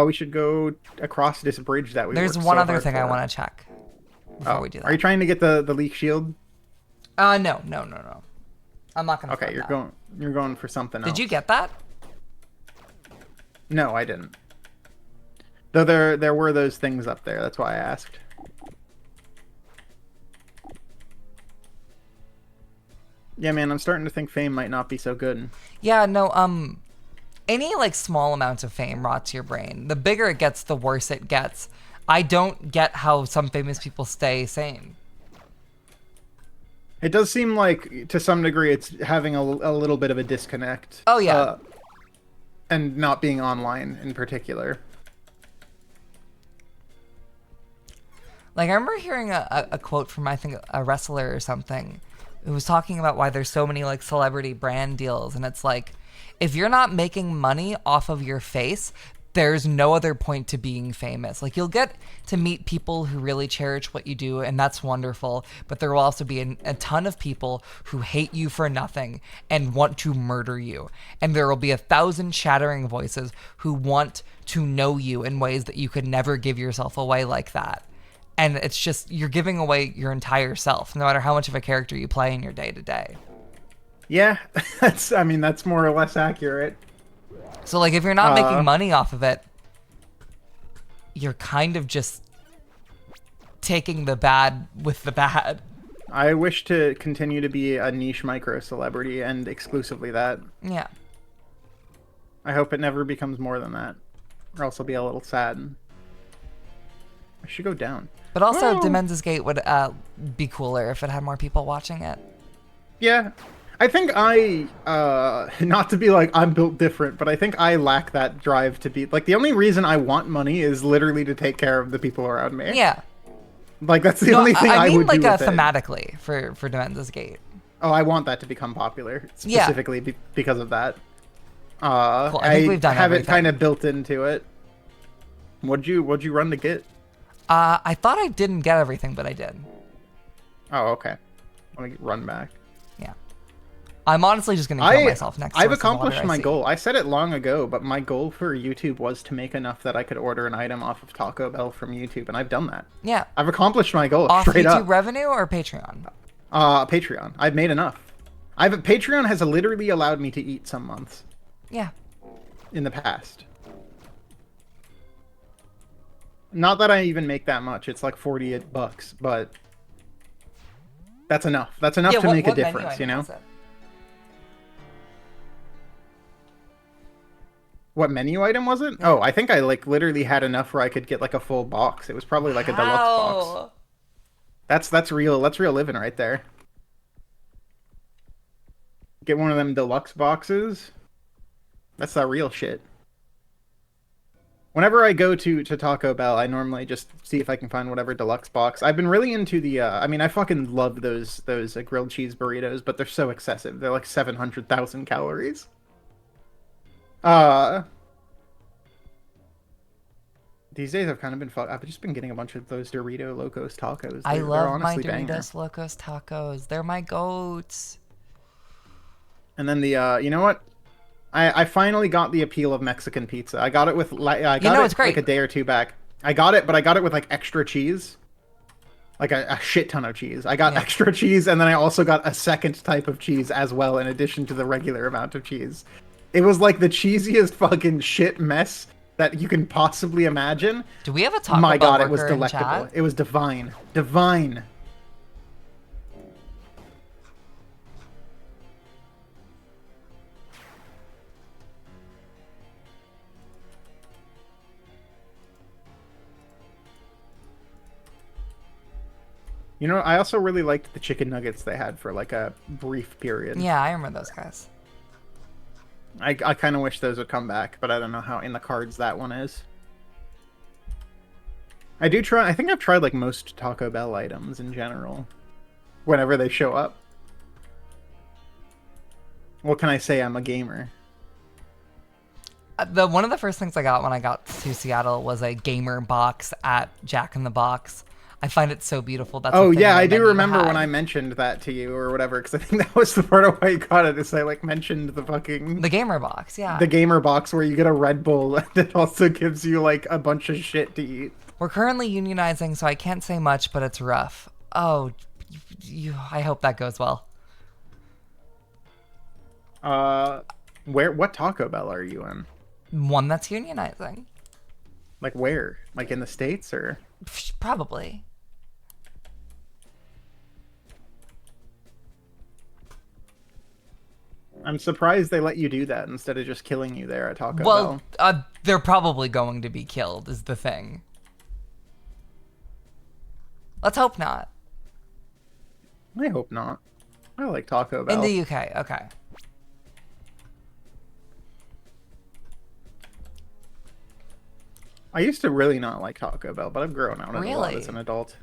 We should go across this bridge that we. There's one other thing I want to check before we do that. Are you trying to get the leak shield? No. I'm not gonna. Okay, you're going for something else. Did you get that? No, I didn't. Though there were those things up there. That's why I asked. Yeah, man, I'm starting to think fame might not be so good. Yeah, no, any like small amounts of fame rots your brain. The bigger it gets, the worse it gets. I don't get how some famous people stay sane. It does seem like, to some degree, it's having a little bit of a disconnect. Oh, yeah. And not being online in particular. Like, I remember hearing a quote from, I think, a wrestler or something who was talking about why there's so many, like, celebrity brand deals. And it's like, if you're not making money off of your face, there's no other point to being famous. Like, you'll get to meet people who really cherish what you do, and that's wonderful. But there will also be a ton of people who hate you for nothing and want to murder you. And there will be 1,000 shattering voices who want to know you in ways that you could never give yourself away like that. And it's just, you're giving away your entire self, no matter how much of a character you play in your day-to-day. Yeah, that's more or less accurate. So, like, if you're not making money off of it, you're kind of just taking the bad with the bad. I wish to continue to be a niche micro-celebrity and exclusively that. Yeah. I hope it never becomes more than that, or else I'll be a little sad. I should go down. But also, Demen's Gate would be cooler if it had more people watching it. Yeah. I think not to be like, I'm built different, but I think I lack that drive to be, like, the only reason I want money is literally to take care of the people around me. Yeah. Like, that's the only thing I would do with it. Thematically, for Demen's Gate. Oh, I want that to become popular, specifically because of that. Cool. I think we've done have everything. It kind of built into it. What'd you run to get? I thought I didn't get everything, but I did. Oh, okay. Let me run back. Yeah. I'm honestly just going to kill myself next time. I've accomplished my goal. I said it long ago, but my goal for YouTube was to make enough that I could order an item off of Taco Bell from YouTube, and I've done that. Yeah. I've accomplished my goal straight up. YouTube revenue or Patreon? Patreon. I've made enough. Patreon has literally allowed me to eat some months. Yeah. In the past. Not that I even make that much. It's like $48, but that's enough. That's enough to make a difference, you know? What menu item was it? Oh, I think I like literally had enough where I could get like a full box. It was probably like a deluxe box. That's real living right there. Get one of them deluxe boxes. That's the real shit. Whenever I go to Taco Bell, I normally just see if I can find whatever deluxe box. I've been really into the, I fucking love those grilled cheese burritos, but they're so excessive. They're like 700,000 calories. These days I've kind of been I've just been getting a bunch of those Dorito Locos tacos. I love my Doritos banger. Locos tacos. They're my goats. And then the, you know what? I finally got the appeal of Mexican pizza. I got it with, it's great. Like a day or two back. I got it, but I got it with like extra cheese. Like a shit ton of cheese. I got extra cheese, and then I also got a second type of cheese as well, in addition to the regular amount of cheese. It was like the cheesiest fucking shit mess that you can possibly imagine. Do we have a Taco Bell My God, it was worker in delectable. chat? It was divine. Divine. You know, I also really liked the chicken nuggets they had for like a brief period. Yeah, I remember those guys. I kind of wish those would come back, but I don't know how in the cards that one is. I think I've tried like most Taco Bell items in general. Whenever they show up. What can I say? I'm a gamer. One of the first things I got when I got to Seattle was a gamer box at Jack in the Box. I find it so beautiful. That's I do remember when I mentioned that to you or whatever, because I think that was the part of why you got it, is I like mentioned the gamer box, yeah. The gamer box where you get a Red Bull that also gives you like a bunch of shit to eat. We're currently unionizing, so I can't say much, but it's rough. Oh, I hope that goes well. What Taco Bell are you in? One that's unionizing. Like where? Like in the States or? Probably. I'm surprised they let you do that instead of just killing you there at Taco Bell. Well, they're probably going to be killed, is the thing. Let's hope not. I hope not. I like Taco In Bell. the UK, okay. I used to really not like Taco Bell, but I've grown out of it a lot as Really? an adult.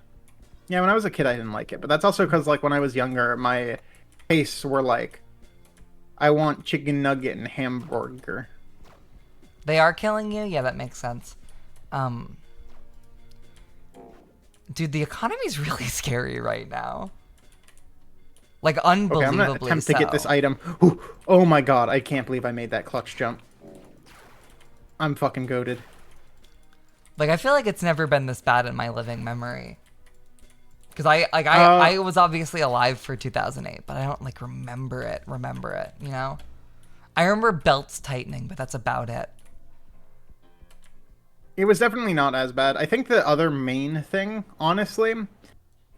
Yeah, when I was a kid, I didn't like it, but that's also because like when I was younger, my tastes were like, I want chicken nugget and hamburger. They are killing you? Yeah, that makes sense. Um, dude, the economy's really scary right now. Like, Okay, I'm gonna unbelievably attempt to get this so. item. Ooh, oh my god, I can't believe I made that clutch jump. I'm fucking goated. Like, I feel like it's never been this bad in my living memory. Because I Uh, was obviously alive for 2008, but I don't, like, remember it, you know? I remember belts tightening, but that's about it. it was definitely not as bad. I think the other main thing, honestly,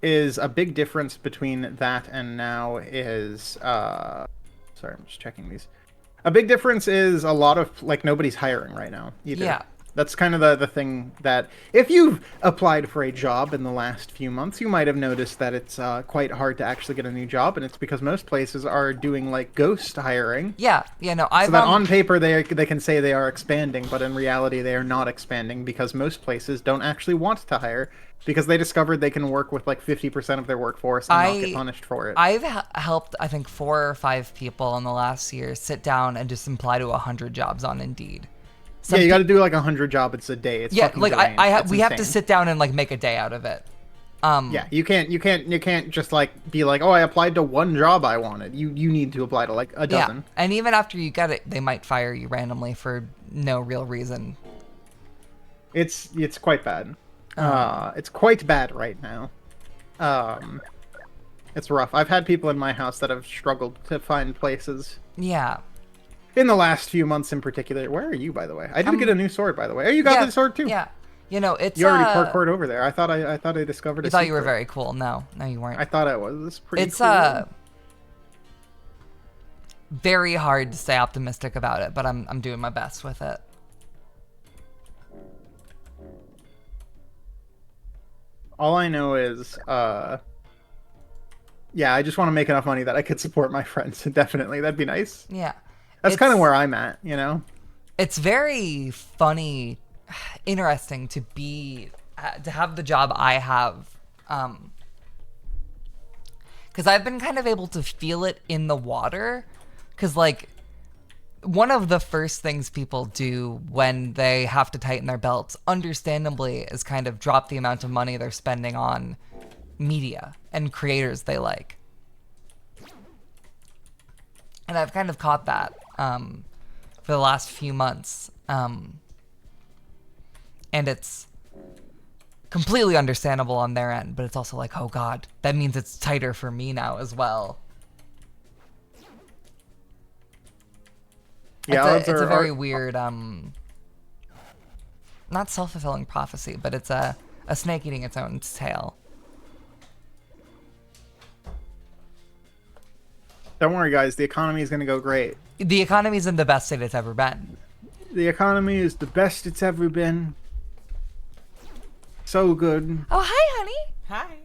is a big difference between that and now is sorry, I'm just checking these. A big difference is a lot of like nobody's hiring right now either. Yeah. That's kind of the thing that if you've applied for a job in the last few months, you might have noticed that it's quite hard to actually get a new job, and it's because most places are doing like ghost hiring, Yeah, no, so that on paper they can say they are expanding, but in reality they are not expanding because most places don't actually want to hire because they discovered they can work with like 50% of their workforce and not get I punished for it. I've helped I think 4 or 5 people in the last year sit down and just apply to 100 jobs on Indeed. Yeah, Some you got to pe- do like 100 jobs a day. It's yeah, fucking like deranged. It's we have to insane. sit down and like make a day out of it. Yeah, you can't just like be like, oh, I applied to one job I wanted. You need to apply to like a Yeah, dozen. and even after you get it, they might fire you randomly for no real reason. It's quite bad. Um, It's quite bad right now. Um, it's rough. I've had people in my house that have struggled to find places yeah, in the last few months in particular. Where are you, by the way? I did get a new sword, by the way. Oh, you got yeah, the sword too. yeah. You know, it's You already parkoured over there. I thought I discovered You a thought you were secret. very cool. No, you weren't. I thought I was pretty It's cool. very hard to stay optimistic about it, but I'm doing my best with it. All I know is, yeah, I just want to make enough money that I could support my friends. Definitely, that'd be nice. Yeah. That's kind of It's where I'm at, you know? it's very funny, interesting to have the job I have, because I've been kind of able to feel it in the water, because like one of the first things people do when they have to tighten their belts, understandably, is kind of drop the amount of money they're spending on media and creators they like. And I've kind of caught that for the last few months. And it's completely understandable on their end, but it's also like, oh God, that means it's tighter for me now as well. Yeah, It's a very weird, not self-fulfilling prophecy, but it's a snake eating its own tail. Don't worry, guys. The economy is going to go great. The economy's in the best state it's ever been. The economy is the best it's ever been. So good. Oh, hi, honey. Hi.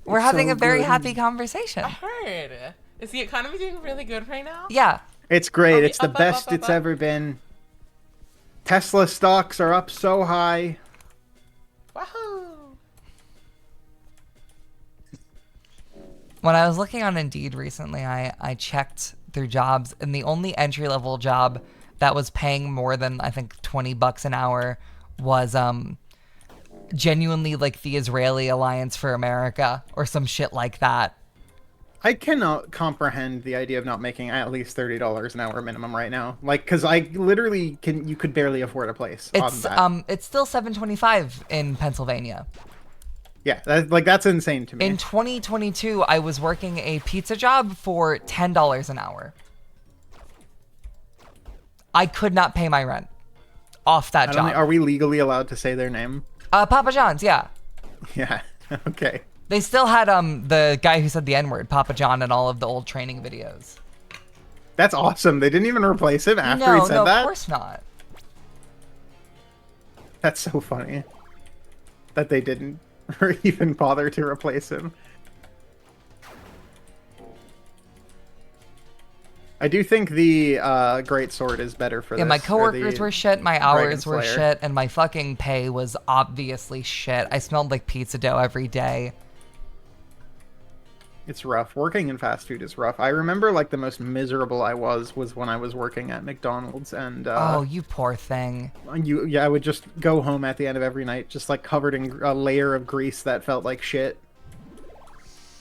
We're It's having so a very good. happy conversation. I heard. Is the economy doing really good right now? Yeah. It's great. Okay, It's the up, best up, it's up. ever been. Tesla stocks are up so high. Wahoo! When I was looking on Indeed recently, I checked through jobs, and the only entry-level job that was paying more than, I think, $20 an hour was genuinely like the Israeli Alliance for America or some shit like that. I cannot comprehend the idea of not making at least $30 an hour minimum right now. Like, because I literally you could barely afford a place on It's that. it's still $7.25 in Pennsylvania. Yeah, that's insane to me. In 2022, I was working a pizza job for $10 an hour. I could not pay my rent off that I don't job. are we legally allowed to say their name? Papa John's, yeah. Yeah. Okay. They still had the guy who said the N-word, Papa John, in all of the old training videos. That's awesome. They didn't even replace him after No, he said no, that. of course not. That's so funny that they didn't or even bother to replace him. I do think the great sword is better for Yeah, this. my or coworkers the were shit, my Dragon hours were Slayer. shit, and my fucking pay was obviously shit. I smelled like pizza dough every day. It's rough. Working in fast food is rough. I remember like the most miserable I was when I was working at McDonald's, and Oh, you poor thing. I would just go home at the end of every night, just like covered in a layer of grease that felt like shit.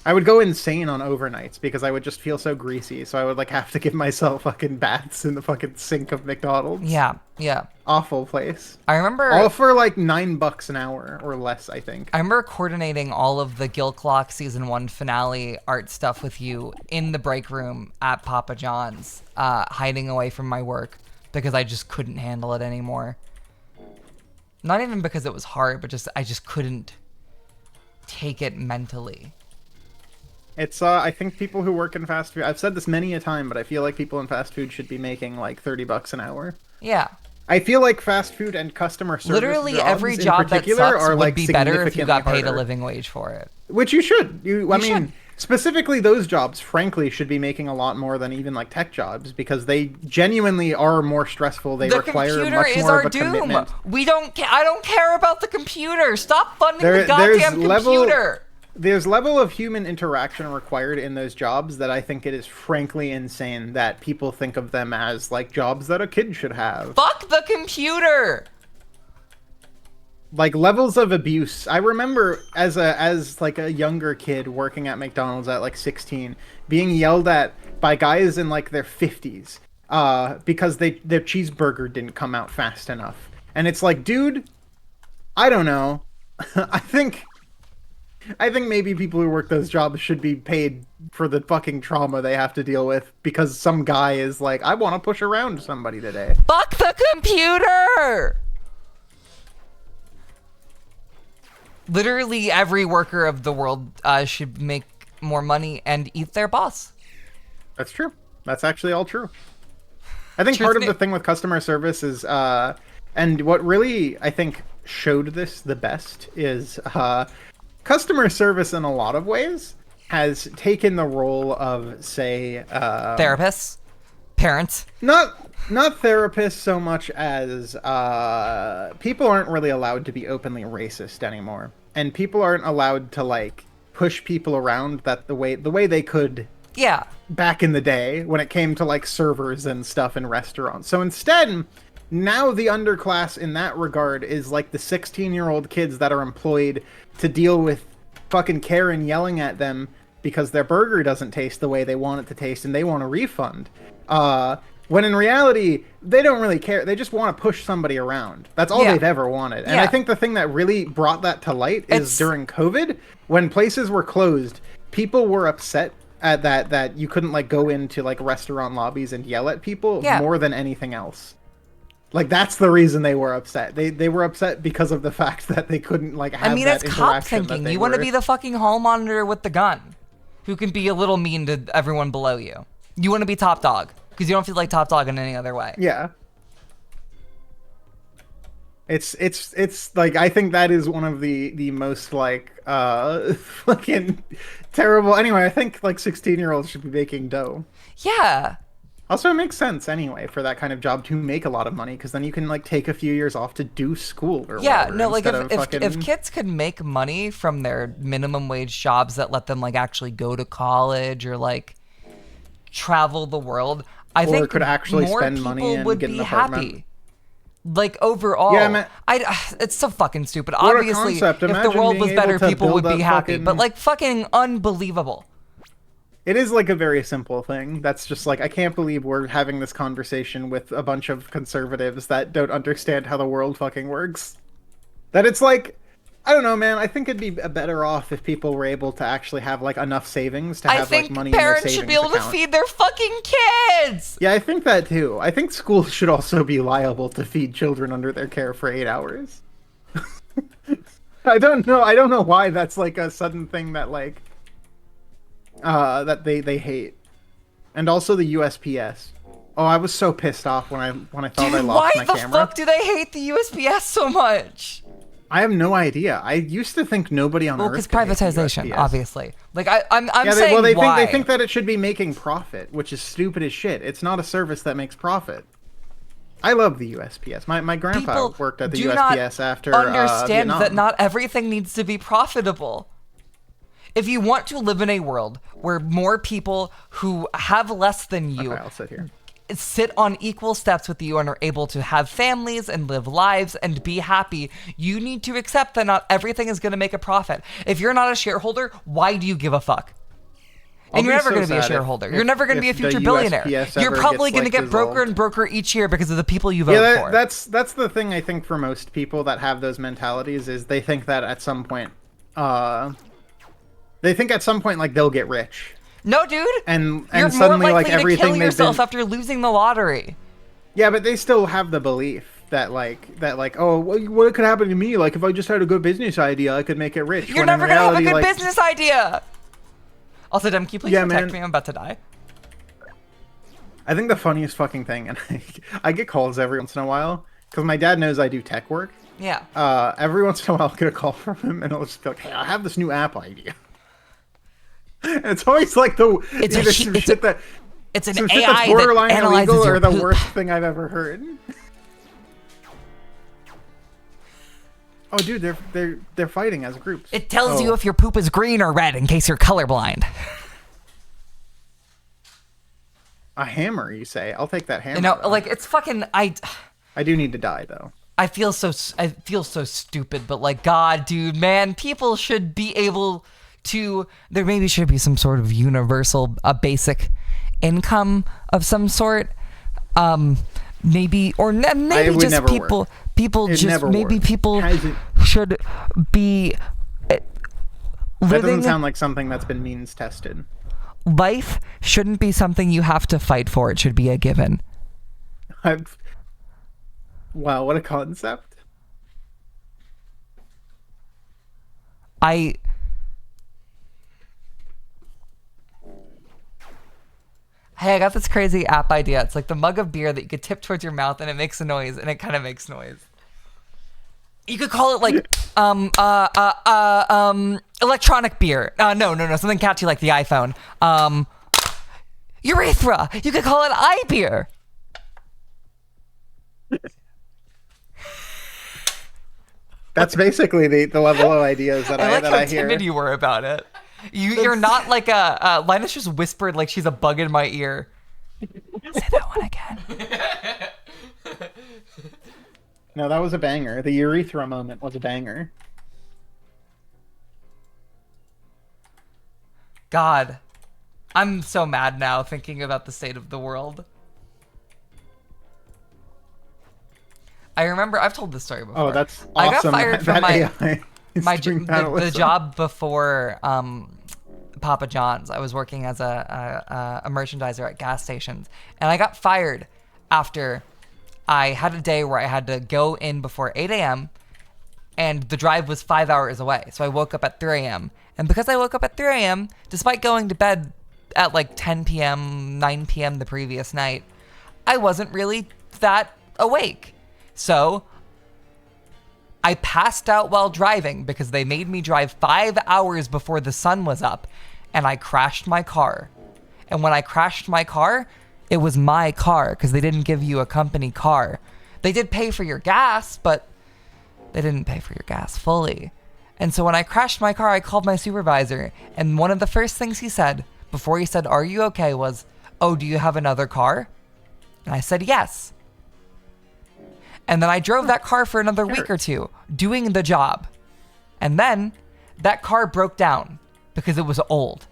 I would go insane on overnights because I would just feel so greasy, so I would like have to give myself fucking baths in the fucking sink of McDonald's. Yeah, yeah. Awful place. I remember All for like $9 an hour or less, I think. I remember coordinating all of the Gil Clock season 1 finale art stuff with you in the break room at Papa John's, hiding away from my work because I just couldn't handle it anymore. Not even because it was hard, but I just couldn't take it mentally. It's I think people who work in fast food, I've said this many a time, but I feel like people in fast food should be making like $30 an hour. Yeah. I feel like fast food and customer service Literally jobs every in job that particular sucks are would like be better if you got paid a harder. living wage for it. Which you should. I mean, should. specifically those jobs, frankly, should be making a lot more than even like tech jobs because they genuinely are more stressful. They The require computer much is more our of a doom. commitment. I don't care about the computer. Stop funding the goddamn computer. There's level of human interaction required in those jobs that I think it is frankly insane that people think of them as like jobs that a kid should have. Fuck the computer. Like levels of abuse. I remember as like a younger kid working at McDonald's at like 16 being yelled at by guys in like their 50s because their cheeseburger didn't come out fast enough. And it's like, dude, I don't know. I think maybe people who work those jobs should be paid for the fucking trauma they have to deal with because some guy is like, I want to push around somebody today. Fuck the computer. Literally every worker of the world should make more money and eat their boss. That's true. That's actually all true. I think Truth part of be- the thing with customer service is, and what really, I think, showed this the best is customer service in a lot of ways has taken the role of, say... Therapists. Parents. Not therapists so much as people aren't really allowed to be openly racist anymore. And people aren't allowed to, like, push people around that the way they could... Yeah. back in the day when it came to like servers and stuff in restaurants. So instead, now the underclass in that regard is like the 16-year-old kids that are employed to deal with fucking Karen yelling at them because their burger doesn't taste the way they want it to taste and they want a refund. When in reality, they don't really care. They just want to push somebody around. That's all Yeah. they've ever wanted. And Yeah. I think the thing that really brought that to light is It's- during COVID, when places were closed, people were upset at that you couldn't like go into like restaurant lobbies and yell at people Yeah. more than anything else. Like that's the reason they were upset. They were upset because of the fact that they couldn't like have I mean, that it's cop interaction that thinking. they You want to were- be the fucking hall monitor with the gun, who can be a little mean to everyone below you. You want to be top dog because you don't feel like top dog in any other way. Yeah. It's like I think that is one of the most like fucking terrible. Anyway, I think like 16-year-olds should be making dough. Yeah. Also, it makes sense anyway for that kind of job to make a lot of money because then you can like take a few years off to do school or Yeah, whatever, no, like instead of if fucking... kids could make money from their minimum wage jobs that let them like actually go to college or like travel the world, I Or think could actually more spend people money and would get be an apartment. happy. Like overall, Yeah, man. it's so fucking stupid. What a Obviously, concept. if the Imagine world being was able better, to people would build be up happy. fucking- But like fucking unbelievable. It is like a very simple thing. That's just like I can't believe we're having this conversation with a bunch of conservatives that don't understand how the world fucking works. That it's like, I don't know, man. I think it'd be better off if people were able to actually have like enough savings to I have think like money in their parents savings should be able to account. feed their fucking kids. Yeah, I think that too. I think schools should also be liable to feed children under their care for 8 hours. I don't know why that's like a sudden thing that like that they hate. And also the USPS. Oh, I was so pissed off when I thought I Dude, lost why my the camera. fuck do they hate the USPS so much? I have no idea. I used to think nobody on Well, Earth because could hate the privatization, USPS. obviously. Like I'm Yeah, saying, well, why? they think that it should be making profit, which is stupid as shit. It's not a service that makes profit. I love the USPS. My grandpa People worked at the do not USPS after understand Vietnam. that not everything needs to be profitable. If you want to live in a world where more people who have less than you Okay, I'll sit here. sit on equal steps with you and are able to have families and live lives and be happy, you need to accept that not everything is going to make a profit. If you're not a shareholder, why do you give a fuck? And you're never going to be a shareholder. You're never going to be a future billionaire. You're probably going to get broker and broker each year because of the people you vote for. That's the thing I think for most people that have those mentalities is they think that at some point, like they'll get rich. No, dude. And you're suddenly more like likely everything to kill yourself been... after losing the lottery. Yeah, but they still have the belief that oh, well, what could happen to me? Like if I just had a good business idea, I could make it rich. You're never gonna have a good business idea. Also, Dem, can you please protect me? I'm about to die. I think the funniest fucking thing, and I get calls every once in a while because my dad knows I do tech work. Yeah. Every once in a while, I'll get a call from him, and he'll just be like, "Hey, I have this new app idea." And it's always like it's an AI borderline that analyzes illegal your or the poop. worst thing I've ever heard. Oh, dude, they're fighting as groups. It tells you if your poop is green or red in case you're colorblind. A hammer, you say? I'll take that hammer. You know, though. like it's fucking. I do need to die though. I feel so stupid, but like, God, dude, man, people should be able to. There maybe should be some sort of universal, basic income of some sort. Maybe just people. Work. People it just maybe worked. people should be living. That doesn't sound like something that's been means tested. Life shouldn't be something you have to fight for. It should be a given. Wow, what a concept. Hey, I got this crazy app idea. It's like the mug of beer that you could tip towards your mouth and it makes a noise, and it kind of makes noise. You could call it like electronic beer. No, something catchy like the iPhone. Urethra. You could call it iBeer. That's basically the level of ideas that I like how hear. timid you were about it. You're not like Linus just whispered like she's a bug in my ear. Say that one again. No, that was a banger. The urethra moment was a banger. God, I'm so mad now thinking about the state of the world. I remember I've told this story before. Oh, that's awesome. I got fired from the the job before Papa John's. I was working as a merchandiser at gas stations, and I got fired after I had a day where I had to go in before 8 a.m. and the drive was 5 hours away. So I woke up at 3 a.m. And because I woke up at 3 a.m., despite going to bed at like 10 p.m., 9 p.m. the previous night, I wasn't really that awake. So I passed out while driving because they made me drive 5 hours before the sun was up, and I crashed my car. And when I crashed my car, it was my car because they didn't give you a company car. They did pay for your gas, but they didn't pay for your gas fully. And so when I crashed my car, I called my supervisor, and one of the first things he said before he said, "Are you okay?" was, "Oh, do you have another car?" And I said, "Yes." And then I drove that car for another week or two, doing the job. And then that car broke down because it was old.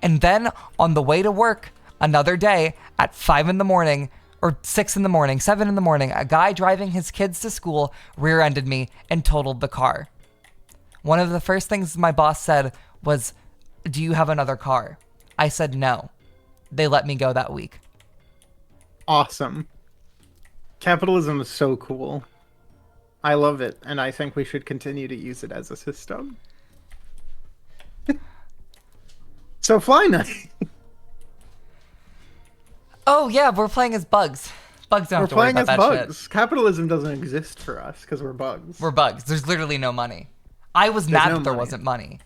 And then on the way to work, another day at 5 in the morning, or 6 in the morning, 7 in the morning, a guy driving his kids to school rear-ended me and totaled the car. One of the first things my boss said was, "Do you have another car?" I said no. They let me go that week. Awesome. Capitalism is so cool. I love it, and I think we should continue to use it as a system. So FlyKnight. Oh yeah, we're playing as bugs. Bugs don't We're have to worry playing about as that shit. bugs. Capitalism doesn't exist for us because we're bugs. We're bugs. There's literally no money. I was There's mad no that there money. wasn't money.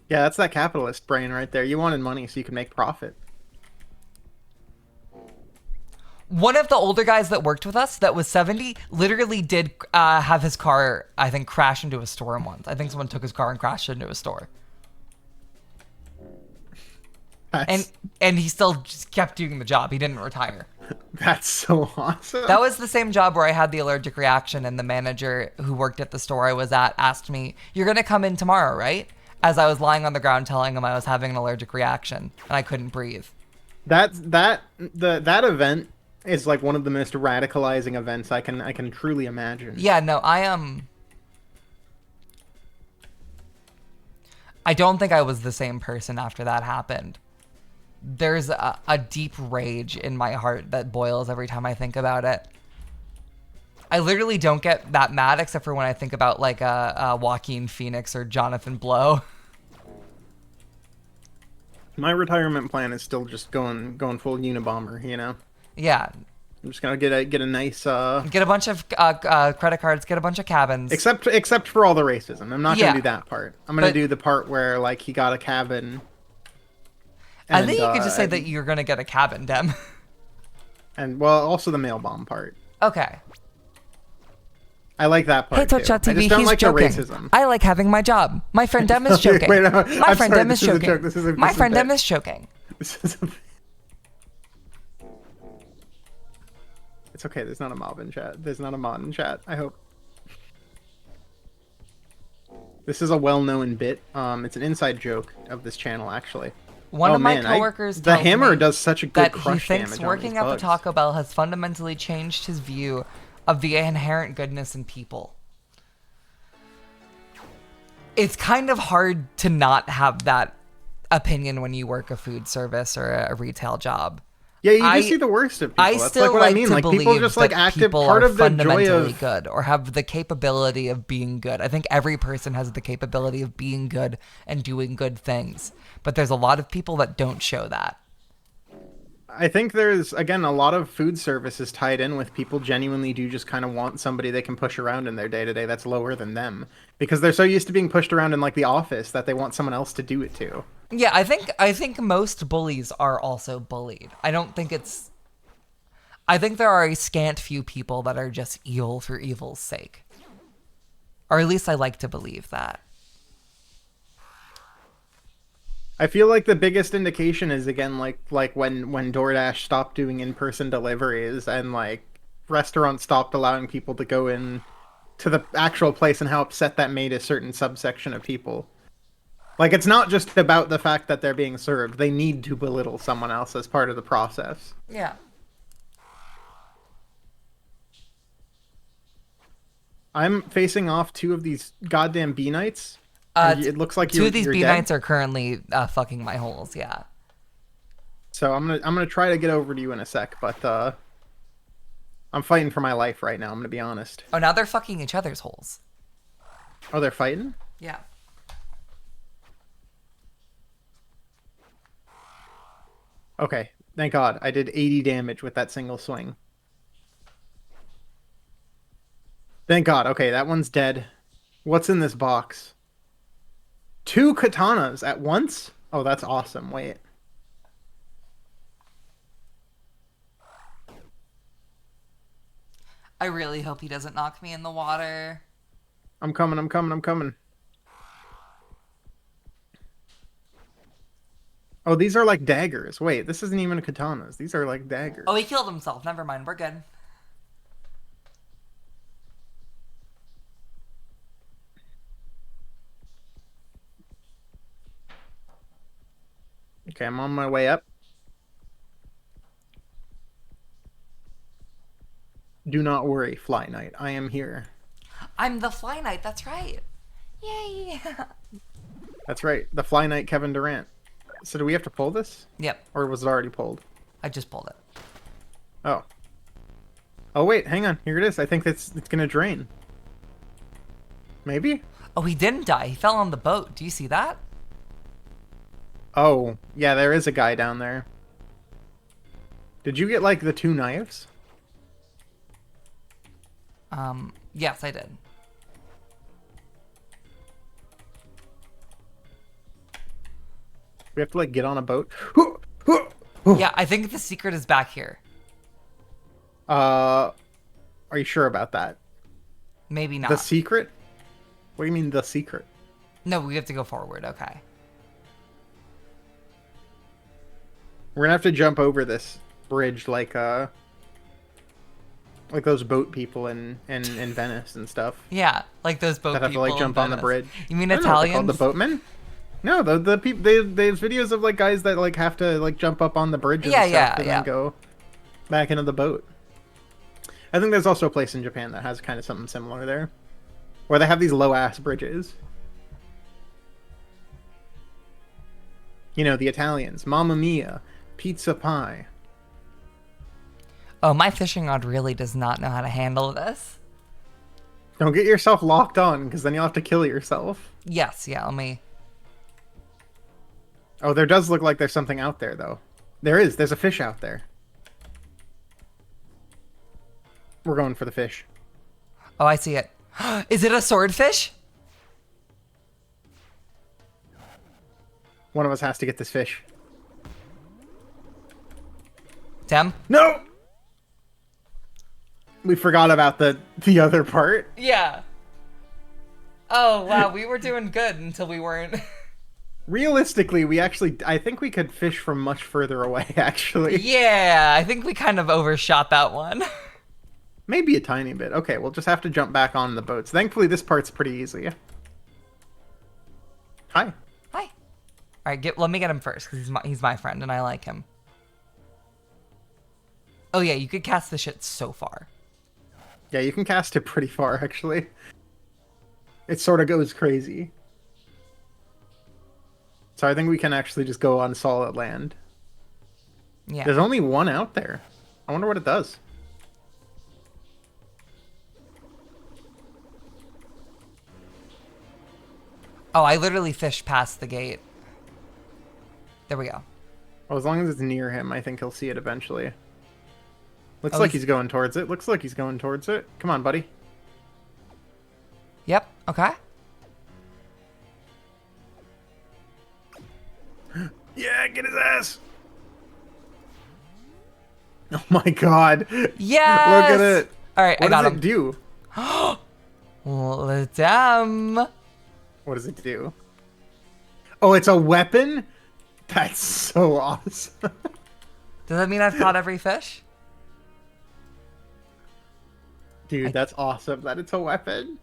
Yeah, that's that capitalist brain right there. You wanted money so you could make profit. One of the older guys that worked with us that was 70 literally did have his car, I think, crash into a store once. I think someone took his car and crashed into a store. That's, And he still just kept doing the job. He didn't retire. that's so awesome. That was the same job where I had the allergic reaction, and the manager who worked at the store I was at asked me, "You're going to come in tomorrow, right?" As I was lying on the ground telling him I was having an allergic reaction and I couldn't breathe. that event is like one of the most radicalizing events I can truly imagine. Yeah, no, I don't think I was the same person after that happened. There's a deep rage in my heart that boils every time I think about it. I literally don't get that mad except for when I think about like Joaquin Phoenix or Jonathan Blow. My retirement plan is still just going full Unabomber, you know. Yeah, I'm just gonna get a nice get a bunch of credit cards, get a bunch of cabins. except for all the racism. I'm not Yeah. gonna do that part. I'm gonna But- do the part where like he got a cabin. I think you could just say that you're gonna get a cabin, Dem. And well, also the mail bomb part. Okay. I like that part. Hey, too. Twitch.tv, I just don't he's like joking. the racism. I like having my job. My friend Dem is joking. Wait, no, My I'm friend sorry, Dem is this is a joking. joke. This is My a friend bit. Dem is joking. This is a... It's okay. There's not a mob in chat. There's not a mod in chat. I hope. This is a well-known bit. It's an inside joke of this channel, actually. One Oh, of my man, coworkers the tells hammer me does such a good that he crush thinks damage on working these at the bugs. Taco Bell has fundamentally changed his view of the inherent goodness in people. It's kind of hard to not have that opinion when you work a food service or a retail job. Yeah, you I- just see the worst of people. I That's still like what like I mean. to Like believe people just like that active people part are of the joy fundamentally of good or have the capability of being good. I think every person has the capability of being good and doing good things, but there's a lot of people that don't show that. I think there's, again, a lot of food services tied in with people genuinely do just kind of want somebody they can push around in their day-to-day that's lower than them. Because they're so used to being pushed around in, like, the office that they want someone else to do it to. Yeah, I think most bullies are also bullied. I think there are a scant few people that are just evil for evil's sake. Or at least I like to believe that. I feel like the biggest indication is, again, like when DoorDash stopped doing in-person deliveries and, like, restaurants stopped allowing people to go in to the actual place and how upset that made a certain subsection of people. Like, it's not just about the fact that they're being served. They need to belittle someone else as part of the process. Yeah. I'm facing off 2 of these goddamn bee knights. It looks like 2 of these you're bee dead. knights are currently fucking my holes, yeah. So I'm gonna try to get over to you in a sec, but I'm fighting for my life right now. I'm gonna be honest. Oh, now they're fucking each other's holes. Oh, they're fighting? Yeah. Okay, thank God. I did 80 damage with that single swing. Thank God. Okay, that one's dead. What's in this box? 2 katanas at once? Oh, that's awesome. Wait. I really hope he doesn't knock me in the water. I'm coming, I'm coming, I'm coming. Oh, these are like daggers. Wait, this isn't even katanas. These are like daggers. Oh, he killed himself. Never mind. We're good. Okay, I'm on my way up. Do not worry, FlyKnight. I am here. I'm the FlyKnight. That's right. Yay. That's right. The FlyKnight Kevin Durant. So do we have to pull this? Yep. Or was it already pulled? I just pulled it. Oh. Oh, wait. Hang on. Here it is. I think it's going to drain. Maybe? Oh, he didn't die. He fell on the boat. Do you see that? Oh. Yeah, there is a guy down there. Did you get like the 2 knives? Yes, I did. We have to like get on a boat. Yeah, I think the secret is back here. Are you sure about that? Maybe The not. secret? What do you mean the secret? No, we have to go forward. Okay. We're gonna have to jump over this bridge like those boat people in Venice and stuff. Yeah, like those boat That have to people like in jump on the Venice. bridge. You mean I don't know what they're Italians? called, the boatmen? No, the people. There's videos of like guys that like have to like jump up on the bridge and Yeah, stuff yeah, and yeah. then go back into the boat. I think there's also a place in Japan that has kind of something similar there, where they have these low ass bridges. You know, the Italians, Mamma Mia, pizza pie. Oh, my fishing rod really does not know how to handle this. Don't get yourself locked on, because then you'll have to kill yourself. Yes, yeah, let me... Oh, there does look like there's something out there, though. There is. There's a fish out there. We're going for the fish. Oh, I see it. Is it a swordfish? One of us has to get this fish. Tim? No! We forgot about the other part. Yeah. Oh, wow, we were doing good until we weren't. Realistically, I think we could fish from much further away, actually. Yeah, I think we kind of overshot that one. Maybe a tiny bit. Okay, we'll just have to jump back on the boats. Thankfully, this part's pretty easy. Hi. Hi. All right, let me get him first, because he's my friend, and I like him. Oh, yeah, you could cast the shit so far. Yeah, you can cast it pretty far, actually. It sort of goes crazy. So I think we can actually just go on solid land. Yeah. There's only one out there. I wonder what it does. Oh, I literally fished past the gate. There we go. Well, as long as it's near him, I think he'll see it eventually. Looks Oh, like he's going towards it. Looks like he's going towards it. Come on, buddy. Yep, okay. Yeah, get his ass! Oh my god. Yes! Look at it. All right, What I got does him. it do? Well, damn. What does it do? Oh, it's a weapon? That's so awesome. Does that mean I've caught every fish? Dude, that's awesome that it's a weapon.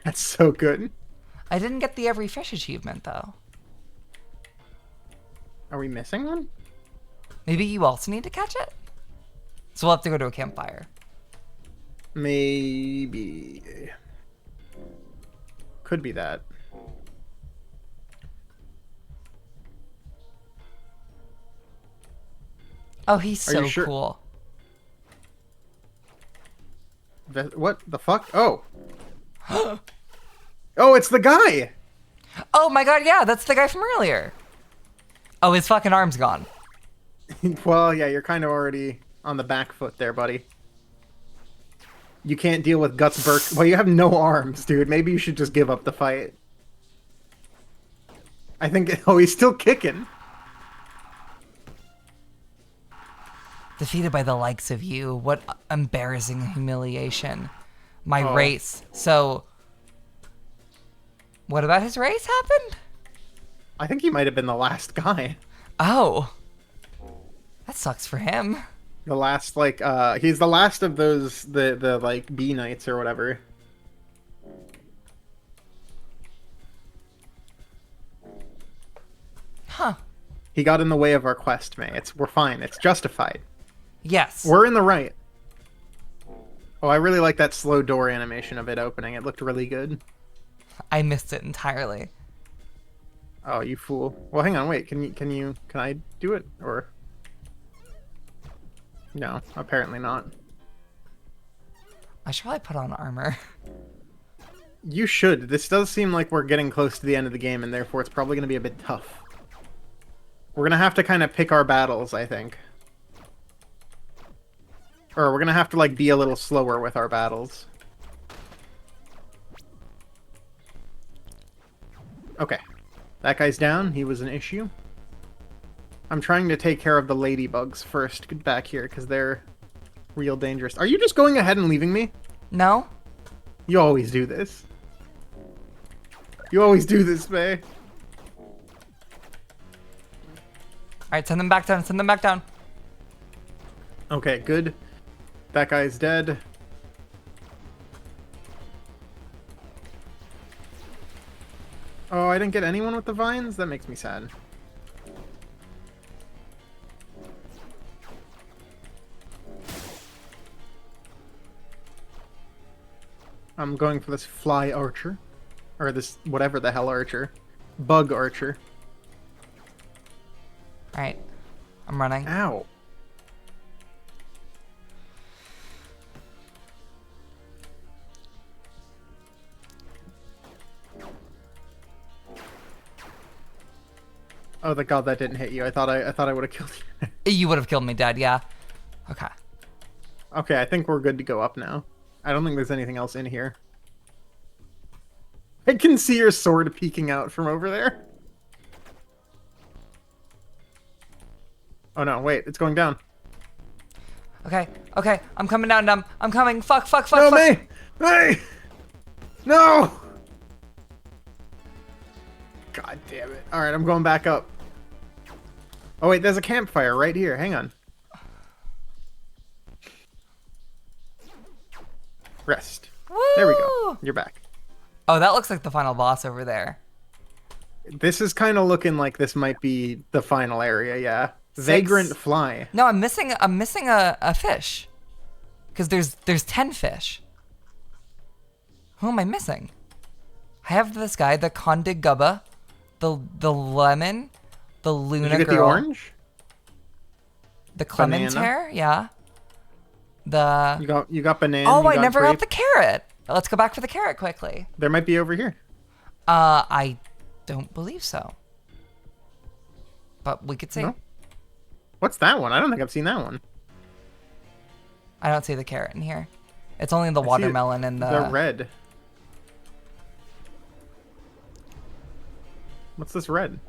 That's so good. I didn't get the every fish achievement, though. Are we missing one? Maybe you also need to catch it? So we'll have to go to a campfire. Maybe. Could be that. Oh, he's Are you so sure? cool. What the fuck? Oh. Oh, it's the guy! Oh my god, yeah, that's the guy from earlier. Oh, his fucking arm's gone. Well, yeah, you're kind of already on the back foot there, buddy. You can't deal with Guts Burke. Well, you have no arms, dude. Maybe you should just give up the fight. I think... Oh, he's still kicking. Defeated by the likes of you. What embarrassing humiliation. My Oh. race. So, what about his race happened? I think he might have been the last guy. Oh. That sucks for him. The last, like, he's the last of those, the like, bee knights or whatever. Huh. He got in the way of our quest, May. We're fine. It's justified. Yes. We're in the right. Oh, I really like that slow door animation of it opening. It looked really good. I missed it entirely. Oh, you fool. Well, hang on, wait. Can I do it? Or... No, apparently not. I should probably put on armor. You should. This does seem like we're getting close to the end of the game, and therefore it's probably going to be a bit tough. We're going to have to kind of pick our battles, I think. Or we're going to have to, like, be a little slower with our battles. Okay. That guy's down. He was an issue. I'm trying to take care of the ladybugs first back here, because they're real dangerous. Are you just going ahead and leaving me? No? You always do this. You always do this, May. Alright, send them back down. Send them back down. Okay, good. That guy's dead. Oh, I didn't get anyone with the vines? That makes me sad. I'm going for this fly archer. Or this whatever the hell archer. Bug archer. Alright. I'm running. Ow. Oh, thank God that didn't hit you. I thought I would have killed you. You would have killed me dead, yeah. Okay. Okay, I think we're good to go up now. I don't think there's anything else in here. I can see your sword peeking out from over there. Oh no, wait, it's going down. Okay, okay. I'm coming down, Dumb. I'm coming. Fuck, fuck, fuck, No, fuck. May! May! No! God damn it. Alright, I'm going back up. Oh wait, there's a campfire right here. Hang on. Rest. Woo! There we go. You're back. Oh, that looks like the final boss over there. This is kind of looking like this might be the final area, yeah. Vagrant fly. No, I'm missing a fish. Because there's 10 fish. Who am I missing? I have this guy, the Conde Gubba, the lemon, the Luna Did you get girl, the orange? the Clementare, yeah. The You got banana. Oh, you I never grape. got the carrot. Let's go back for the carrot quickly. There might be over here. I don't believe so. But we could see. No? What's that one? I don't think I've seen that one. I don't see the carrot in here. It's only the I see watermelon and the red. What's this red?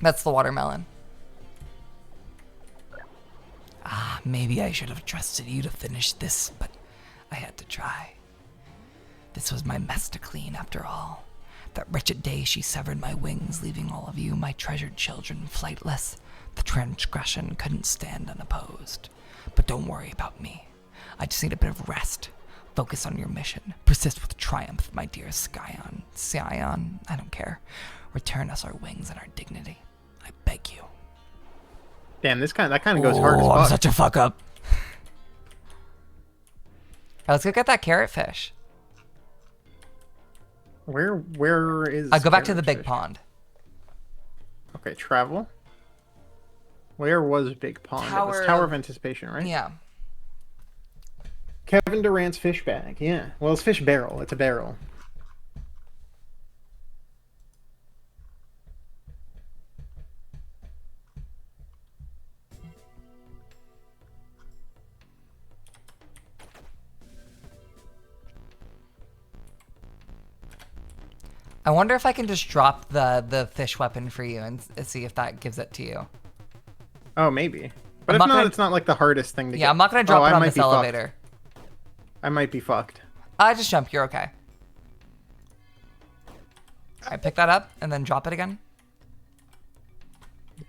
That's the watermelon. Ah, maybe I should have trusted you to finish this, but I had to try. This was my mess to clean after all. That wretched day she severed my wings, leaving all of you, my treasured children, flightless. The transgression couldn't stand unopposed. But don't worry about me. I just need a bit of rest. Focus on your mission. Persist with triumph, my dear Scion. I don't care. Return us our wings and our dignity. I beg you. Damn, that kind of goes hard as I'm fuck. such a fuck up. Let's go get that carrot fish. Where is? Go back to the big Carrotfish? pond. Okay, travel. Where was Big Pond? It was Tower of Anticipation, right? Yeah. Kevin Durant's fish bag. Yeah. Well, it's fish barrel. It's a barrel. I wonder if I can just drop the fish weapon for you and see if that gives it to you. Oh, maybe. But I'm if not not, gonna- it's not like the hardest thing to get. Yeah, I'm not gonna drop Oh, it I on might this be fucked. elevator. I might be fucked. Just jump. You're okay. I pick that up and then drop it again.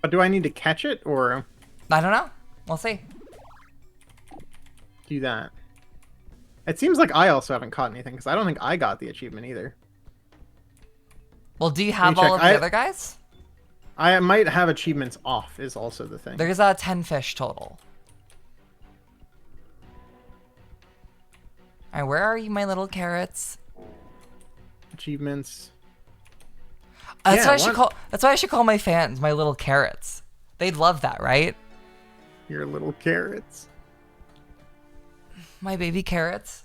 But do I need to catch it or I don't know. We'll see. do that? It seems like I also haven't caught anything because I don't think I got the achievement either. Well, do you have check. all of the other guys? I might have achievements off is also the thing. There's 10 fish total. All right, where are you, my little carrots? Achievements. That's Yeah, what I should call. That's why I should call my fans my little carrots. They'd love that, right? Your little carrots. My baby carrots.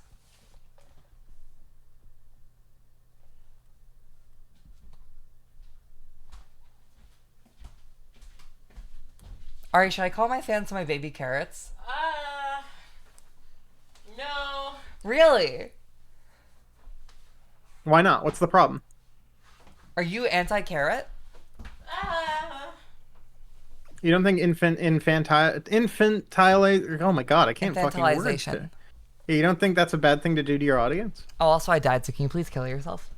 Ari, should I call my fans my baby carrots? No. Really? Why not? What's the problem? Are you anti-carrot? You don't think infantile? Oh my god, I can't fucking word it. Infantilization. Yeah, you don't think that's a bad thing to do to your audience? Oh, also I died, so can you please kill yourself?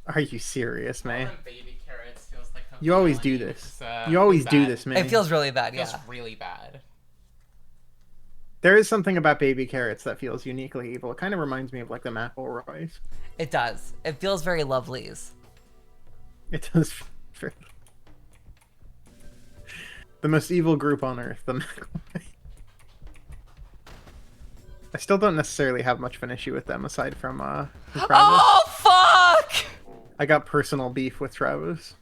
Are you serious, man? Baby carrots feels like You always do felony, this. which is, You always do bad. this, man. It feels really bad, It feels yeah. really bad. There is something about baby carrots that feels uniquely evil. It kind of reminds me of like the McElroys. It does. It feels very lovelies. It does. The most evil group on earth, the McElroys. I still don't necessarily have much of an issue with them aside from Travis. Oh, fuck! I got personal beef with Travis.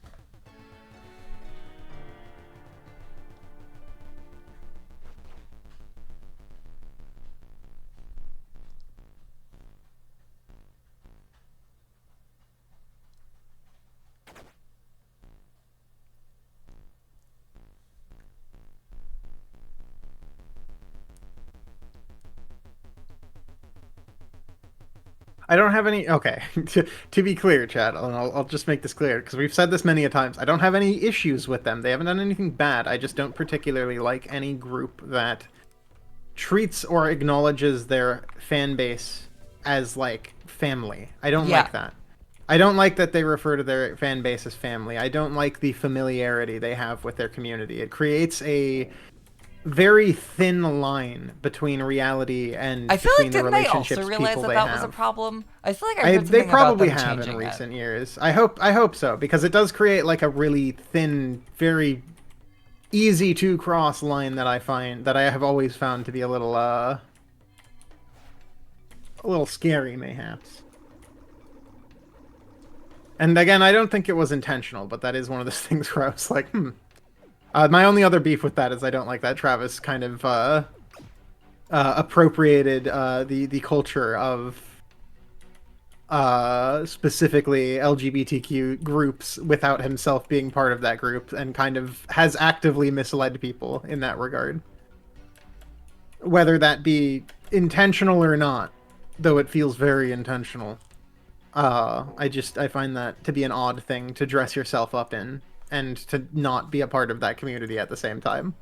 I don't have any. Okay, to be clear, Chad, and I'll just make this clear because we've said this many a times. I don't have any issues with them. They haven't done anything bad. I just don't particularly like any group that treats or acknowledges their fan base as like family. I don't Yeah. like that. I don't like that they refer to their fan base as family. I don't like the familiarity they have with their community. It creates a very thin line between reality and I feel between like the didn't they relationships also realize people that they that have. was a problem? I feel like I heard They something probably about them have in changing recent it. years. I hope so because it does create like a really thin, very easy to cross line that I have always found to be a little scary, mayhaps. And again, I don't think it was intentional, but that is one of those things where I was like, my only other beef with that is I don't like that Travis kind of appropriated the culture of specifically LGBTQ groups without himself being part of that group and kind of has actively misled people in that regard. Whether that be intentional or not, though it feels very intentional. I find that to be an odd thing to dress yourself up in and to not be a part of that community at the same time.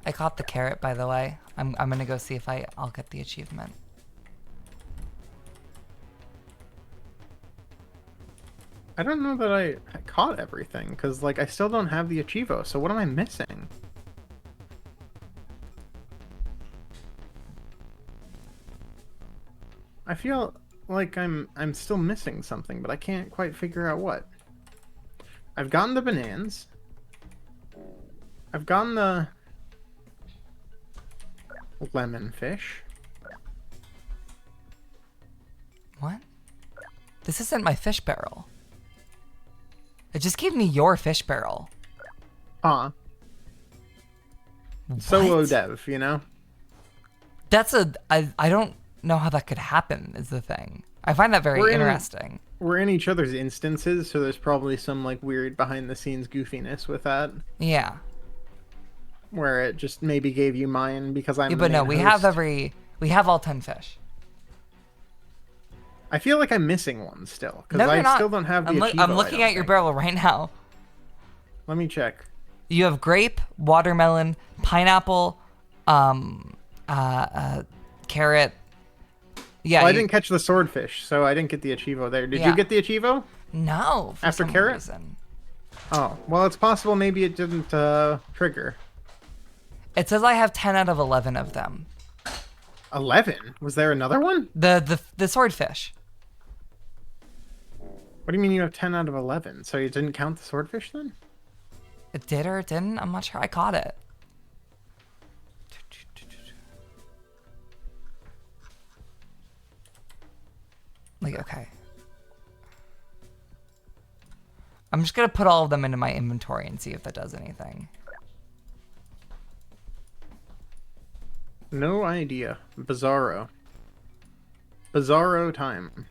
I caught the carrot, by the way. I'm gonna go see if I'll get the achievement. I don't know that I caught everything because like I still don't have the achievo. So what am I missing? I feel like I'm still missing something, but I can't quite figure out what. I've gotten the bananas. I've gotten the lemon fish. What? This isn't my fish barrel. It just gave me your fish barrel. Huh. Solo What? dev, you know? That's I don't know how that could happen is the thing. I find that very interesting. We're in each other's instances, so there's probably some like weird behind the scenes goofiness with that. Yeah. Where it just maybe gave you mine because I'm Yeah, the but no, main we have all 10 fish. I feel like I'm missing one still because No, you're I not. still don't have the I'm achievo, looking I at don't your think. barrel right now. Let me check. You have grape, watermelon, pineapple, carrot. Yeah. Well, I didn't catch the swordfish, so I didn't get the achievo there. Did Yeah. you get the achievo? No. For After some carrot? reason. Oh, well, it's possible maybe it didn't trigger. It says I have 10 out of 11 of them. 11? Was there another one? The swordfish. What do you mean you have 10 out of 11? So you didn't count the swordfish then? It did or it didn't? I'm not sure I caught it. Like, okay. I'm just gonna put all of them into my inventory and see if that does anything. No idea. Bizarro. Bizarro time.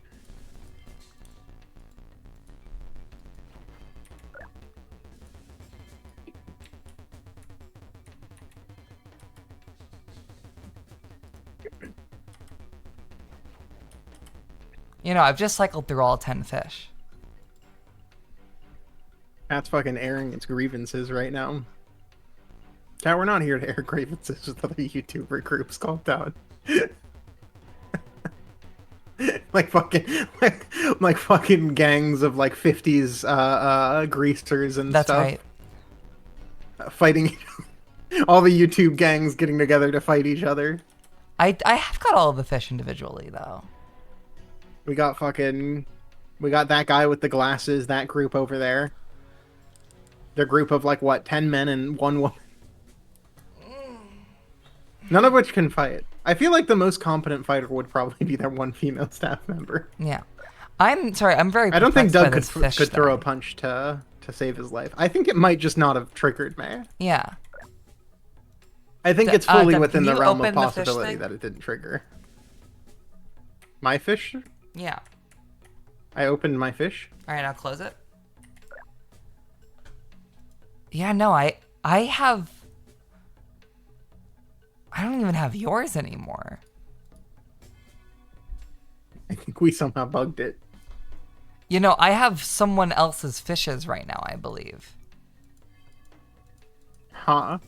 You know, I've just cycled through all 10 fish. That's fucking airing its grievances right now. Chat, we're not here to air grievances with other YouTuber groups. Calm down. like fucking gangs of like 50s greasers and That's stuff. right. Fighting all the YouTube gangs getting together to fight each other. I have got all of the fish individually, though. We got that guy with the glasses, that group over there. Their group of like what, 10 men and 1 woman. None of which can fight. I feel like the most competent fighter would probably be their 1 female staff member. Yeah. I'm sorry, I'm very I don't think perplexed by Doug this fish could throw a thing. punch to save his life. I think it might just not have triggered me. Yeah. I think it's fully Doug, within can the you realm of open the fish possibility thing? that it didn't trigger. My fish? Yeah. I opened my fish. All right, now close it. Yeah, no, I have... I don't even have yours anymore. I think we somehow bugged it. You know, I have someone else's fishes right now, I believe. Huh?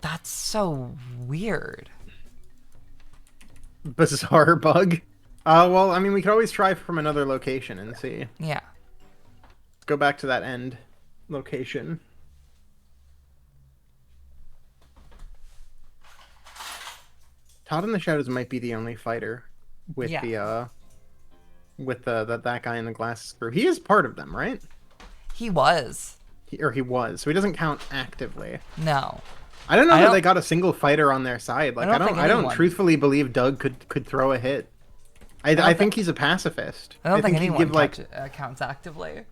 That's so weird. Bizarre bug. Well, I mean, we could always try from another location and see. Yeah. Let's go back to that end location. Todd in the Shadows might be the only fighter with Yeah. that guy in the glasses crew. He is part of them, right? He was. He was, so he doesn't count actively. No. I don't know I that don't- they got a single fighter on their side. Like I don't think I don't anyone- truthfully believe Doug could throw a hit. I think he's a pacifist. I don't think he'd anyone give, like, counts actively.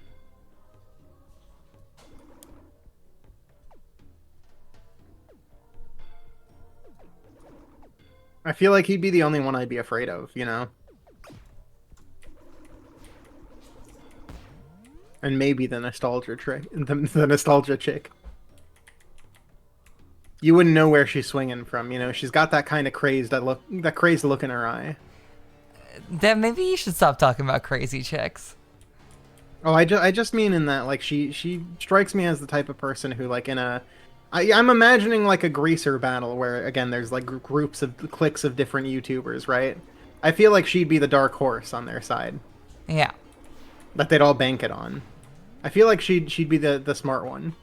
I feel like he'd be the only one I'd be afraid of, you know? And maybe the nostalgia trick, the nostalgia chick. You wouldn't know where she's swinging from, you know? She's got that kind of crazed look in her eye. Then maybe you should stop talking about crazy chicks. Oh, I just mean in that, like, she strikes me as the type of person who, like, I'm imagining, like, a greaser battle where, again, there's, like, cliques of different YouTubers, right? I feel like she'd be the dark horse on their side. Yeah. That they'd all bank it on. I feel like she'd be the smart one.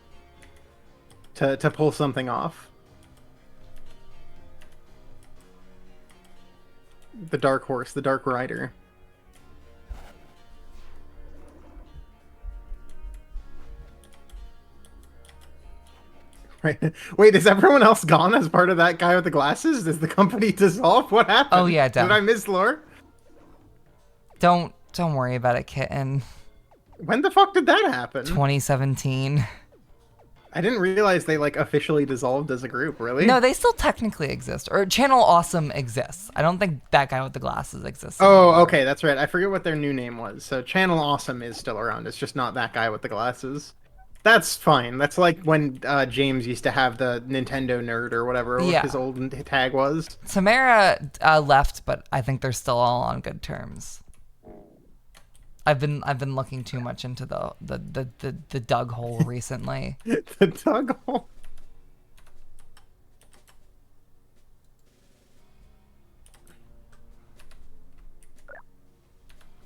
To pull something off. The dark horse, the dark rider. Right. Wait, is everyone else gone as part of that guy with the glasses? Does the company dissolve? What happened? Oh, yeah, Did I miss lore? Don't worry about it, kitten. When the fuck did that happen? 2017. I didn't realize they, like, officially dissolved as a group, really? No, they still technically exist. Or Channel Awesome exists. I don't think that guy with the glasses exists Oh, anymore. okay, that's right. I forget what their new name was. So Channel Awesome is still around. It's just not that guy with the glasses. That's fine. That's like when James used to have the Nintendo nerd or whatever Yeah. his old tag was. Tamara left, but I think they're still all on good terms. I've been looking too much into the Doug hole recently. The Doug hole.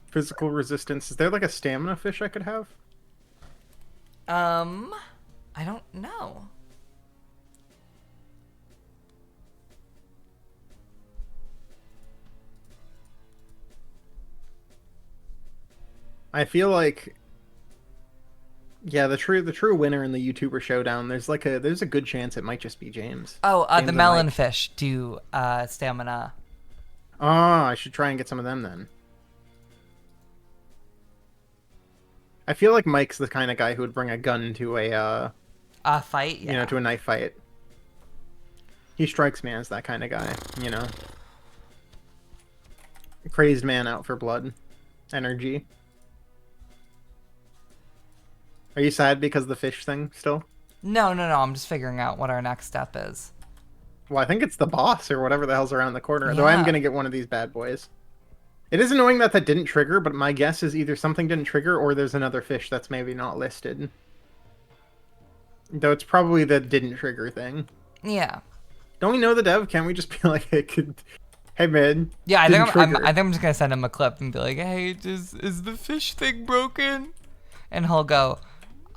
Physical resistance. Is there like a stamina fish I could have? I don't know. I feel like, yeah, the true winner in the YouTuber showdown. There's a good chance it might just be James. Oh, James the and melon Mike. fish do stamina. Oh, I should try and get some of them then. I feel like Mike's the kind of guy who would bring a gun to a Fight. Yeah. you know, to a knife fight. He strikes me as that kind of guy, you know. A crazed man out for blood. Energy. Are you sad because of the fish thing still? No. I'm just figuring out what our next step is. Well, I think it's the boss or whatever the hell's around the corner. Though I am Yeah. going to get one of these bad boys. It is annoying that that didn't trigger, but my guess is either something didn't trigger or there's another fish that's maybe not listed. Though it's probably the didn't trigger thing. Yeah. Don't we know the dev? Can't we just be like, hey man, Yeah, I didn't think trigger. I think I'm just gonna send him a clip and be like, "Hey, is the fish thing broken?" And he'll go,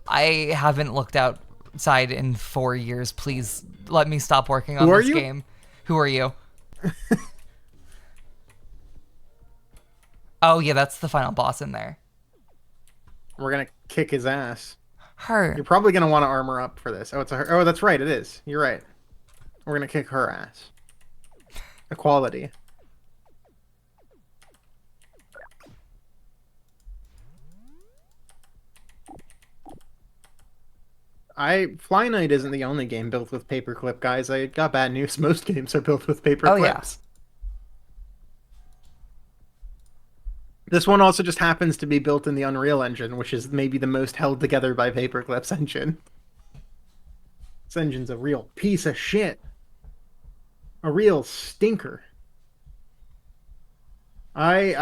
"I haven't looked outside in 4 years. Please let me stop working on Who are this you? game." Who are you? Oh yeah, that's the final boss in there. We're gonna kick his ass. Her. You're probably gonna want to armor up for this. Oh, it's a her. Oh, that's right. It is. You're right. We're gonna kick her ass. Equality. FlyKnight isn't the only game built with paperclip, guys. I got bad news. Most games are built with paper Oh, yeah. clips. This one also just happens to be built in the Unreal Engine, which is maybe the most held together by paperclips engine. This engine's a real piece of shit. A real stinker. I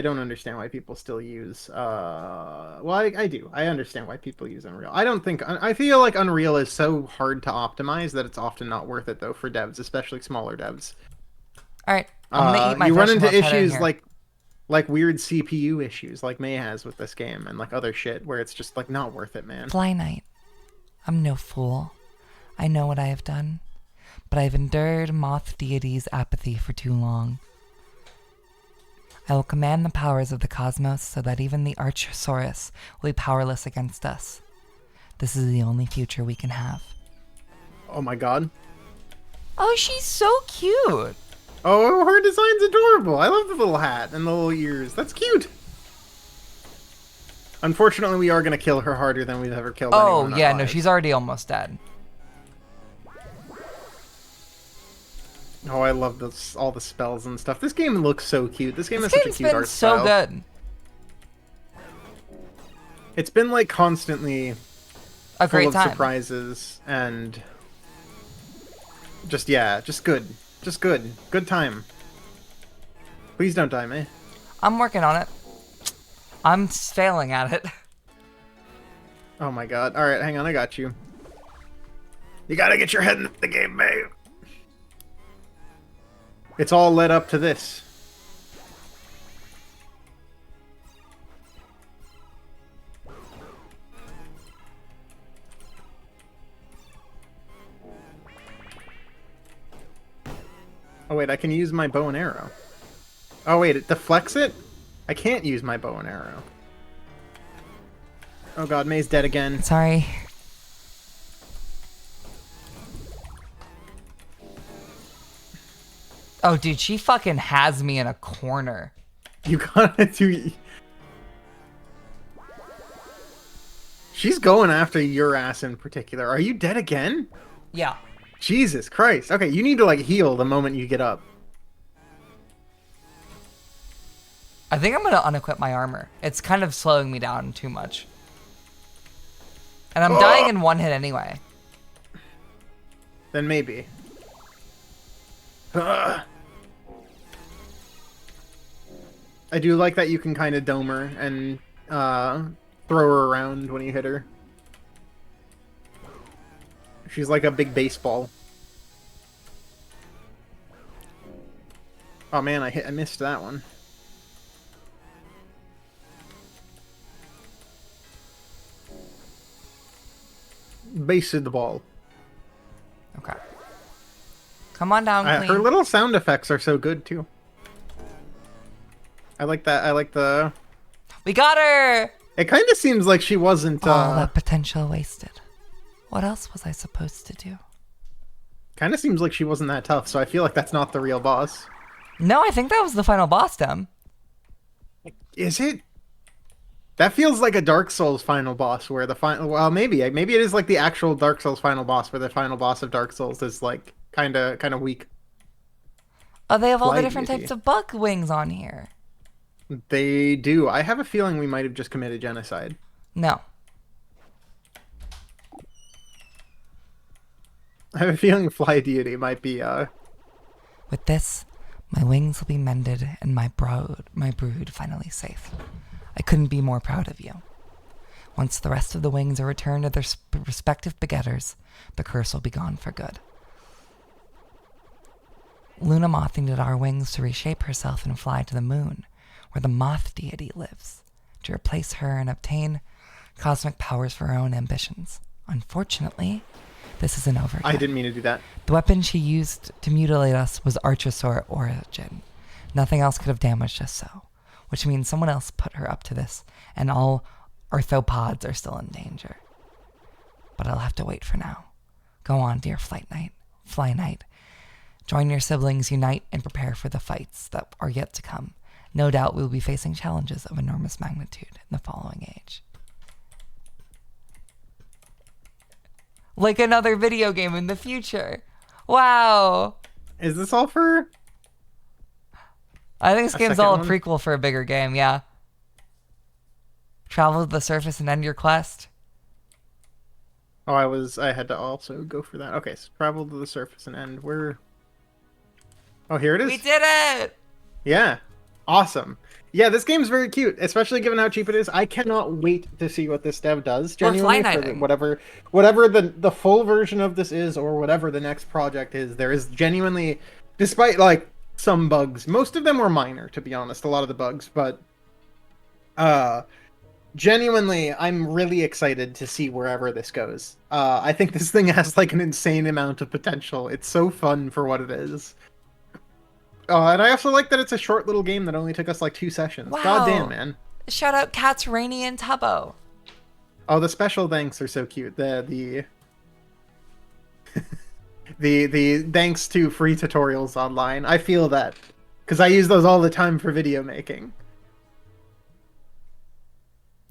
don't understand why people still use well, I do. I understand why people use Unreal. I feel like Unreal is so hard to optimize that it's often not worth it though for devs, especially smaller devs. All right, I'm gonna eat my You fish run and into let's head in issues here. like weird CPU issues like May has with this game and like other shit where it's just like not worth it, man. FlyKnight. I'm no fool. I know what I have done, but I've endured Moth Deity's apathy for too long. I will command the powers of the cosmos so that even the Archosaurus will be powerless against us. This is the only future we can have. Oh my god. Oh, she's so cute. Oh, her design's adorable. I love the little hat and the little ears. That's cute. Unfortunately, we are going to kill her harder than we've ever killed Oh, anyone in yeah, our no, lives. she's already almost dead. Oh, I love this, all the spells and stuff. This game looks so cute. This game This has such a game's cute been art so style. good. It's been like constantly A full great of time. surprises and just just good. Just good. Good time. Please don't die, May. I'm working on it. I'm failing at it. Oh my god. All right, hang on. I got you. You gotta get your head in the game, May. It's all led up to this. Oh wait, I can use my bow and arrow. Oh wait, it deflects it? I can't use my bow and arrow. Oh god, May's dead again. Sorry. Oh, dude, she fucking has me in a corner. You gotta do... She's going after your ass in particular. Are you dead again? Yeah. Jesus Christ. Okay, you need to like heal the moment you get up. I think I'm gonna unequip my armor. It's kind of slowing me down too much. And I'm dying in one hit anyway. Then maybe. Ugh. I do like that you can kind of dome her and throw her around when you hit her. She's like a big baseball. Oh man, I missed that one. Based the ball. Okay. Come on down, Queen. Her little sound effects are so good too. I like that. I like the. We got her! It kind of seems like she wasn't. All that potential wasted. What else was I supposed to do? Kind of seems like she wasn't that tough, so I feel like that's not the real boss. No, I think that was the final boss, Dem. Is it? That feels like a Dark Souls final boss, where the final. Well, maybe it is like the actual Dark Souls final boss, where the final boss of Dark Souls is like kind of weak. Oh, they have all the Flight different maybe. types of bug wings on here. They do. I have a feeling we might have just committed genocide. No. I have a feeling Fly Deity might be With this, my wings will be mended and my brood finally safe. I couldn't be more proud of you. Once the rest of the wings are returned to their respective begetters, the curse will be gone for good. Luna Moth needed our wings to reshape herself and fly to the moon, where the moth deity lives, to replace her and obtain cosmic powers for her own ambitions. Unfortunately, this isn't over yet. I didn't mean to do that. The weapon she used to mutilate us was Archosaur origin. Nothing else could have damaged us so, which means someone else put her up to this, and all arthropods are still in danger. But I'll have to wait for now. Go on, dear FlyKnight. Join your siblings, unite, and prepare for the fights that are yet to come. No doubt we will be facing challenges of enormous magnitude in the following age. Like another video game in the future. Wow. Is this all for? I think this A game's second all a one? prequel for a bigger game, yeah. Travel to the surface and end your quest. Oh, I had to also go for that. Okay, so travel to the surface and end. Where? Oh, here it is. We did it! Yeah. Awesome. Yeah, this game's very cute, especially given how cheap it is. I cannot wait to see what this dev does. Or Genuinely, FlyKnighting. whatever the full version of this is, or whatever the next project is, there is genuinely, despite like some bugs, most of them were minor, to be honest, a lot of the bugs, but genuinely, I'm really excited to see wherever this goes. I think this thing has like an insane amount of potential. It's so fun for what it is. And I also like that it's a short little game that only took us like 2 sessions. Wow. God damn, man. Shout out Cats, Rainy, and Tubbo. Oh, the special thanks are so cute. The the thanks to free tutorials online. I feel that because I use those all the time for video making.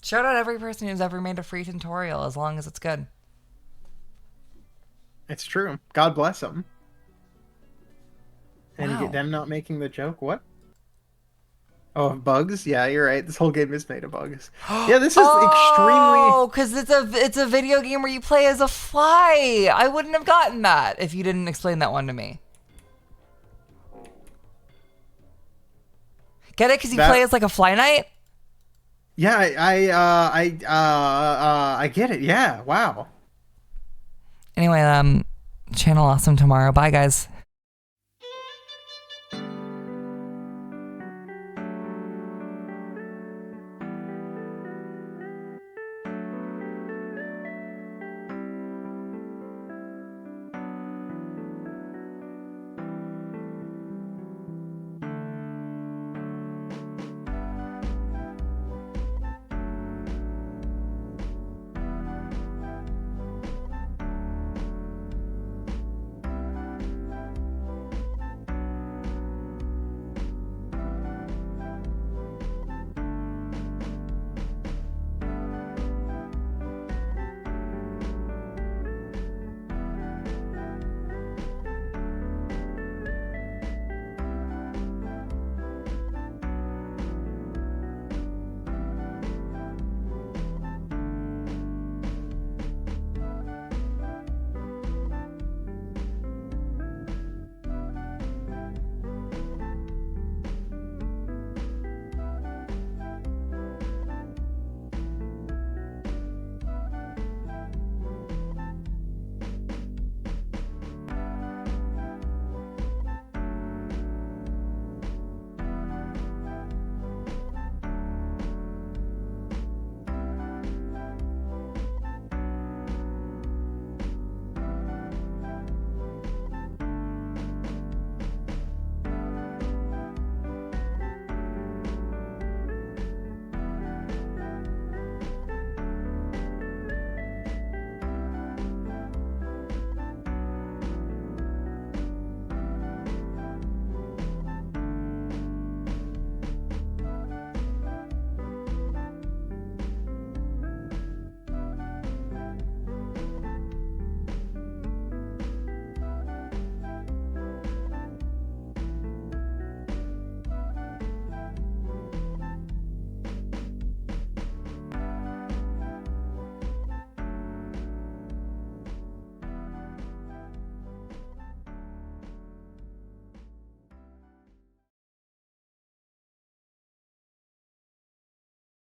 Shout out every person who's ever made a free tutorial, as long as it's good. It's true. God bless them. And Wow. them not making the joke. What? Oh, of bugs? Yeah, you're right. This whole game is made of bugs. Yeah, this is Oh, because it's a video game where you play as a fly. I wouldn't have gotten that if you didn't explain that one to me. Get it? Because you play as like a FlyKnight? Yeah, I get it. Yeah, wow. Anyway, channel awesome tomorrow. Bye, guys.